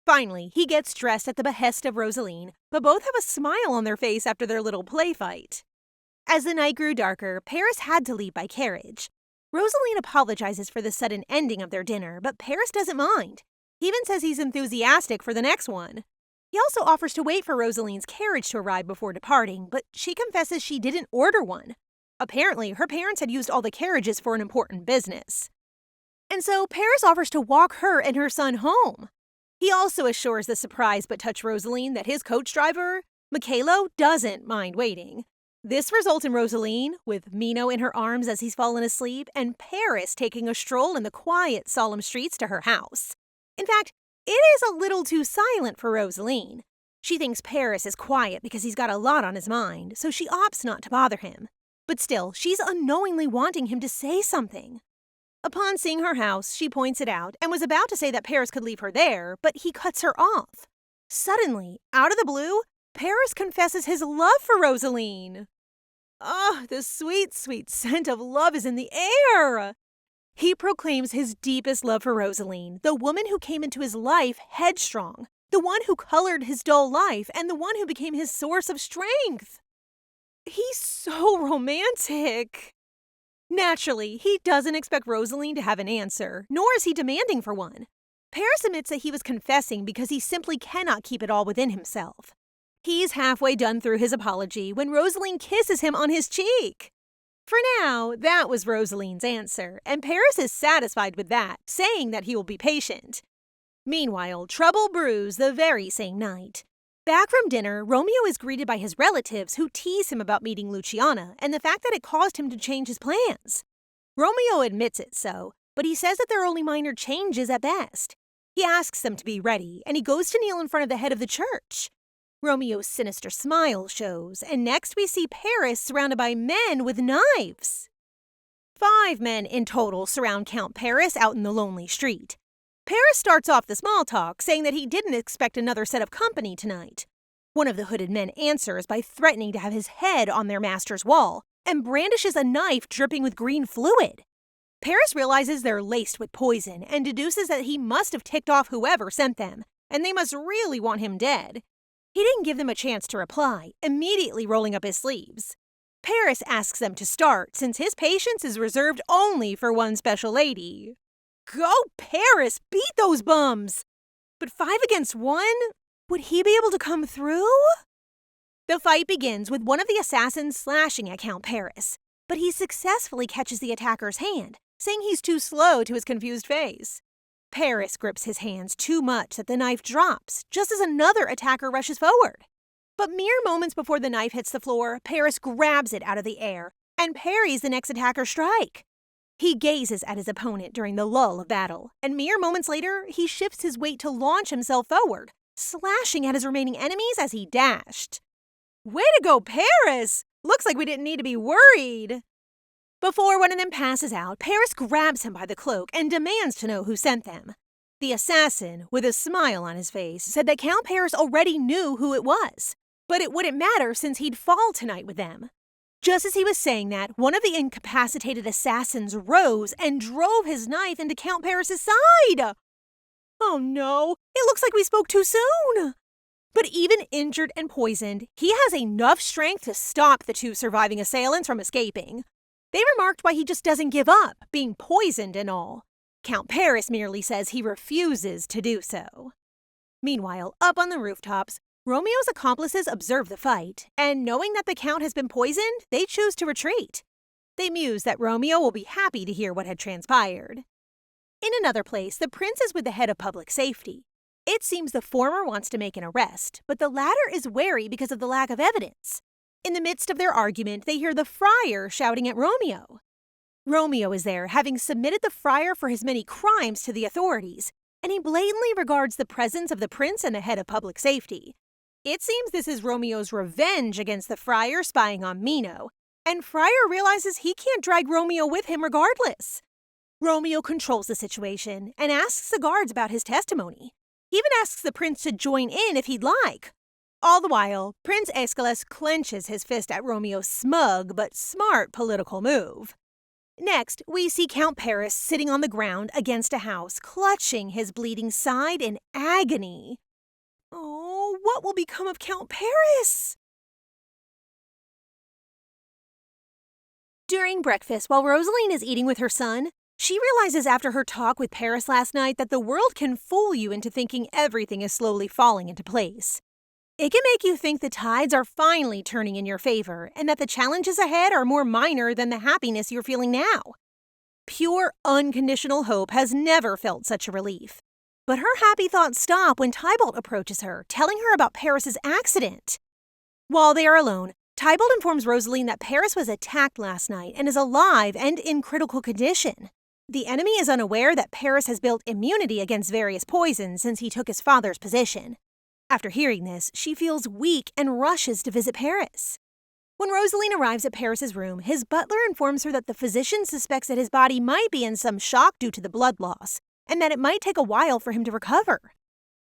Finally, he gets dressed at the behest of Rosaline, but both have a smile on their face after their little play fight. As the night grew darker, Paris had to leave by carriage. Rosaline apologizes for the sudden ending of their dinner, but Paris doesn't mind. He even says he's enthusiastic for the next one. He also offers to wait for Rosaline's carriage to arrive before departing, but she confesses she didn't order one. Apparently, her parents had used all the carriages for an important business. And so Paris offers to walk her and her son home. He also assures the surprised but touched Rosaline that his coach driver, Mikhailo, doesn't mind waiting. This results in Rosaline, with Mino in her arms as he's fallen asleep, and Paris taking a stroll in the quiet, solemn streets to her house. In fact, it is a little too silent for Rosaline. She thinks Paris is quiet because he's got a lot on his mind, so she opts not to bother him. But still, she's unknowingly wanting him to say something. Upon seeing her house, she points it out and was about to say that Paris could leave her there, but he cuts her off. Suddenly, out of the blue, Paris confesses his love for Rosaline. Ah, the sweet, sweet scent of love is in the air! He proclaims his deepest love for Rosaline, the woman who came into his life headstrong, the one who colored his dull life, and the one who became his source of strength. He's so romantic. Naturally, he doesn't expect Rosaline to have an answer, nor is he demanding for one. Paris admits that he was confessing because he simply cannot keep it all within himself. He's halfway done through his apology when Rosaline kisses him on his cheek. For now, that was Rosaline's answer, and Paris is satisfied with that, saying that he will be patient. Meanwhile, trouble brews the very same night. Back from dinner, Romeo is greeted by his relatives who tease him about meeting Luciana and the fact that it caused him to change his plans. Romeo admits it so, but he says that they're only minor changes at best. He asks them to be ready, and he goes to kneel in front of the head of the church. Romeo's sinister smile shows, and next we see Paris surrounded by men with knives. 5 men in total surround Count Paris out in the lonely street. Paris starts off the small talk, saying that he didn't expect another set of company tonight. One of the hooded men answers by threatening to have his head on their master's wall, and brandishes a knife dripping with green fluid. Paris realizes they're laced with poison, and deduces that he must have ticked off whoever sent them, and they must really want him dead. He didn't give them a chance to reply, immediately rolling up his sleeves. Paris asks them to start, since his patience is reserved only for one special lady. Go, Paris! Beat those bums! But 5 against 1? Would he be able to come through? The fight begins with one of the assassins slashing at Count Paris, but he successfully catches the attacker's hand, saying he's too slow to his confused face. Paris grips his hands too much that the knife drops, just as another attacker rushes forward. But mere moments before the knife hits the floor, Paris grabs it out of the air and parries the next attacker's strike. He gazes at his opponent during the lull of battle, and mere moments later, he shifts his weight to launch himself forward, slashing at his remaining enemies as he dashed. Way to go, Paris! Looks like we didn't need to be worried. Before one of them passes out, Paris grabs him by the cloak and demands to know who sent them. The assassin, with a smile on his face, said that Count Paris already knew who it was, but it wouldn't matter since he'd fall tonight with them. Just as he was saying that, one of the incapacitated assassins rose and drove his knife into Count Paris's side. Oh no, it looks like we spoke too soon. But even injured and poisoned, he has enough strength to stop the 2 surviving assailants from escaping. They remarked why he just doesn't give up, being poisoned and all. Count Paris merely says he refuses to do so. Meanwhile, up on the rooftops, Romeo's accomplices observe the fight, and knowing that the Count has been poisoned, they choose to retreat. They muse that Romeo will be happy to hear what had transpired. In another place, the prince is with the head of public safety. It seems the former wants to make an arrest, but the latter is wary because of the lack of evidence. In the midst of their argument, they hear the friar shouting at Romeo. Romeo is there, having submitted the friar for his many crimes to the authorities, and he blatantly regards the presence of the prince and the head of public safety. It seems this is Romeo's revenge against the friar spying on Mino, and Friar realizes he can't drag Romeo with him regardless. Romeo controls the situation and asks the guards about his testimony. He even asks the prince to join in if he'd like. All the while, Prince Aeschylus clenches his fist at Romeo's smug but smart political move. Next, we see Count Paris sitting on the ground against a house, clutching his bleeding side in agony. Oh, what will become of Count Paris? During breakfast, while Rosaline is eating with her son, she realizes after her talk with Paris last night that the world can fool you into thinking everything is slowly falling into place. It can make you think the tides are finally turning in your favor and that the challenges ahead are more minor than the happiness you're feeling now. Pure, unconditional hope has never felt such a relief. But her happy thoughts stop when Tybalt approaches her, telling her about Paris's accident. While they are alone, Tybalt informs Rosaline that Paris was attacked last night and is alive and in critical condition. The enemy is unaware that Paris has built immunity against various poisons since he took his father's position. After hearing this, she feels weak and rushes to visit Paris. When Rosaline arrives at Paris's room, his butler informs her that the physician suspects that his body might be in some shock due to the blood loss, and that it might take a while for him to recover.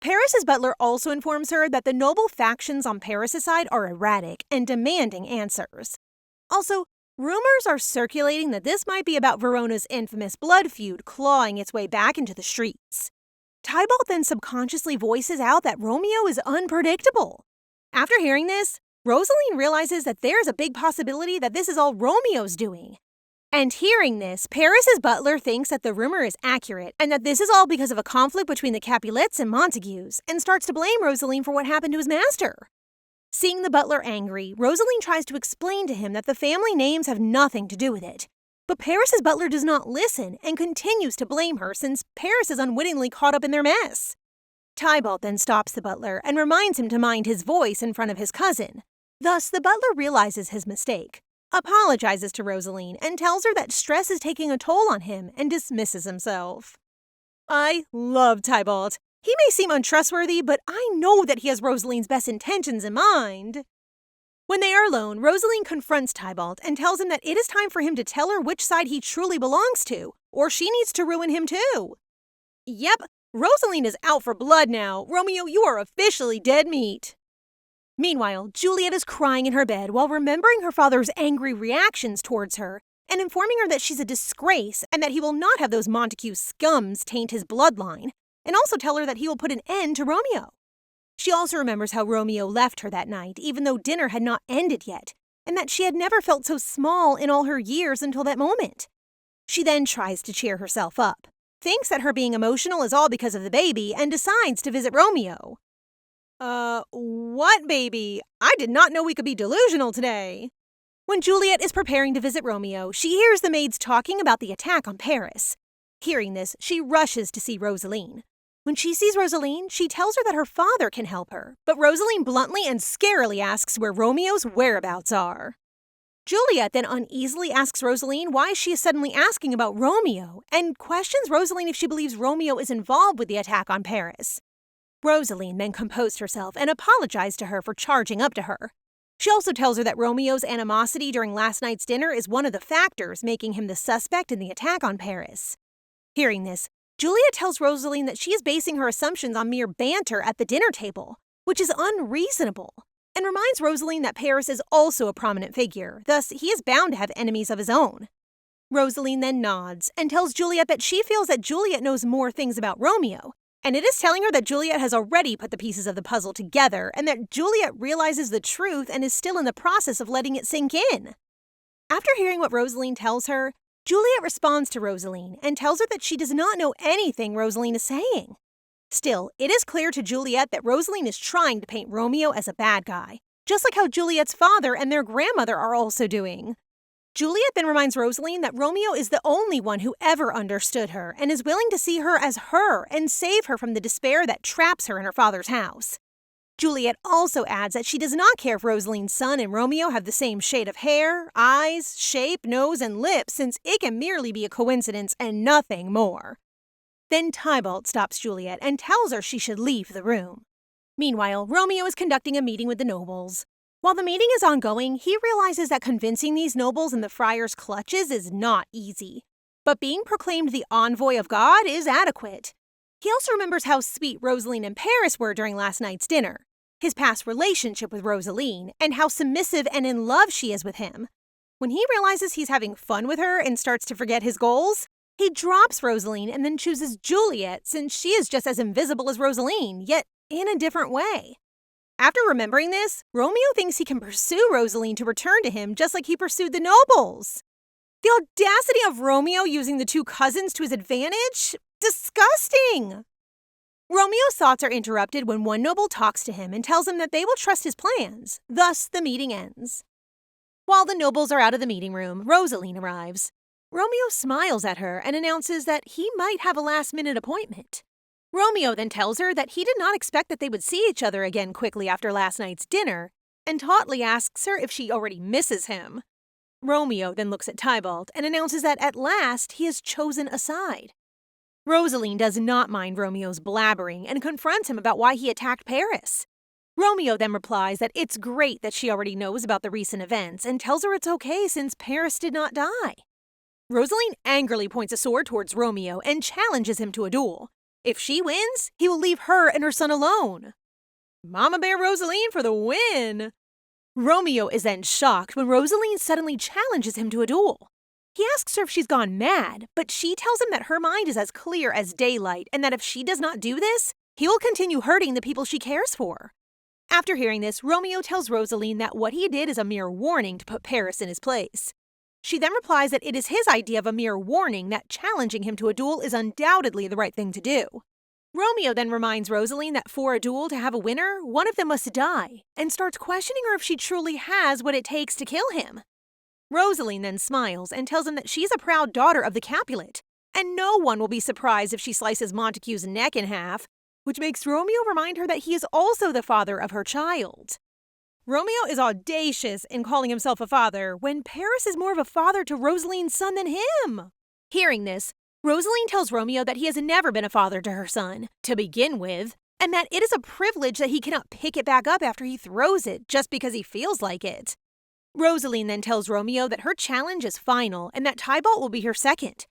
Paris's butler also informs her that the noble factions on Paris's side are erratic and demanding answers. Also, rumors are circulating that this might be about Verona's infamous blood feud clawing its way back into the streets. Tybalt then subconsciously voices out that Romeo is unpredictable. After hearing this, Rosaline realizes that there's a big possibility that this is all Romeo's doing. And hearing this, Paris's butler thinks that the rumor is accurate and that this is all because of a conflict between the Capulets and Montagues and starts to blame Rosaline for what happened to his master. Seeing the butler angry, Rosaline tries to explain to him that the family names have nothing to do with it. But Paris's butler does not listen and continues to blame her since Paris is unwittingly caught up in their mess. Tybalt then stops the butler and reminds him to mind his voice in front of his cousin. Thus, the butler realizes his mistake, apologizes to Rosaline, and tells her that stress is taking a toll on him and dismisses himself. I love Tybalt. He may seem untrustworthy, but I know that he has Rosaline's best intentions in mind. When they are alone, Rosaline confronts Tybalt and tells him that it is time for him to tell her which side he truly belongs to, or she needs to ruin him too. Yep, Rosaline is out for blood now. Romeo, you are officially dead meat. Meanwhile, Juliet is crying in her bed while remembering her father's angry reactions towards her and informing her that she's a disgrace and that he will not have those Montague scums taint his bloodline, and also tell her that he will put an end to Romeo. She also remembers how Romeo left her that night, even though dinner had not ended yet, and that she had never felt so small in all her years until that moment. She then tries to cheer herself up, thinks that her being emotional is all because of the baby, and decides to visit Romeo. What baby? I did not know we could be delusional today. When Juliet is preparing to visit Romeo, she hears the maids talking about the attack on Paris. Hearing this, she rushes to see Rosaline. When she sees Rosaline, she tells her that her father can help her, but Rosaline bluntly and scarily asks where Romeo's whereabouts are. Juliet then uneasily asks Rosaline why she is suddenly asking about Romeo, and questions Rosaline if she believes Romeo is involved with the attack on Paris. Rosaline then composed herself and apologized to her for charging up to her. She also tells her that Romeo's animosity during last night's dinner is one of the factors making him the suspect in the attack on Paris. Hearing this, Juliet tells Rosaline that she is basing her assumptions on mere banter at the dinner table, which is unreasonable, and reminds Rosaline that Paris is also a prominent figure, thus he is bound to have enemies of his own. Rosaline then nods and tells Juliet that she feels that Juliet knows more things about Romeo, and it is telling her that Juliet has already put the pieces of the puzzle together and that Juliet realizes the truth and is still in the process of letting it sink in. After hearing what Rosaline tells her, Juliet responds to Rosaline and tells her that she does not know anything Rosaline is saying. Still, it is clear to Juliet that Rosaline is trying to paint Romeo as a bad guy, just like how Juliet's father and their grandmother are also doing. Juliet then reminds Rosaline that Romeo is the only one who ever understood her and is willing to see her as her and save her from the despair that traps her in her father's house. Juliet also adds that she does not care if Rosaline's son and Romeo have the same shade of hair, eyes, shape, nose, and lips, since it can merely be a coincidence and nothing more. Then Tybalt stops Juliet and tells her she should leave the room. Meanwhile, Romeo is conducting a meeting with the nobles. While the meeting is ongoing, he realizes that convincing these nobles in the friar's clutches is not easy. But being proclaimed the envoy of God is adequate. He also remembers how sweet Rosaline and Paris were during last night's dinner, his past relationship with Rosaline, and how submissive and in love she is with him. When he realizes he's having fun with her and starts to forget his goals, he drops Rosaline and then chooses Juliet since she is just as invisible as Rosaline, yet in a different way. After remembering this, Romeo thinks he can pursue Rosaline to return to him just like he pursued the nobles. The audacity of Romeo using the two cousins to his advantage? Disgusting! Romeo's thoughts are interrupted when one noble talks to him and tells him that they will trust his plans. Thus, the meeting ends. While the nobles are out of the meeting room, Rosaline arrives. Romeo smiles at her and announces that he might have a last-minute appointment. Romeo then tells her that he did not expect that they would see each other again quickly after last night's dinner, and tautly asks her if she already misses him. Romeo then looks at Tybalt and announces that at last he has chosen a side. Rosaline does not mind Romeo's blabbering and confronts him about why he attacked Paris. Romeo then replies that it's great that she already knows about the recent events and tells her it's okay since Paris did not die. Rosaline angrily points a sword towards Romeo and challenges him to a duel. If she wins, he will leave her and her son alone. Mama Bear Rosaline for the win! Romeo is then shocked when Rosaline suddenly challenges him to a duel. He asks her if she's gone mad, but she tells him that her mind is as clear as daylight and that if she does not do this, he will continue hurting the people she cares for. After hearing this, Romeo tells Rosaline that what he did is a mere warning to put Paris in his place. She then replies that it is his idea of a mere warning that challenging him to a duel is undoubtedly the right thing to do. Romeo then reminds Rosaline that for a duel to have a winner, one of them must die, and starts questioning her if she truly has what it takes to kill him. Rosaline then smiles and tells him that she is a proud daughter of the Capulet, and no one will be surprised if she slices Montague's neck in half, which makes Romeo remind her that he is also the father of her child. Romeo is audacious in calling himself a father when Paris is more of a father to Rosaline's son than him. Hearing this, Rosaline tells Romeo that he has never been a father to her son, to begin with, and that it is a privilege that he cannot pick it back up after he throws it just because he feels like it. Rosaline then tells Romeo that her challenge is final and that Tybalt will be her second.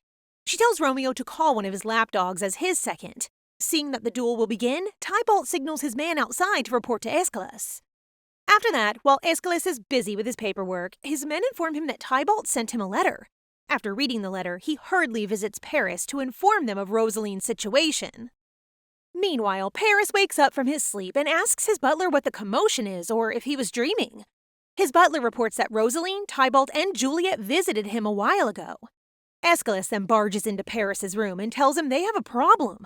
She tells Romeo to call one of his lapdogs as his second. Seeing that the duel will begin, Tybalt signals his man outside to report to Aeschylus. After that, while Aeschylus is busy with his paperwork, his men inform him that Tybalt sent him a letter. After reading the letter, he hurriedly visits Paris to inform them of Rosaline's situation. Meanwhile, Paris wakes up from his sleep and asks his butler what the commotion is or if he was dreaming. His butler reports that Rosaline, Tybalt, and Juliet visited him a while ago. Aeschylus then barges into Paris's room and tells him they have a problem.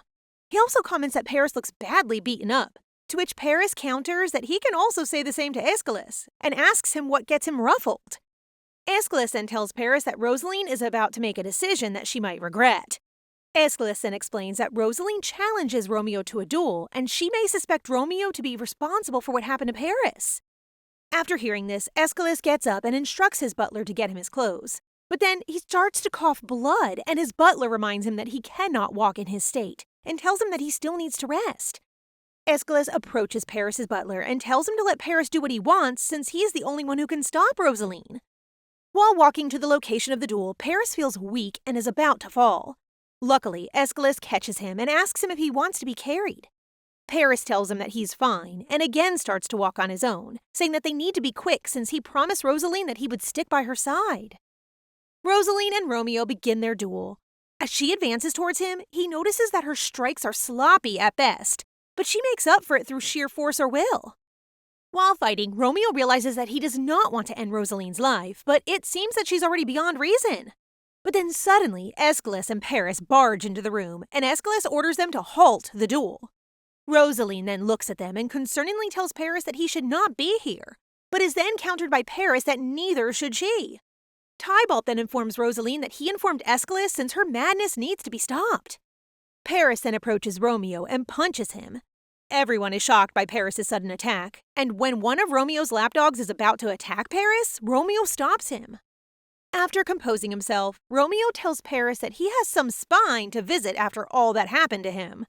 He also comments that Paris looks badly beaten up, to which Paris counters that he can also say the same to Aeschylus, and asks him what gets him ruffled. Aeschylus then tells Paris that Rosaline is about to make a decision that she might regret. Aeschylus then explains that Rosaline challenges Romeo to a duel, and she may suspect Romeo to be responsible for what happened to Paris. After hearing this, Aeschylus gets up and instructs his butler to get him his clothes. But then he starts to cough blood, and his butler reminds him that he cannot walk in his state, and tells him that he still needs to rest. Aeschylus approaches Paris's butler and tells him to let Paris do what he wants since he is the only one who can stop Rosaline. While walking to the location of the duel, Paris feels weak and is about to fall. Luckily, Aeschylus catches him and asks him if he wants to be carried. Paris tells him that he's fine and again starts to walk on his own, saying that they need to be quick since he promised Rosaline that he would stick by her side. Rosaline and Romeo begin their duel. As she advances towards him, he notices that her strikes are sloppy at best, but she makes up for it through sheer force or will. While fighting, Romeo realizes that he does not want to end Rosaline's life, but it seems that she's already beyond reason. But then suddenly, Aeschylus and Paris barge into the room, and Aeschylus orders them to halt the duel. Rosaline then looks at them and concerningly tells Paris that he should not be here, but is then countered by Paris that neither should she. Tybalt then informs Rosaline that he informed Aeschylus since her madness needs to be stopped. Paris then approaches Romeo and punches him. Everyone is shocked by Paris' sudden attack, and when one of Romeo's lapdogs is about to attack Paris, Romeo stops him. After composing himself, Romeo tells Paris that he has some spine to visit after all that happened to him.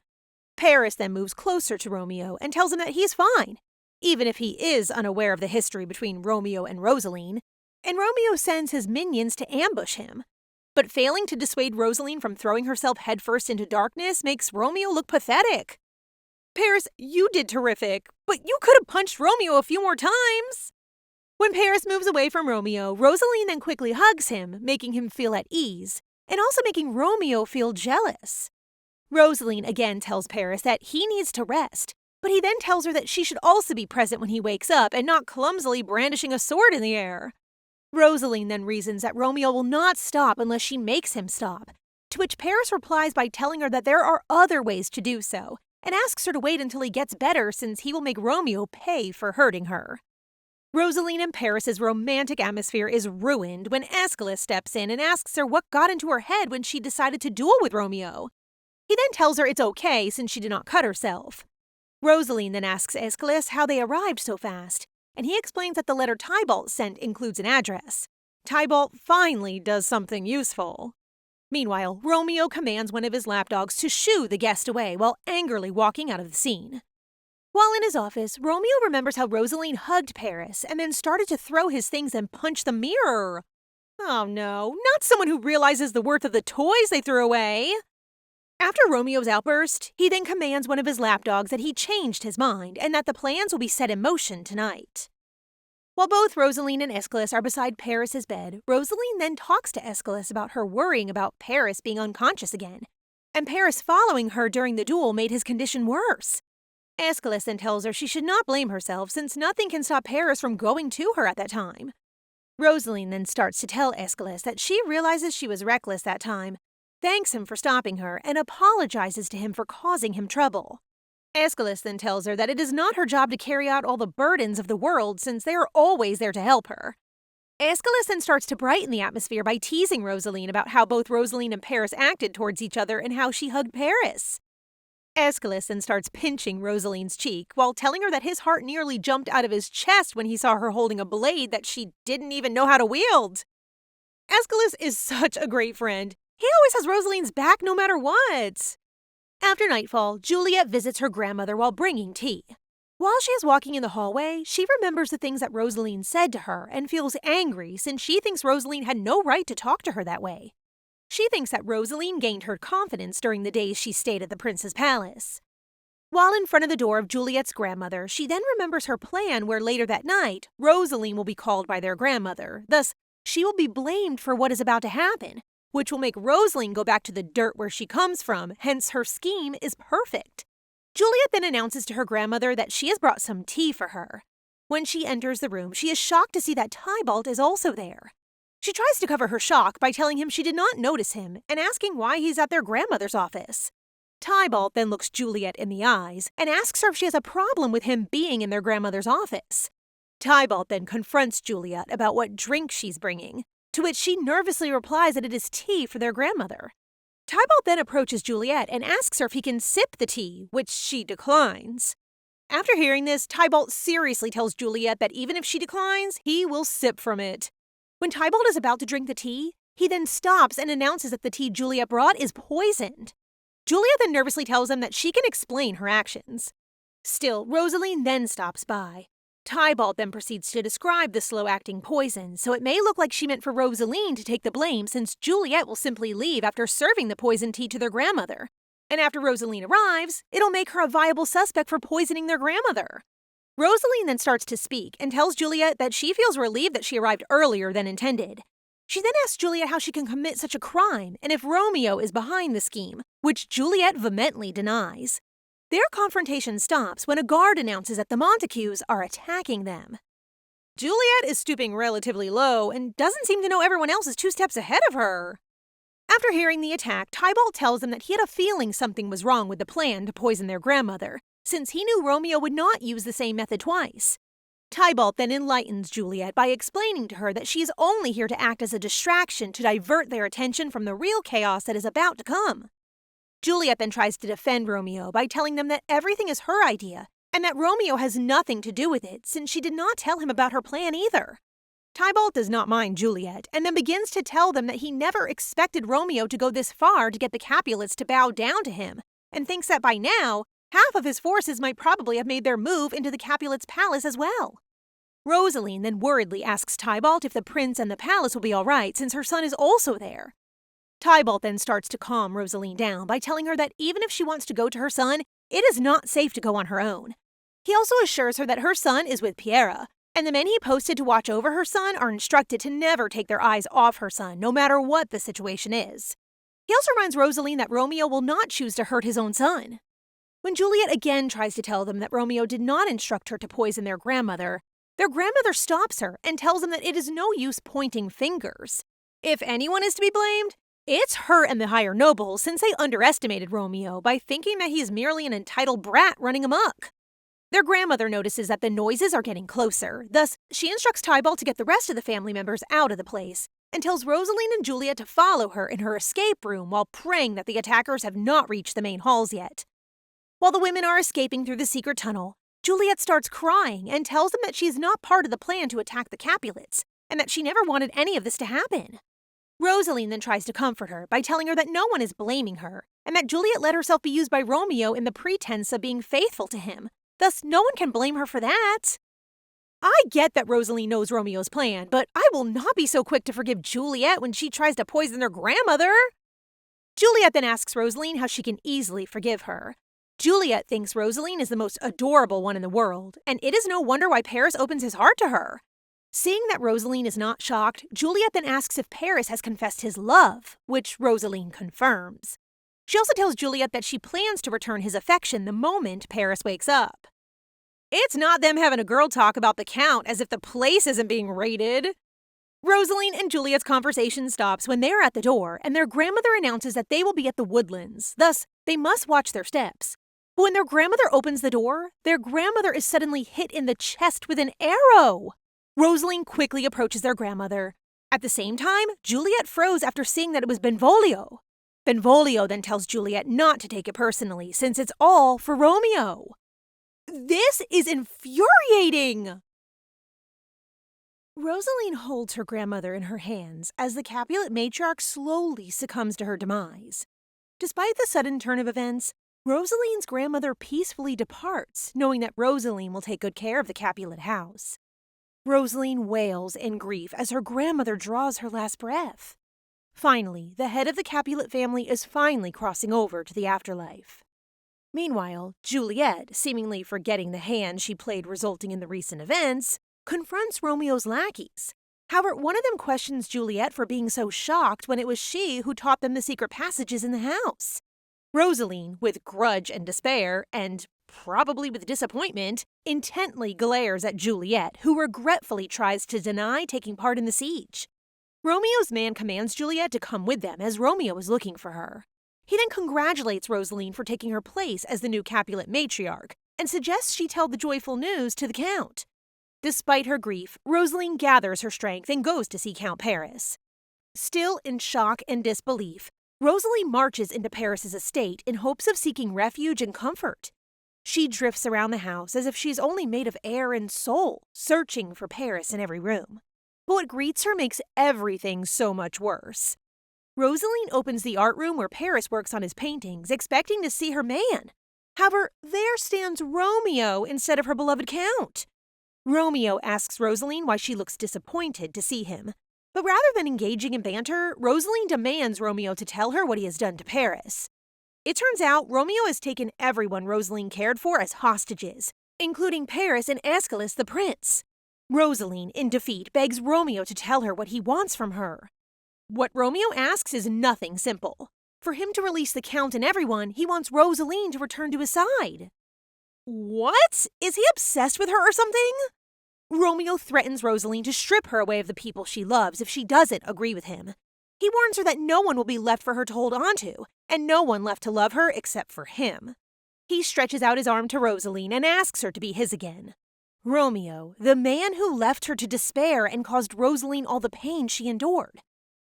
Paris then moves closer to Romeo and tells him that he's fine, even if he is unaware of the history between Romeo and Rosaline, and Romeo sends his minions to ambush him. But failing to dissuade Rosaline from throwing herself headfirst into darkness makes Romeo look pathetic. Paris, you did terrific, but you could have punched Romeo a few more times. When Paris moves away from Romeo, Rosaline then quickly hugs him, making him feel at ease, and also making Romeo feel jealous. Rosaline again tells Paris that he needs to rest, but he then tells her that she should also be present when he wakes up and not clumsily brandishing a sword in the air. Rosaline then reasons that Romeo will not stop unless she makes him stop, to which Paris replies by telling her that there are other ways to do so, and asks her to wait until he gets better since he will make Romeo pay for hurting her. Rosaline and Paris's romantic atmosphere is ruined when Aeschylus steps in and asks her what got into her head when she decided to duel with Romeo. He then tells her it's okay since she did not cut herself. Rosaline then asks Aeschylus how they arrived so fast, and he explains that the letter Tybalt sent includes an address. Tybalt finally does something useful. Meanwhile, Romeo commands one of his lapdogs to shoo the guest away while angrily walking out of the scene. While in his office, Romeo remembers how Rosaline hugged Paris and then started to throw his things and punch the mirror. Oh no, not someone who realizes the worth of the toys they threw away. After Romeo's outburst, he then commands one of his lapdogs that he changed his mind and that the plans will be set in motion tonight. While both Rosaline and Aeschylus are beside Paris's bed, Rosaline then talks to Aeschylus about her worrying about Paris being unconscious again, and Paris following her during the duel made his condition worse. Aeschylus then tells her she should not blame herself since nothing can stop Paris from going to her at that time. Rosaline then starts to tell Aeschylus that she realizes she was reckless that time, thanks him for stopping her, and apologizes to him for causing him trouble. Aeschylus then tells her that it is not her job to carry out all the burdens of the world since they are always there to help her. Aeschylus then starts to brighten the atmosphere by teasing Rosaline about how both Rosaline and Paris acted towards each other and how she hugged Paris. Aeschylus then starts pinching Rosaline's cheek while telling her that his heart nearly jumped out of his chest when he saw her holding a blade that she didn't even know how to wield. Aeschylus is such a great friend. He always has Rosaline's back no matter what. After nightfall, Juliet visits her grandmother while bringing tea. While she is walking in the hallway, she remembers the things that Rosaline said to her and feels angry since she thinks Rosaline had no right to talk to her that way. She thinks that Rosaline gained her confidence during the days she stayed at the prince's palace. While in front of the door of Juliet's grandmother, she then remembers her plan where later that night, Rosaline will be called by their grandmother. Thus, she will be blamed for what is about to happen, which will make Rosaline go back to the dirt where she comes from, hence her scheme is perfect. Juliet then announces to her grandmother that she has brought some tea for her. When she enters the room, she is shocked to see that Tybalt is also there. She tries to cover her shock by telling him she did not notice him and asking why he's at their grandmother's office. Tybalt then looks Juliet in the eyes and asks her if she has a problem with him being in their grandmother's office. Tybalt then confronts Juliet about what drink she's bringing, to which she nervously replies that it is tea for their grandmother. Tybalt then approaches Juliet and asks her if he can sip the tea, which she declines. After hearing this, Tybalt seriously tells Juliet that even if she declines, he will sip from it. When Tybalt is about to drink the tea, he then stops and announces that the tea Juliet brought is poisoned. Juliet then nervously tells him that she can explain her actions. Still, Rosaline then stops by. Tybalt then proceeds to describe the slow-acting poison, so it may look like she meant for Rosaline to take the blame since Juliet will simply leave after serving the poisoned tea to their grandmother. And after Rosaline arrives, it'll make her a viable suspect for poisoning their grandmother. Rosaline then starts to speak and tells Juliet that she feels relieved that she arrived earlier than intended. She then asks Juliet how she can commit such a crime and if Romeo is behind the scheme, which Juliet vehemently denies. Their confrontation stops when a guard announces that the Montagues are attacking them. Juliet is stooping relatively low and doesn't seem to know everyone else is 2 steps ahead of her. After hearing the attack, Tybalt tells them that he had a feeling something was wrong with the plan to poison their grandmother, since he knew Romeo would not use the same method twice. Tybalt then enlightens Juliet by explaining to her that she is only here to act as a distraction to divert their attention from the real chaos that is about to come. Juliet then tries to defend Romeo by telling them that everything is her idea and that Romeo has nothing to do with it since she did not tell him about her plan either. Tybalt does not mind Juliet and then begins to tell them that he never expected Romeo to go this far to get the Capulets to bow down to him, and thinks that by now, half of his forces might probably have made their move into the Capulets' palace as well. Rosaline then worriedly asks Tybalt if the prince and the palace will be all right since her son is also there. Tybalt then starts to calm Rosaline down by telling her that even if she wants to go to her son, it is not safe to go on her own. He also assures her that her son is with Piera, and the men he posted to watch over her son are instructed to never take their eyes off her son, no matter what the situation is. He also reminds Rosaline that Romeo will not choose to hurt his own son. When Juliet again tries to tell them that Romeo did not instruct her to poison their grandmother stops her and tells them that it is no use pointing fingers. If anyone is to be blamed, it's her and the higher nobles since they underestimated Romeo by thinking that he is merely an entitled brat running amok. Their grandmother notices that the noises are getting closer, thus she instructs Tybalt to get the rest of the family members out of the place and tells Rosaline and Juliet to follow her in her escape room while praying that the attackers have not reached the main halls yet. While the women are escaping through the secret tunnel, Juliet starts crying and tells them that she is not part of the plan to attack the Capulets and that she never wanted any of this to happen. Rosaline then tries to comfort her by telling her that no one is blaming her and that Juliet let herself be used by Romeo in the pretense of being faithful to him, thus no one can blame her for that. I get that Rosaline knows Romeo's plan, but I will not be so quick to forgive Juliet when she tries to poison their grandmother. Juliet then asks Rosaline how she can easily forgive her. Juliet thinks Rosaline is the most adorable one in the world, and it is no wonder why Paris opens his heart to her. Seeing that Rosaline is not shocked, Juliet then asks if Paris has confessed his love, which Rosaline confirms. She also tells Juliet that she plans to return his affection the moment Paris wakes up. It's not them having a girl talk about the Count as if the place isn't being raided. Rosaline and Juliet's conversation stops when they are at the door and their grandmother announces that they will be at the Woodlands, thus they must watch their steps. But when their grandmother opens the door, their grandmother is suddenly hit in the chest with an arrow. Rosaline quickly approaches their grandmother. At the same time, Juliet froze after seeing that it was Benvolio. Benvolio then tells Juliet not to take it personally since it's all for Romeo. This is infuriating! Rosaline holds her grandmother in her hands as the Capulet matriarch slowly succumbs to her demise. Despite the sudden turn of events, Rosaline's grandmother peacefully departs, knowing that Rosaline will take good care of the Capulet house. Rosaline wails in grief as her grandmother draws her last breath. Finally, the head of the Capulet family is finally crossing over to the afterlife. Meanwhile, Juliet, seemingly forgetting the hand she played resulting in the recent events, confronts Romeo's lackeys. However, one of them questions Juliet for being so shocked when it was she who taught them the secret passages in the house. Rosaline, with grudge and despair, and probably with disappointment, intently glares at Juliet, who regretfully tries to deny taking part in the siege. Romeo's man commands Juliet to come with them as Romeo is looking for her. He then congratulates Rosaline for taking her place as the new Capulet matriarch and suggests she tell the joyful news to the Count. Despite her grief, Rosaline gathers her strength and goes to see Count Paris. Still in shock and disbelief, Rosaline marches into Paris's estate in hopes of seeking refuge and comfort. She drifts around the house as if she's only made of air and soul, searching for Paris in every room. But what greets her makes everything so much worse. Rosaline opens the art room where Paris works on his paintings, expecting to see her man. However, there stands Romeo instead of her beloved Count. Romeo asks Rosaline why she looks disappointed to see him. But rather than engaging in banter, Rosaline demands Romeo to tell her what he has done to Paris. It turns out Romeo has taken everyone Rosaline cared for as hostages, including Paris and Aeschylus the prince. Rosaline, in defeat, begs Romeo to tell her what he wants from her. What Romeo asks is nothing simple. For him to release the Count and everyone, he wants Rosaline to return to his side. What? Is he obsessed with her or something? Romeo threatens Rosaline to strip her away of the people she loves if she doesn't agree with him. He warns her that no one will be left for her to hold on to, and no one left to love her except for him. He stretches out his arm to Rosaline and asks her to be his again. Romeo, the man who left her to despair and caused Rosaline all the pain she endured.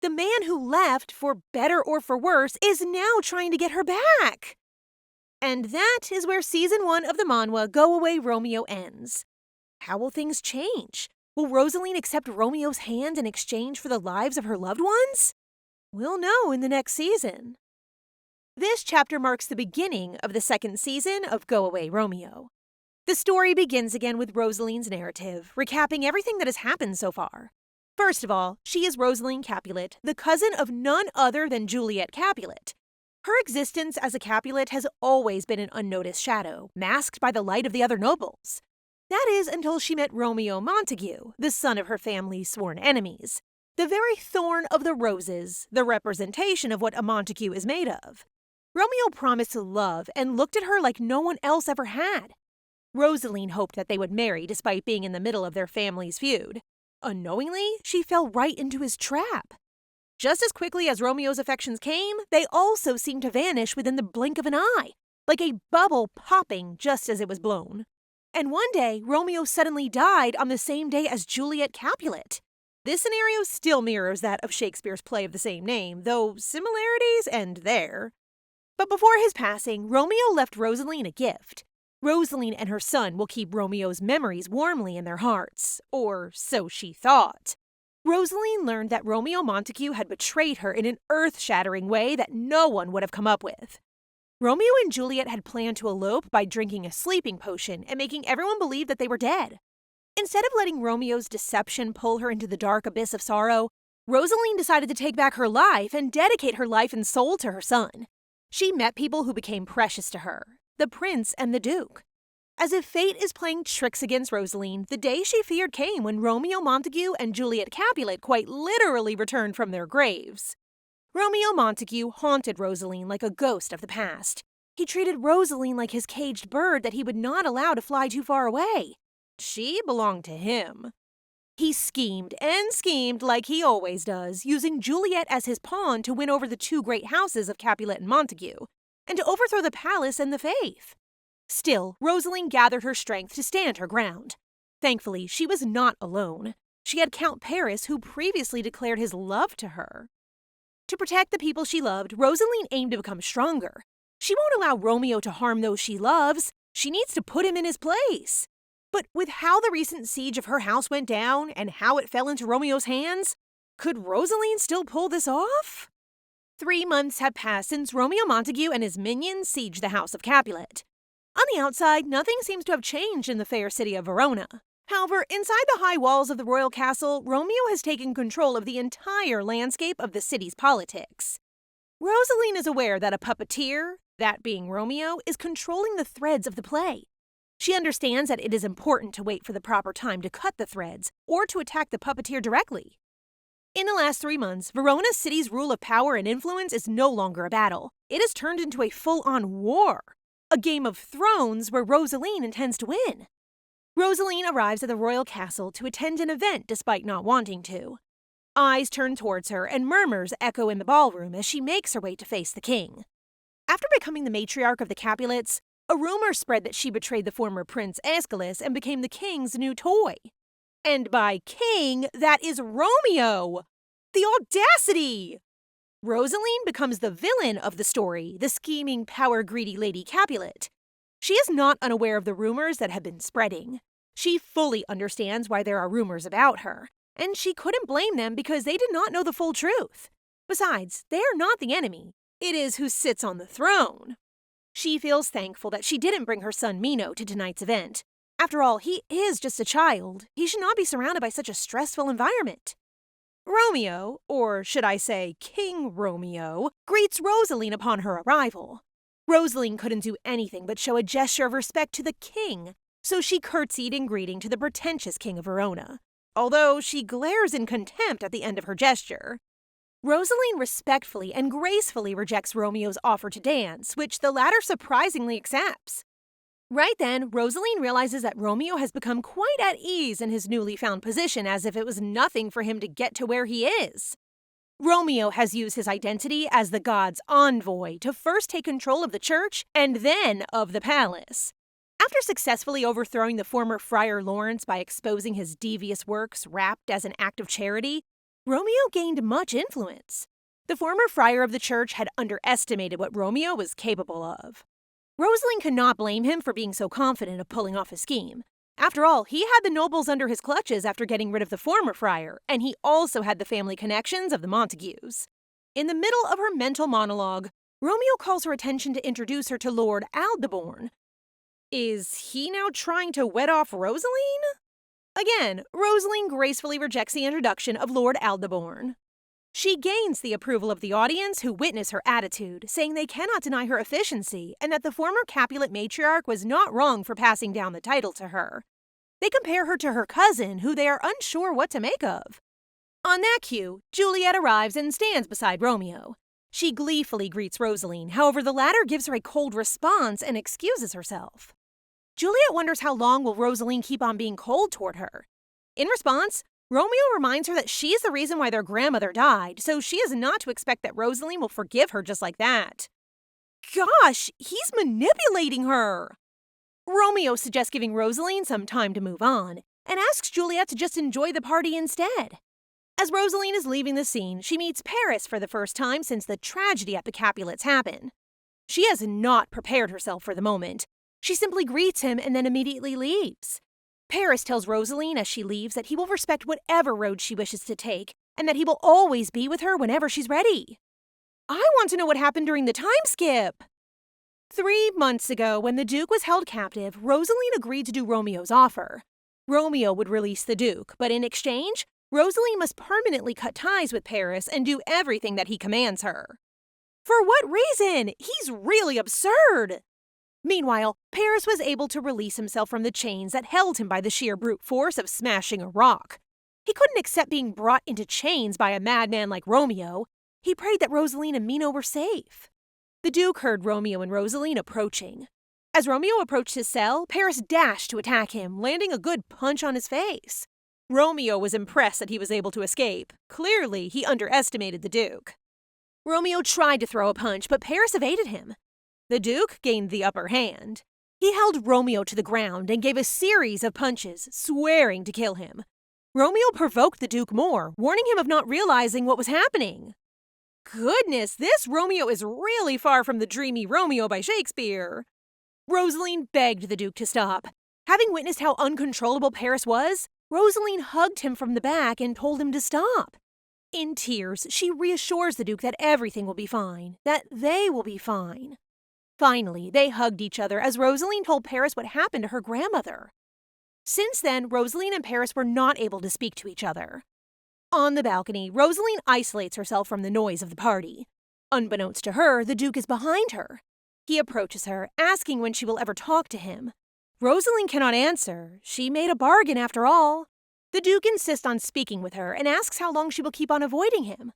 The man who left, for better or for worse, is now trying to get her back. And that is where Season 1 of the manhwa Go Away Romeo ends. How will things change? Will Rosaline accept Romeo's hand in exchange for the lives of her loved ones? We'll know in the next season. This chapter marks the beginning of the second season of Go Away Romeo. The story begins again with Rosaline's narrative, recapping everything that has happened so far. First of all, she is Rosaline Capulet, the cousin of none other than Juliet Capulet. Her existence as a Capulet has always been an unnoticed shadow, masked by the light of the other nobles. That is until she met Romeo Montague, the son of her family's sworn enemies. The very thorn of the roses, the representation of what a Montague is made of. Romeo promised to love and looked at her like no one else ever had. Rosaline hoped that they would marry despite being in the middle of their family's feud. Unknowingly, she fell right into his trap. Just as quickly as Romeo's affections came, they also seemed to vanish within the blink of an eye, like a bubble popping just as it was blown. And one day, Romeo suddenly died on the same day as Juliet Capulet. This scenario still mirrors that of Shakespeare's play of the same name, though similarities end there. But before his passing, Romeo left Rosaline a gift. Rosaline and her son will keep Romeo's memories warmly in their hearts, or so she thought. Rosaline learned that Romeo Montague had betrayed her in an earth-shattering way that no one would have come up with. Romeo and Juliet had planned to elope by drinking a sleeping potion and making everyone believe that they were dead. Instead of letting Romeo's deception pull her into the dark abyss of sorrow, Rosaline decided to take back her life and dedicate her life and soul to her son. She met people who became precious to her, the prince and the duke. As if fate is playing tricks against Rosaline, the day she feared came when Romeo Montague and Juliet Capulet quite literally returned from their graves. Romeo Montague haunted Rosaline like a ghost of the past. He treated Rosaline like his caged bird that he would not allow to fly too far away. She belonged to him. He schemed and schemed like he always does, using Juliet as his pawn to win over the two great houses of Capulet and Montague, and to overthrow the palace and the faith. Still, Rosaline gathered her strength to stand her ground. Thankfully, she was not alone. She had Count Paris, who previously declared his love to her. To protect the people she loved, Rosaline aimed to become stronger. She won't allow Romeo to harm those she loves. She needs to put him in his place. But with how the recent siege of her house went down and how it fell into Romeo's hands, could Rosaline still pull this off? 3 months have passed since Romeo Montague and his minions sieged the house of Capulet. On the outside, nothing seems to have changed in the fair city of Verona. However, inside the high walls of the royal castle, Romeo has taken control of the entire landscape of the city's politics. Rosaline is aware that a puppeteer, that being Romeo, is controlling the threads of the play. She understands that it is important to wait for the proper time to cut the threads, or to attack the puppeteer directly. In the last 3 months, Verona City's rule of power and influence is no longer a battle. It has turned into a full-on war. A Game of Thrones where Rosaline intends to win. Rosaline arrives at the royal castle to attend an event despite not wanting to. Eyes turn towards her and murmurs echo in the ballroom as she makes her way to face the king. After becoming the matriarch of the Capulets, a rumor spread that she betrayed the former Prince Aeschylus and became the king's new toy. And by king, that is Romeo! The audacity! Rosaline becomes the villain of the story, the scheming, power-greedy Lady Capulet. She is not unaware of the rumors that have been spreading. She fully understands why there are rumors about her, and she couldn't blame them because they did not know the full truth. Besides, they are not the enemy. It is who sits on the throne. She feels thankful that she didn't bring her son Mino to tonight's event. After all, he is just a child. He should not be surrounded by such a stressful environment. Romeo, or should I say King Romeo, greets Rosaline upon her arrival. Rosaline couldn't do anything but show a gesture of respect to the king, so she curtsied in greeting to the pretentious king of Verona, although she glares in contempt at the end of her gesture. Rosaline respectfully and gracefully rejects Romeo's offer to dance, which the latter surprisingly accepts. Right then, Rosaline realizes that Romeo has become quite at ease in his newly found position, as if it was nothing for him to get to where he is. Romeo has used his identity as the god's envoy to first take control of the church and then of the palace. After successfully overthrowing the former Friar Lawrence by exposing his devious works wrapped as an act of charity, Romeo gained much influence. The former friar of the church had underestimated what Romeo was capable of. Rosaline could not blame him for being so confident of pulling off his scheme. After all, he had the nobles under his clutches after getting rid of the former friar, and he also had the family connections of the Montagues. In the middle of her mental monologue, Romeo calls her attention to introduce her to Lord Aldeborn. Is he now trying to wed off Rosaline? Again, Rosaline gracefully rejects the introduction of Lord Aldeborn. She gains the approval of the audience who witness her attitude, saying they cannot deny her efficiency and that the former Capulet matriarch was not wrong for passing down the title to her. They compare her to her cousin, who they are unsure what to make of. On that cue, Juliet arrives and stands beside Romeo. She gleefully greets Rosaline, however the latter gives her a cold response and excuses herself. Juliet wonders how long will Rosaline keep on being cold toward her. In response, Romeo reminds her that she is the reason why their grandmother died, so she is not to expect that Rosaline will forgive her just like that. Gosh, he's manipulating her! Romeo suggests giving Rosaline some time to move on, and asks Juliet to just enjoy the party instead. As Rosaline is leaving the scene, she meets Paris for the first time since the tragedy at the Capulets happened. She has not prepared herself for the moment. She simply greets him and then immediately leaves. Paris tells Rosaline as she leaves that he will respect whatever road she wishes to take, and that he will always be with her whenever she's ready. I want to know what happened during the time skip. 3 months ago, when the Duke was held captive, Rosaline agreed to do Romeo's offer. Romeo would release the Duke, but in exchange, Rosaline must permanently cut ties with Paris and do everything that he commands her. For what reason? He's really absurd! Meanwhile, Paris was able to release himself from the chains that held him by the sheer brute force of smashing a rock. He couldn't accept being brought into chains by a madman like Romeo. He prayed that Rosaline and Mino were safe. The Duke heard Romeo and Rosaline approaching. As Romeo approached his cell, Paris dashed to attack him, landing a good punch on his face. Romeo was impressed that he was able to escape. Clearly, he underestimated the Duke. Romeo tried to throw a punch, but Paris evaded him. The Duke gained the upper hand. He held Romeo to the ground and gave a series of punches, swearing to kill him. Romeo provoked the Duke more, warning him of not realizing what was happening. Goodness, this Romeo is really far from the dreamy Romeo by Shakespeare. Rosaline begged the Duke to stop. Having witnessed how uncontrollable Paris was, Rosaline hugged him from the back and told him to stop. In tears, she reassures the Duke that everything will be fine, that they will be fine. Finally, they hugged each other as Rosaline told Paris what happened to her grandmother. Since then, Rosaline and Paris were not able to speak to each other. On the balcony, Rosaline isolates herself from the noise of the party. Unbeknownst to her, the Duke is behind her. He approaches her, asking when she will ever talk to him. Rosaline cannot answer. She made a bargain after all. The Duke insists on speaking with her and asks how long she will keep on avoiding him.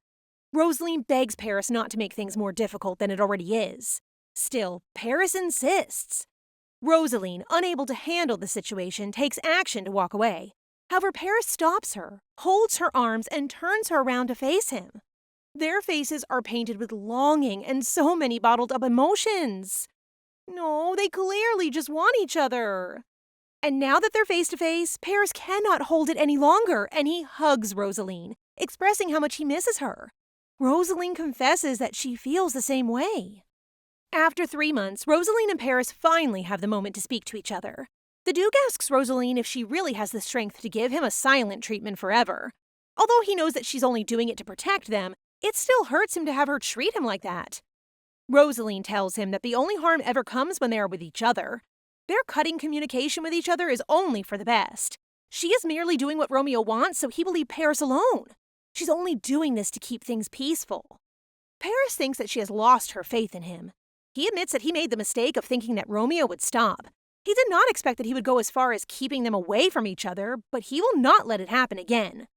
Rosaline begs Paris not to make things more difficult than it already is. Still, Paris insists. Rosaline, unable to handle the situation, takes action to walk away. However, Paris stops her, holds her arms, and turns her around to face him. Their faces are painted with longing and so many bottled up emotions. No, they clearly just want each other. And now that they're face to face, Paris cannot hold it any longer, and he hugs Rosaline, expressing how much he misses her. Rosaline confesses that she feels the same way. After 3 months, Rosaline and Paris finally have the moment to speak to each other. The Duke asks Rosaline if she really has the strength to give him a silent treatment forever. Although he knows that she's only doing it to protect them, it still hurts him to have her treat him like that. Rosaline tells him that the only harm ever comes when they are with each other. Their cutting communication with each other is only for the best. She is merely doing what Romeo wants, so he will leave Paris alone. She's only doing this to keep things peaceful. Paris thinks that she has lost her faith in him. He admits that he made the mistake of thinking that Romeo would stop. He did not expect that he would go as far as keeping them away from each other, but he will not let it happen again.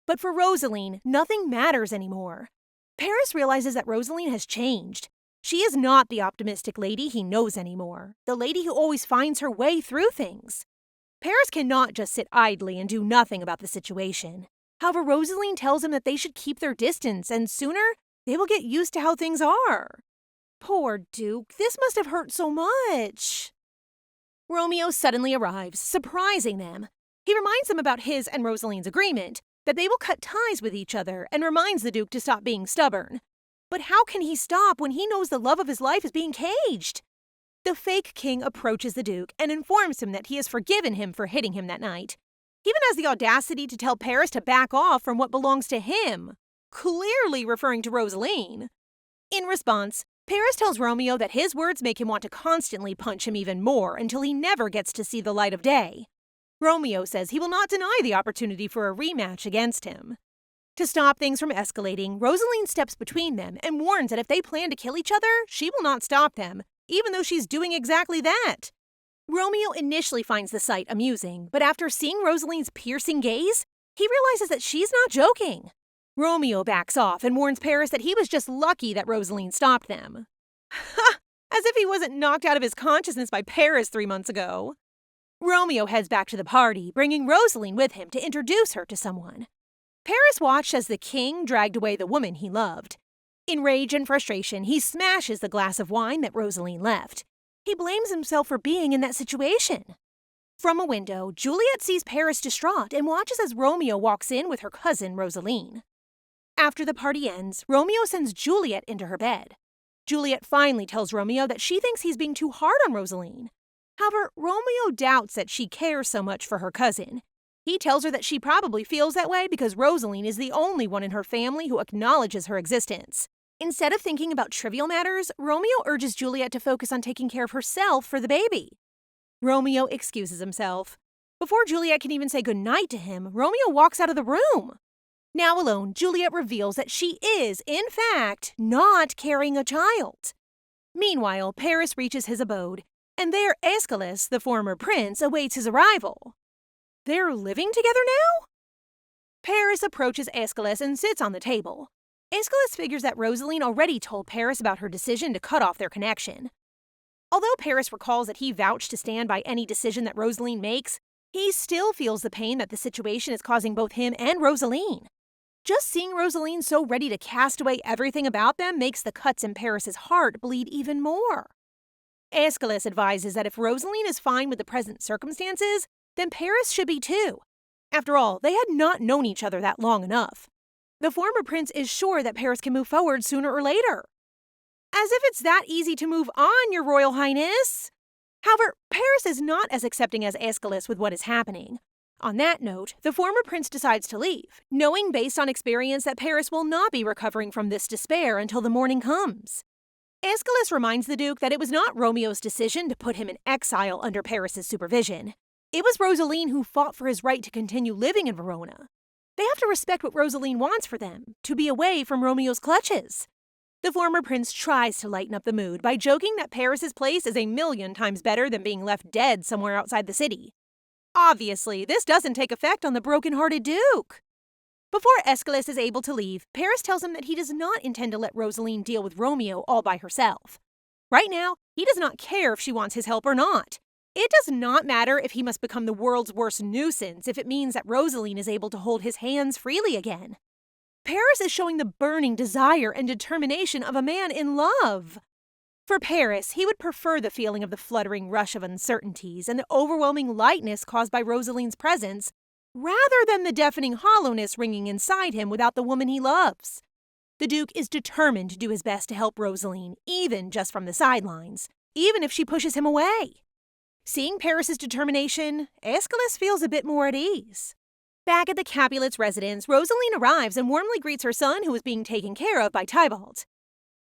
But for Rosaline, nothing matters anymore. Paris realizes that Rosaline has changed. She is not the optimistic lady he knows anymore, the lady who always finds her way through things. Paris cannot just sit idly and do nothing about the situation. However, Rosaline tells him that they should keep their distance, and sooner they will get used to how things are. Poor Duke, this must have hurt so much. Romeo suddenly arrives, surprising them. He reminds them about his and Rosaline's agreement, that they will cut ties with each other, and reminds the Duke to stop being stubborn. But how can he stop when he knows the love of his life is being caged? The fake king approaches the Duke and informs him that he has forgiven him for hitting him that night. He even has the audacity to tell Paris to back off from what belongs to him, clearly referring to Rosaline. In response, Paris tells Romeo that his words make him want to constantly punch him even more until he never gets to see the light of day. Romeo says he will not deny the opportunity for a rematch against him. To stop things from escalating, Rosaline steps between them and warns that if they plan to kill each other, she will not stop them, even though she's doing exactly that. Romeo initially finds the sight amusing, but after seeing Rosaline's piercing gaze, he realizes that she's not joking. Romeo backs off and warns Paris that he was just lucky that Rosaline stopped them. Ha! As if he wasn't knocked out of his consciousness by Paris 3 months ago. Romeo heads back to the party, bringing Rosaline with him to introduce her to someone. Paris watched as the king dragged away the woman he loved. In rage and frustration, he smashes the glass of wine that Rosaline left. He blames himself for being in that situation. From a window, Juliet sees Paris distraught and watches as Romeo walks in with her cousin Rosaline. After the party ends, Romeo sends Juliet into her bed. Juliet finally tells Romeo that she thinks he's being too hard on Rosaline. However, Romeo doubts that she cares so much for her cousin. He tells her that she probably feels that way because Rosaline is the only one in her family who acknowledges her existence. Instead of thinking about trivial matters, Romeo urges Juliet to focus on taking care of herself for the baby. Romeo excuses himself. Before Juliet can even say goodnight to him, Romeo walks out of the room. Now alone, Juliet reveals that she is, in fact, not carrying a child. Meanwhile, Paris reaches his abode, and there Aeschylus, the former prince, awaits his arrival. They're living together now? Paris approaches Aeschylus and sits on the table. Aeschylus figures that Rosaline already told Paris about her decision to cut off their connection. Although Paris recalls that he vouched to stand by any decision that Rosaline makes, he still feels the pain that the situation is causing both him and Rosaline. Just seeing Rosaline so ready to cast away everything about them makes the cuts in Paris's heart bleed even more. Aeschylus advises that if Rosaline is fine with the present circumstances, then Paris should be too. After all, they had not known each other that long enough. The former prince is sure that Paris can move forward sooner or later. As if it's that easy to move on, Your Royal Highness! However, Paris is not as accepting as Aeschylus with what is happening. On that note, the former prince decides to leave, knowing based on experience that Paris will not be recovering from this despair until the morning comes. Aeschylus reminds the Duke that it was not Romeo's decision to put him in exile under Paris's supervision. It was Rosaline who fought for his right to continue living in Verona. They have to respect what Rosaline wants for them, to be away from Romeo's clutches. The former prince tries to lighten up the mood by joking that Paris's place is 1,000,000 times better than being left dead somewhere outside the city. Obviously, this doesn't take effect on the broken-hearted Duke. Before Aeschylus is able to leave, Paris tells him that he does not intend to let Rosaline deal with Romeo all by herself. Right now, he does not care if she wants his help or not. It does not matter if he must become the world's worst nuisance if it means that Rosaline is able to hold his hands freely again. Paris is showing the burning desire and determination of a man in love. For Paris, he would prefer the feeling of the fluttering rush of uncertainties and the overwhelming lightness caused by Rosaline's presence, rather than the deafening hollowness ringing inside him without the woman he loves. The Duke is determined to do his best to help Rosaline, even just from the sidelines, even if she pushes him away. Seeing Paris's determination, Aeschylus feels a bit more at ease. Back at the Capulets' residence, Rosaline arrives and warmly greets her son, who is being taken care of by Tybalt.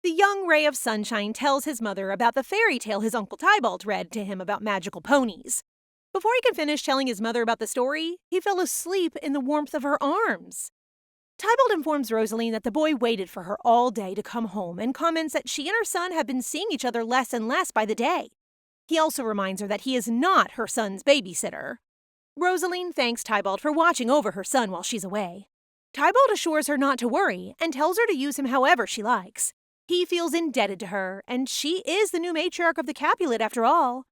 The young ray of sunshine tells his mother about the fairy tale his Uncle Tybalt read to him about magical ponies. Before he could finish telling his mother about the story, he fell asleep in the warmth of her arms. Tybalt informs Rosaline that the boy waited for her all day to come home and comments that she and her son have been seeing each other less and less by the day. He also reminds her that he is not her son's babysitter. Rosaline thanks Tybalt for watching over her son while she's away. Tybalt assures her not to worry and tells her to use him however she likes. He feels indebted to her, and she is the new matriarch of the Capulet after all.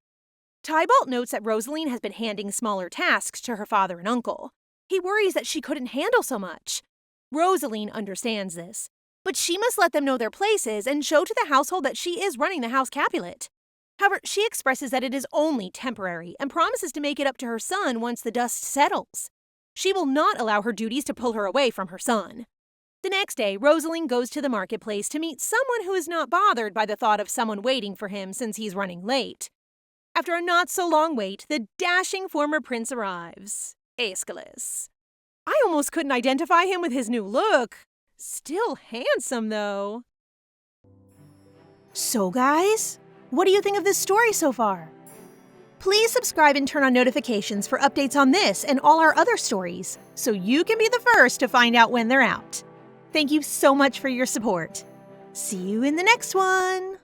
Tybalt notes that Rosaline has been handing smaller tasks to her father and uncle. He worries that she couldn't handle so much. Rosaline understands this, but she must let them know their places and show to the household that she is running the House Capulet. However, she expresses that it is only temporary and promises to make it up to her son once the dust settles. She will not allow her duties to pull her away from her son. The next day, Rosaline goes to the marketplace to meet someone who is not bothered by the thought of someone waiting for him since he's running late. After a not-so-long wait, the dashing former prince arrives, Aeschylus. I almost couldn't identify him with his new look. Still handsome, though. So, guys, what do you think of this story so far? Please subscribe and turn on notifications for updates on this and all our other stories, so you can be the first to find out when they're out. Thank you so much for your support. See you in the next one!